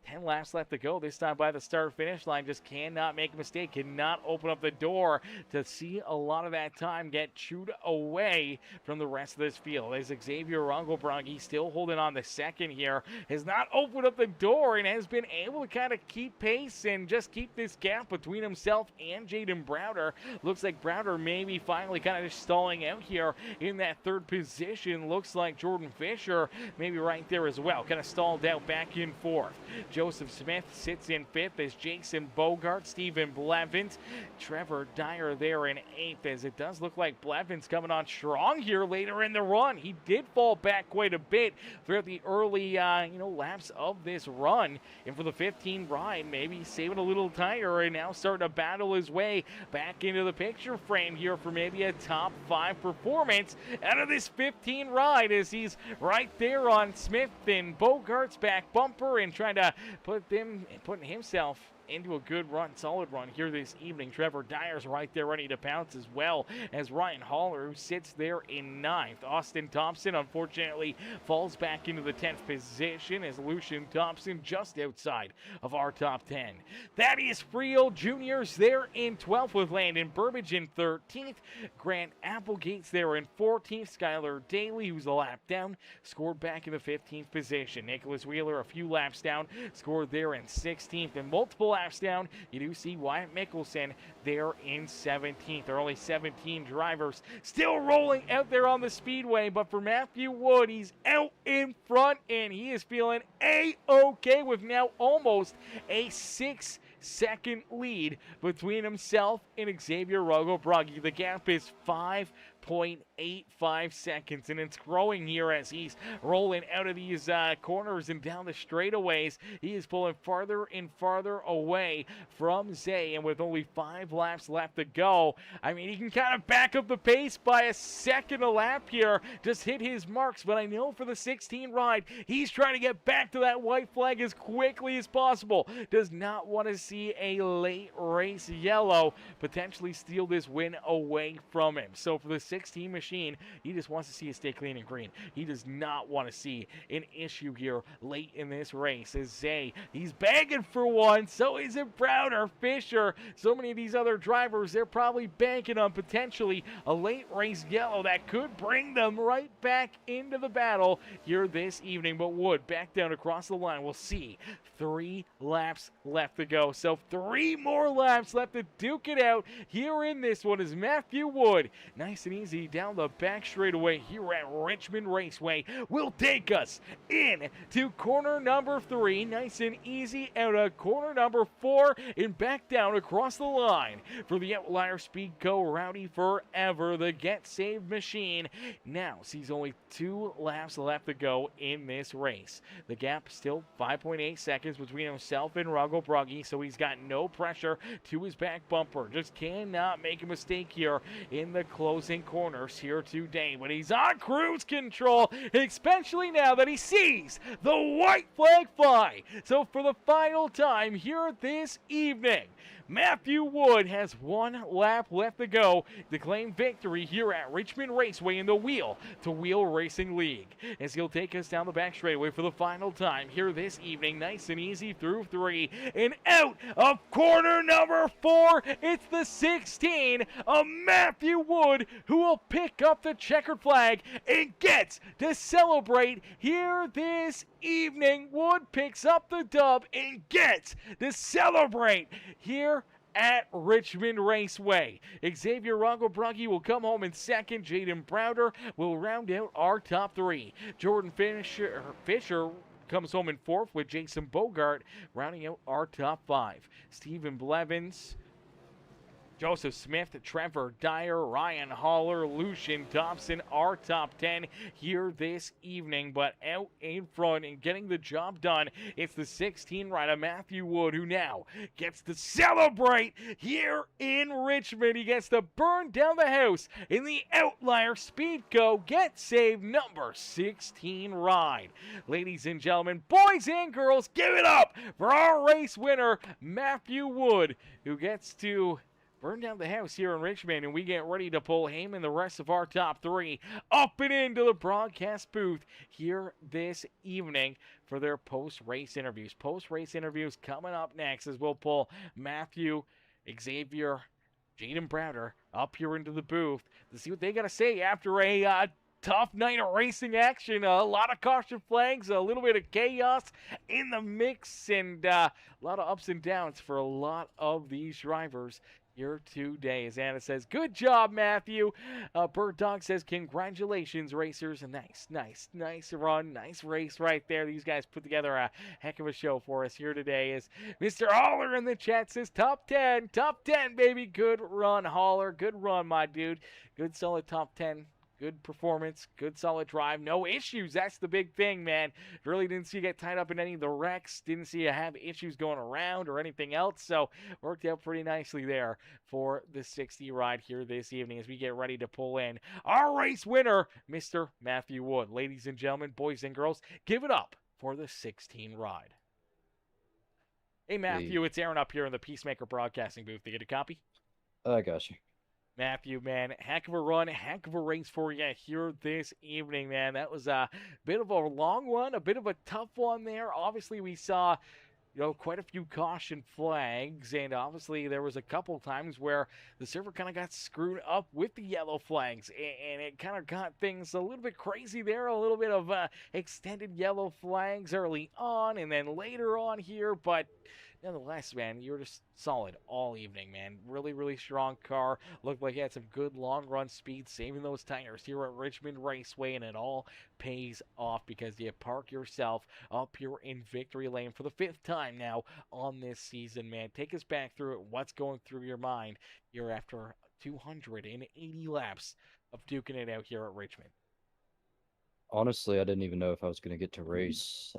S2: 10 laps left to go, this time by the start-finish line, just cannot make a mistake, cannot open up the door to see a lot of that time get chewed away from the rest of this field. As Xavier Rungelbrunge still holding on the 2nd here, has not opened up the door and has been able to kind of keep pace and just keep this gap between himself and Jaden Browder. Looks like Browder maybe finally kind of just stalling out here in that 3rd position. Looks like Jordan Fisher maybe right there as well, kind of stalled out back in 4th. Joseph Smith sits in 5th as Jason Bogart, Stephen Blevins, Trevor Dyer there in 8th, as it does look like Blevins coming on strong here later in the run. He did fall back quite a bit throughout the early laps of this run, and for the 15 ride, maybe saving a little tire and now starting to battle his way back into the picture frame here for maybe a top 5 performance out of this 15 ride, as he's right there on Smith and Bogart's back bumper and trying to putting himself into a good run, solid run here this evening. Trevor Dyer's right there ready to pounce as well as Ryan Haller, who sits there in 9th. Austin Thompson, unfortunately, falls back into the 10th position as Lucian Thompson just outside of our top 10. Thaddeus Friel Jr.'s there in 12th with Landon Burbage in 13th. Grant Applegate's there in 14th. Skylar Daly, who's a lap down, scored back in the 15th position. Nicholas Wheeler, a few laps down, scored there in 16th. And multiple laps down, you do see Wyatt Mickelson there in 17th. There are only 17 drivers still rolling out there on the speedway, but for Matthew Wood, he's out in front, and he is feeling A-OK with now almost a 6-second lead between himself and Xavier Rogobragi. The gap is 5.85 seconds, and it's growing here as he's rolling out of these corners and down the straightaways. He is pulling farther and farther away from Zay, and with only 5 laps left to go, I mean, he can kind of back up the pace by a second a lap here, just hit his marks, but I know for the 16 ride, he's trying to get back to that white flag as quickly as possible. Does not want to see a late race yellow potentially steal this win away from him. So for the 16 machine, he just wants to see it stay clean and green. He does not want to see an issue here late in this race. As Zay, he's begging for one. So is it Browner, Fisher, so many of these other drivers. They're probably banking on potentially a late race yellow that could bring them right back into the battle here this evening. But Wood back down across the line. We'll see 3 laps left to go. So 3 more laps left to duke it out here in this one as Matthew Wood, nice and easy down the back straightaway here at Richmond Raceway, will take us in to corner number 3. Nice and easy out of corner number 4 and back down across the line for the Outlier Speed Co. Rowdy Forever, the Get Saved machine. Now sees only 2 laps left to go in this race. The gap still 5.8 seconds between himself and Rogobragi, so he's got no pressure to his back bumper. Just cannot make a mistake here in the closing corners here today. But he's on cruise control, especially now that he sees the white flag fly. So for the final time here this evening, Matthew Wood has 1 lap left to go to claim victory here at Richmond Raceway in the Wheel-to-Wheel Racing League, as he'll take us down the back straightaway for the final time here this evening. Nice and easy through 3 and out of corner number 4. It's the 16 of Matthew Wood who will pick up the checkered flag and gets to celebrate here this evening. Wood picks up the dub and gets to celebrate here at Richmond Raceway. Xavier Rogobragi will come home in second. Jaden Browder will round out our top 3. Jordan Fisher comes home in 4th, with Jason Bogart rounding out our top 5. Stephen Blevins, Joseph Smith, Trevor Dyer, Ryan Haller, Lucian Thompson, our top 10 here this evening. But out in front and getting the job done, it's the 16 rider Matthew Wood, who now gets to celebrate here in Richmond. He gets to burn down the house in the Outlier Speed Co. Get Saved number 16 ride. Ladies and gentlemen, boys and girls, give it up for our race winner, Matthew Wood, who gets to burn down the house here in Richmond, and we get ready to pull him and the rest of our top 3 up and into the broadcast booth here this evening for their post-race interviews. Post-race interviews coming up next as we'll pull Matthew, Xavier, Jaden Browder up here into the booth to see what they got to say after a tough night of racing action. A lot of caution flags, a little bit of chaos in the mix, and a lot of ups and downs for a lot of these drivers here today. As Anna says, good job, Matthew. Bird Dog says, congratulations, racers. Nice run, nice race right there. These guys put together a heck of a show for us here today. As Mr. Haller in the chat says, top 10, baby. Good run, Haller. Good run, my dude. Good solid top 10. Good performance, good solid drive, no issues. That's the big thing, man. Really didn't see you get tied up in any of the wrecks. Didn't see you have issues going around or anything else. So worked out pretty nicely there for the 60 ride here this evening as we get ready to pull in our race winner, Mr. Matthew Wood. Ladies and gentlemen, boys and girls, give it up for the 16 ride. Hey,
S4: Hey,
S2: Matthew, it's Aaron up here in the Peacemaker Broadcasting booth. You get a copy?
S4: I got you.
S2: Matthew, man, heck of a run, heck of a race for you here this evening, man. That was a bit of a long one, a bit of a tough one there. Obviously, we saw quite a few caution flags, and obviously there was a couple times where the server kind of got screwed up with the yellow flags, and it kind of got things a little bit crazy there. A little bit of extended yellow flags early on, and then later on here, but nonetheless, man, you were just solid all evening, man. Really, really strong car. Looked like you had some good long run speed, saving those tires here at Richmond Raceway, and it all pays off because you park yourself up here in victory lane for the 5th time now on this season, man. Take us back through it. What's going through your mind here after 280 laps of duking it out here at Richmond?
S4: Honestly, I didn't even know if I was going to get to race.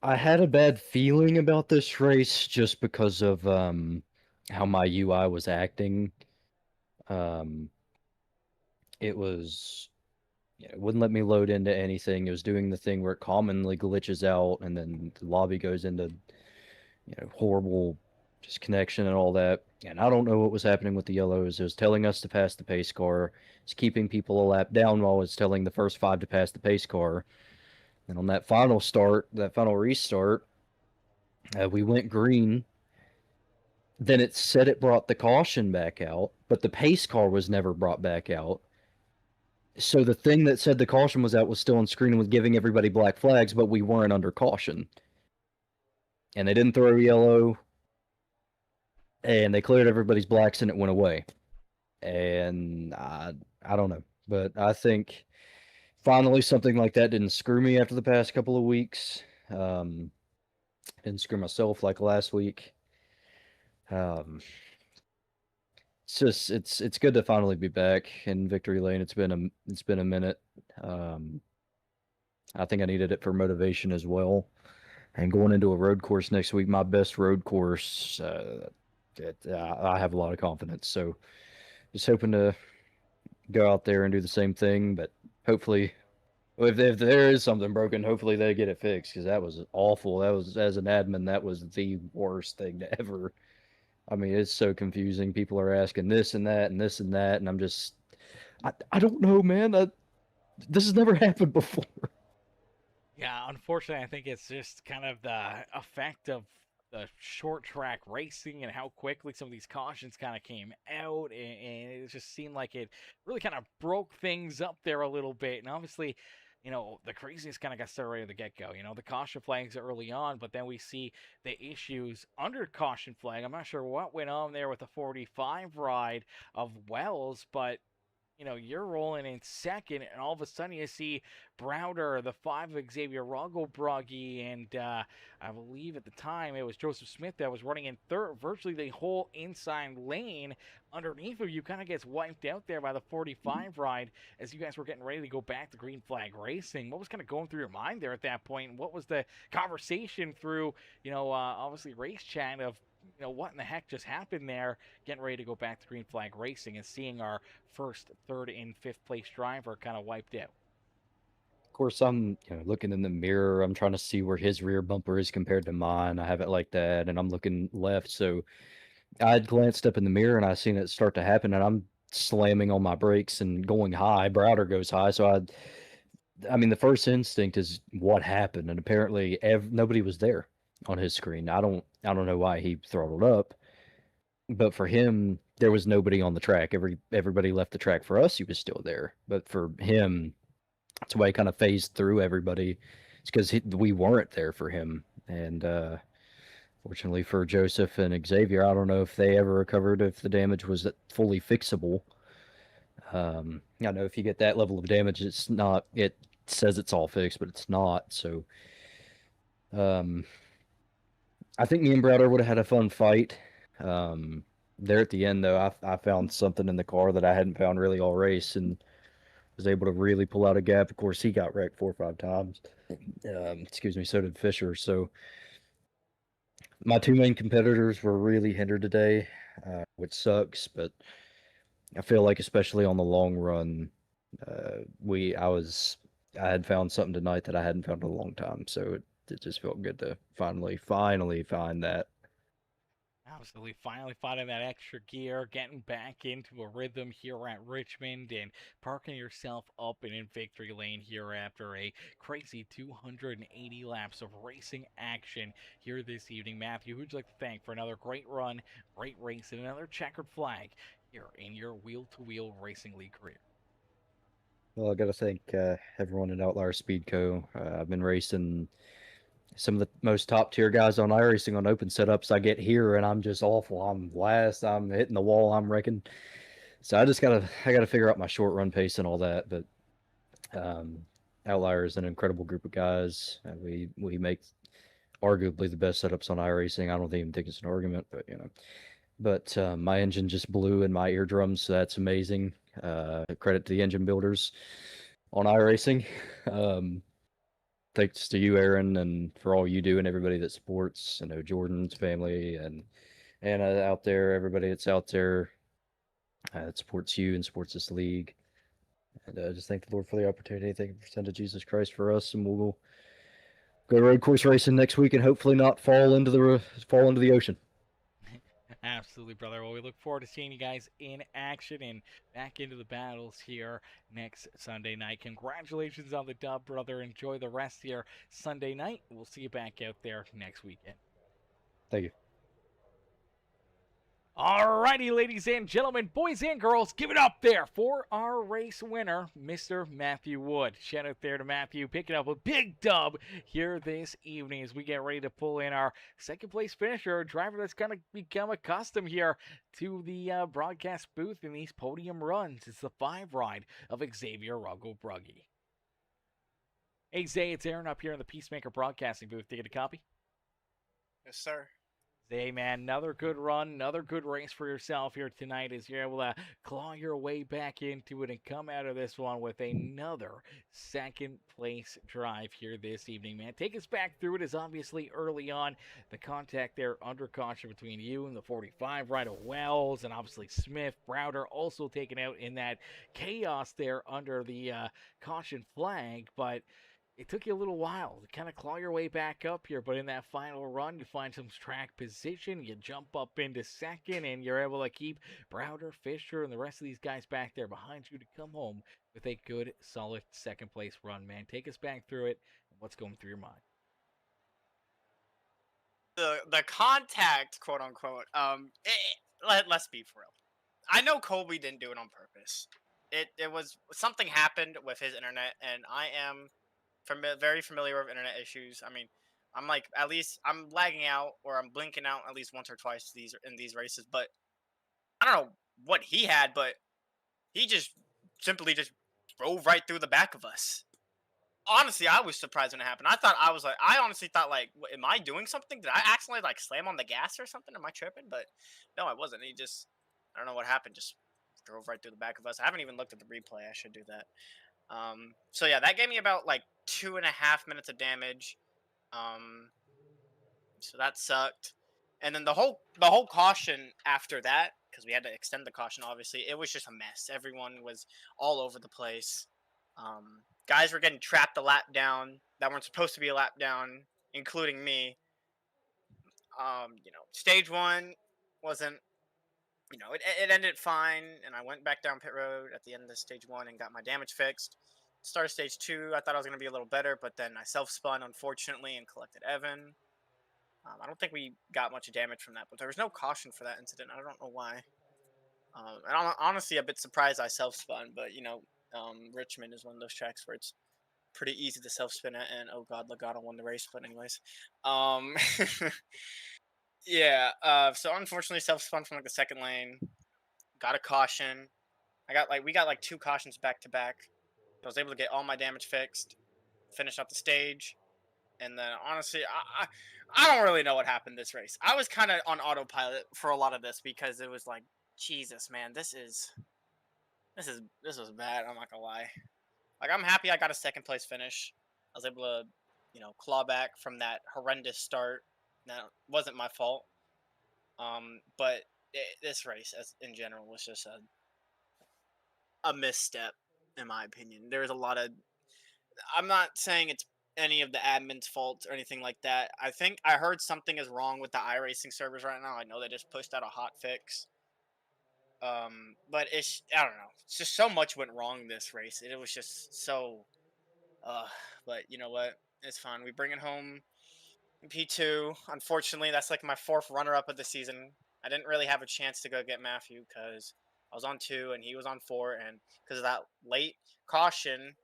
S4: I had a bad feeling about this race just because of how my UI was acting. Um, it was, it wouldn't let me load into anything. It was doing the thing where it commonly glitches out, and then the lobby goes into, horrible just connection and all that. And I don't know what was happening with the yellows. It was telling us to pass the pace car. It's keeping people a lap down while it's telling the first 5 to pass the pace car. And on that final start, that final restart, we went green. Then it said it brought the caution back out, but the pace car was never brought back out. So the thing that said the caution was out was still on screen and was giving everybody black flags, but we weren't under caution. And they didn't throw yellow, and they cleared everybody's blacks, and it went away. And I don't know, but I think finally something like that didn't screw me after the past couple of weeks. Didn't screw myself like last week. It's good to finally be back in victory lane. It's been a minute. I think I needed it for motivation as well. And going into a road course next week, my best road course, I have a lot of confidence. So just hoping to go out there and do the same thing. But hopefully, if there is something broken, hopefully they get it fixed, because that was awful. That was, as an admin, that was the worst thing to ever. I mean, it's so confusing. People are asking this and that and this and that, and I'm just, I don't know, man. This has never happened before.
S2: Yeah, unfortunately, I think it's just kind of the effect of the short track racing and how quickly some of these cautions kind of came out, and it just seemed like it really kind of broke things up there a little bit. And obviously, the craziness kind of got started right at the get-go. The caution flags early on, but then we see the issues under caution flag. I'm not sure what went on there with the 45 ride of Wells, but you're rolling in second, and all of a sudden you see Browder, the 5 of Xavier Roggelbroggy, and I believe at the time it was Joseph Smith that was running in third. Virtually the whole inside lane underneath of you kind of gets wiped out there by the 45 ride as you guys were getting ready to go back to green flag racing. What was kind of going through your mind there at that point? What was the conversation through, obviously race chat of, what in the heck just happened there, getting ready to go back to green flag racing and seeing our first, third, and fifth place driver kind of wiped out?
S4: Of course, I'm looking in the mirror. I'm trying to see where his rear bumper is compared to mine. I have it like that, and I'm looking left. So I had glanced up in the mirror and I seen it start to happen, and I'm slamming on my brakes and going high. Browder goes high, so I mean, the first instinct is what happened, and apparently nobody was there on his screen. I don't know why he throttled up, but for him, there was nobody on the track. Everybody left the track. For us, he was still there, but for him, that's why he kind of phased through everybody. It's because we weren't there for him, and fortunately for Joseph and Xavier, I don't know if they ever recovered, if the damage was fully fixable. I know if you get that level of damage, it's not. It says it's all fixed, but it's not. So, I think me and Browder would have had a fun fight. There at the end, though, I found something in the car that I hadn't found really all race, and was able to really pull out a gap. Of course, he got wrecked 4 or 5 times. Excuse me. So did Fisher. So my 2 main competitors were really hindered today, which sucks. But I feel like, especially on the long run, I had found something tonight that I hadn't found in a long time. So it just felt good to finally find that.
S2: Absolutely, finally finding that extra gear, getting back into a rhythm here at Richmond, and parking yourself up and in victory lane here after a crazy 280 laps of racing action here this evening. Matthew, who'd you like to thank for another great run, great race, and another checkered flag here in your wheel-to-wheel racing league career?
S4: Well, I got to thank everyone at Outlier Speed Co. I've been racing some of the most top tier guys on iRacing on open setups. I get here and I'm just awful. I'm last. I'm hitting the wall. I'm wrecking. So I gotta figure out my short run pace and all that. But um, Outlier is an incredible group of guys. We make arguably the best setups on iRacing. I don't even think it's an argument, but you know. But my engine just blew in my eardrums, so that's amazing. Credit to the engine builders on iRacing. Thanks to you, Aaron, and for all you do and everybody that supports. I know Jordan's family and Anna out there, everybody that's out there that supports you and supports this league. And just thank the Lord for the opportunity. Thank you for sending Jesus Christ for us, and we'll go road course racing next week and hopefully not fall into the ocean.
S2: Absolutely, brother. Well, we look forward to seeing you guys in action and back into the battles here next Sunday night. Congratulations on the dub, brother. Enjoy the rest of your Sunday night. We'll see you back out there next weekend.
S4: Thank you.
S2: Alrighty, ladies and gentlemen, boys and girls, give it up there for our race winner, Mr. Matthew Wood. Shout out there to Matthew, picking up a big dub here this evening as we get ready to pull in our second place finisher, a driver that's going to become accustomed here to the broadcast booth in these podium runs. It's the 5 ride of Xavier Ruggle Bruggy. Hey, Zay, it's Aaron up here in the Peacemaker broadcasting booth. Take a copy?
S5: Yes, sir.
S2: Hey, man, another good run, another good race for yourself here tonight as you're able to claw your way back into it and come out of this one with another second place drive here this evening, man. Take us back through it as obviously early on the contact there under caution between you and the 45 right of Wells and obviously Smith. Browder also taken out in that chaos there under the caution flag, but it took you a little while to kind of claw your way back up here, but in that final run, you find some track position, you jump up into second, and you're able to keep Browder, Fisher, and the rest of these guys back there behind you to come home with a good, solid second place run, man. Take us back through it. What's going through your mind?
S5: The contact, quote unquote. Let's be for real. I know Colby didn't do it on purpose. It was something happened with his internet, and I am very familiar with internet issues. I mean, I'm like, at least I'm lagging out or I'm blinking out at least once or twice in these races. But I don't know what he had, but he just simply just drove right through the back of us. Honestly, I was surprised when it happened. I honestly thought, like, am I doing something? Did I accidentally like slam on the gas or something? Am I tripping? But no, I wasn't. I don't know what happened. Just drove right through the back of us. I haven't even looked at the replay. I should do that. So yeah, that gave me about like 2.5 minutes of damage. So that sucked. And then the whole caution after that, because we had to extend the caution, obviously, it was just a mess. Everyone was all over the place. Guys were getting trapped a lap down that weren't supposed to be a lap down, including me. Stage 1 wasn't, it ended fine, and I went back down pit road at the end of stage 1 and got my damage fixed. Started stage 2, I thought I was going to be a little better, but then I self-spun, unfortunately, and collected Evan. I don't think we got much damage from that, but there was no caution for that incident. I don't know why. And I'm honestly a bit surprised I self-spun, but, Richmond is one of those tracks where it's pretty easy to self-spin at, and oh god, Legato won the race, but anyways. Yeah, so unfortunately self-spun from like the second lane. Got a caution. We got like 2 cautions back to back. I was able to get all my damage fixed, finish up the stage, and then honestly, I don't really know what happened this race. I was kind of on autopilot for a lot of this because it was like, Jesus, man, this was bad. I'm not gonna lie. Like, I'm happy I got a second place finish. I was able to, claw back from that horrendous start. That wasn't my fault. But this race, in general, was just a misstep, in my opinion. There was a lot of. I'm not saying it's any of the admin's fault or anything like that. I think I heard something is wrong with the iRacing servers right now. I know they just pushed out a hot fix. But I don't know. It's just so much went wrong this race. It was just so uh but you know what? It's fine. We bring it home in P2. Unfortunately, that's like my fourth runner up of the season. I didn't really have a chance to go get Matthew because I was on 2 and he was on 4, and because of that late caution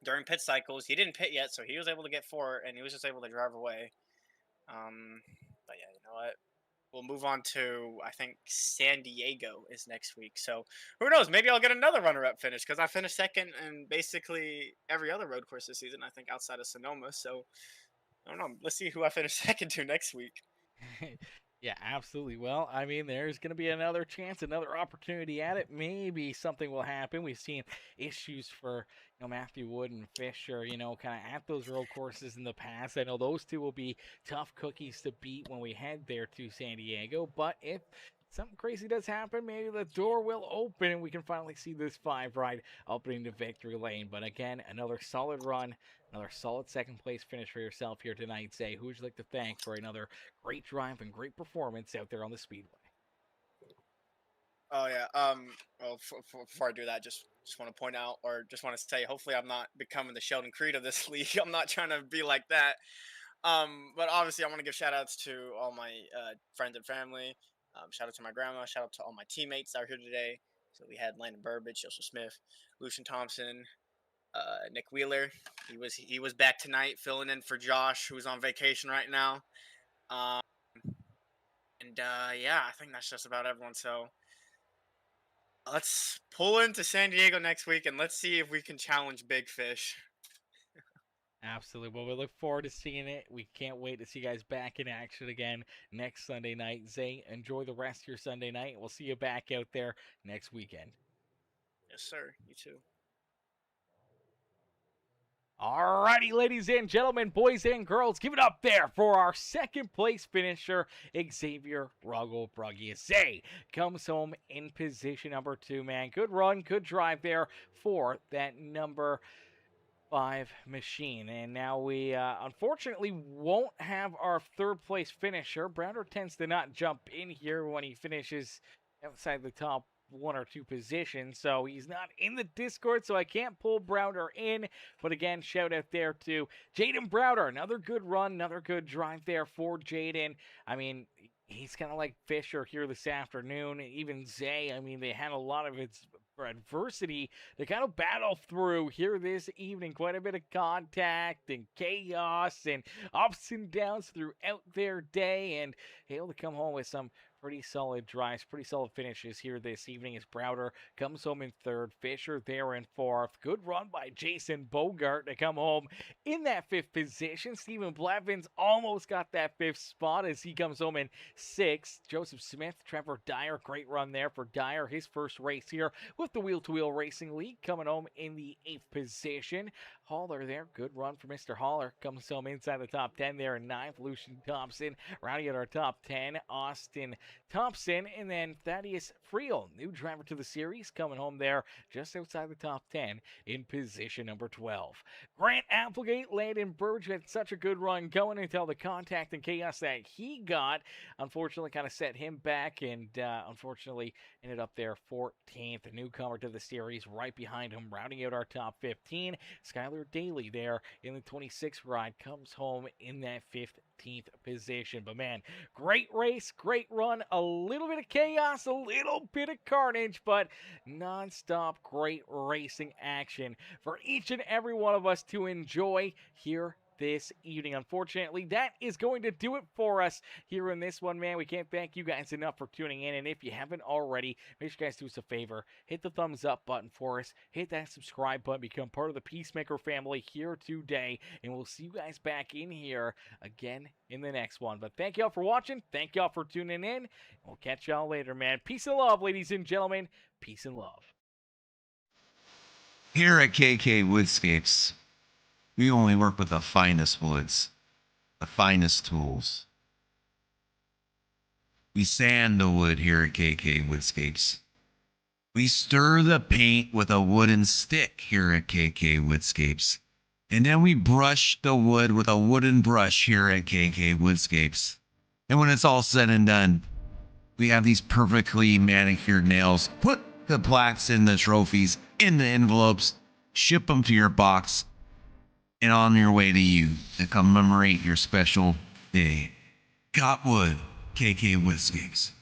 S5: during pit cycles, he didn't pit yet, so he was able to get 4 and he was just able to drive away. But yeah, you know what? We'll move on to, I think, San Diego is next week. So who knows? Maybe I'll get another runner-up finish because I finished second in basically every other road course this season, I think, outside of Sonoma. So I don't know. Let's see who I finish second to next week.
S2: Yeah, absolutely. Well, I mean, there's going to be another chance, another opportunity at it. Maybe something will happen. We've seen issues for, Matthew Wood and Fisher, kind of at those road courses in the past. I know those two will be tough cookies to beat when we head there to San Diego. But if something crazy does happen, maybe the door will open and we can finally see this 5 ride opening to victory lane. But again, another solid run, another solid second place finish for yourself here tonight. Zay, who would you like to thank for another great drive and great performance out there on the speedway?
S5: Oh yeah. Well, before I do that, just want to point out, or just want to say, hopefully, I'm not becoming the Sheldon Creed of this league. I'm not trying to be like that. But obviously, I want to give shout outs to all my friends and family. Shout out to my grandma. Shout out to all my teammates that are here today. So we had Landon Burbage, Joseph Smith, Lucian Thompson, Nick Wheeler. He was back tonight, filling in for Josh, who's on vacation right now. Um, and yeah, I think that's just about everyone. So let's pull into San Diego next week and let's see if we can challenge Big Fish.
S2: Absolutely. Well, we look forward to seeing it. We can't wait to see you guys back in action again next Sunday night. Zay, enjoy the rest of your Sunday night. We'll see you back out there next weekend.
S5: Yes, sir. You too.
S2: Alrighty, ladies and gentlemen, boys and girls, give it up there for our second place finisher, Xavier Ruggle Bragiese. Comes home in position number 2, man. Good run, good drive there for that number 5 machine. And now we unfortunately won't have our third place finisher. Browner tends to not jump in here when he finishes outside the top 1 or 2 positions, so he's not in the Discord, so I can't pull Browner in. But again, shout out there to Jaden Browner. Another good run, another good drive there for Jaden. I mean, he's kind of like Fisher here this afternoon. Even Zay, I mean, they had a lot of adversity to kind of battle through here this evening. Quite a bit of contact and chaos and ups and downs throughout their day, and able to come home with some pretty solid drives, pretty solid finishes here this evening as Browder comes home in 3rd, Fisher there in 4th. Good run by Jason Bogart to come home in that 5th position. Stephen Blevins almost got that 5th spot as he comes home in 6th. Joseph Smith, Trevor Dyer, great run there for Dyer, his first race here with the Wheel to Wheel Racing League, coming home in the 8th position. Haller there, good run for Mr. Haller, comes home inside the top 10 there in 9th. Lucian Thompson rounding out our top 10. Austin Thompson, and then Thaddeus Friel, new driver to the series, coming home there just outside the top 10 in position number 12. Grant Applegate, Landon Burge had such a good run going until the contact and chaos that he got unfortunately kind of set him back, and unfortunately ended up there 14th, a newcomer to the series right behind him, rounding out our top 15. Skylar Daly there in the 26th ride comes home in that 15th position. But man, great race, great run, a little bit of chaos, a little bit of carnage, but non-stop great racing action for each and every one of us to enjoy here this evening. Unfortunately, that is going to do it for us here in this one, man. We can't thank you guys enough for tuning in, and if you haven't already, make sure you guys do us a favor, hit the thumbs up button for us, hit that subscribe button, become part of the Peacemaker family here today, and we'll see you guys back in here again in the next one. But thank y'all for watching, thank y'all for tuning in, and we'll catch y'all later, man. Peace and love, ladies and gentlemen. Peace and love.
S3: Here at KK Woodscapes, we only work with the finest woods, the finest tools. We sand the wood here at KK Woodscapes. We stir the paint with a wooden stick here at KK Woodscapes. And then we brush the wood with a wooden brush here at KK Woodscapes. And when it's all said and done, we have these perfectly manicured nails. Put the plaques in the trophies, in the envelopes, ship them to your box, and on your way to you to commemorate your special day. Got wood, KK Woodscapes.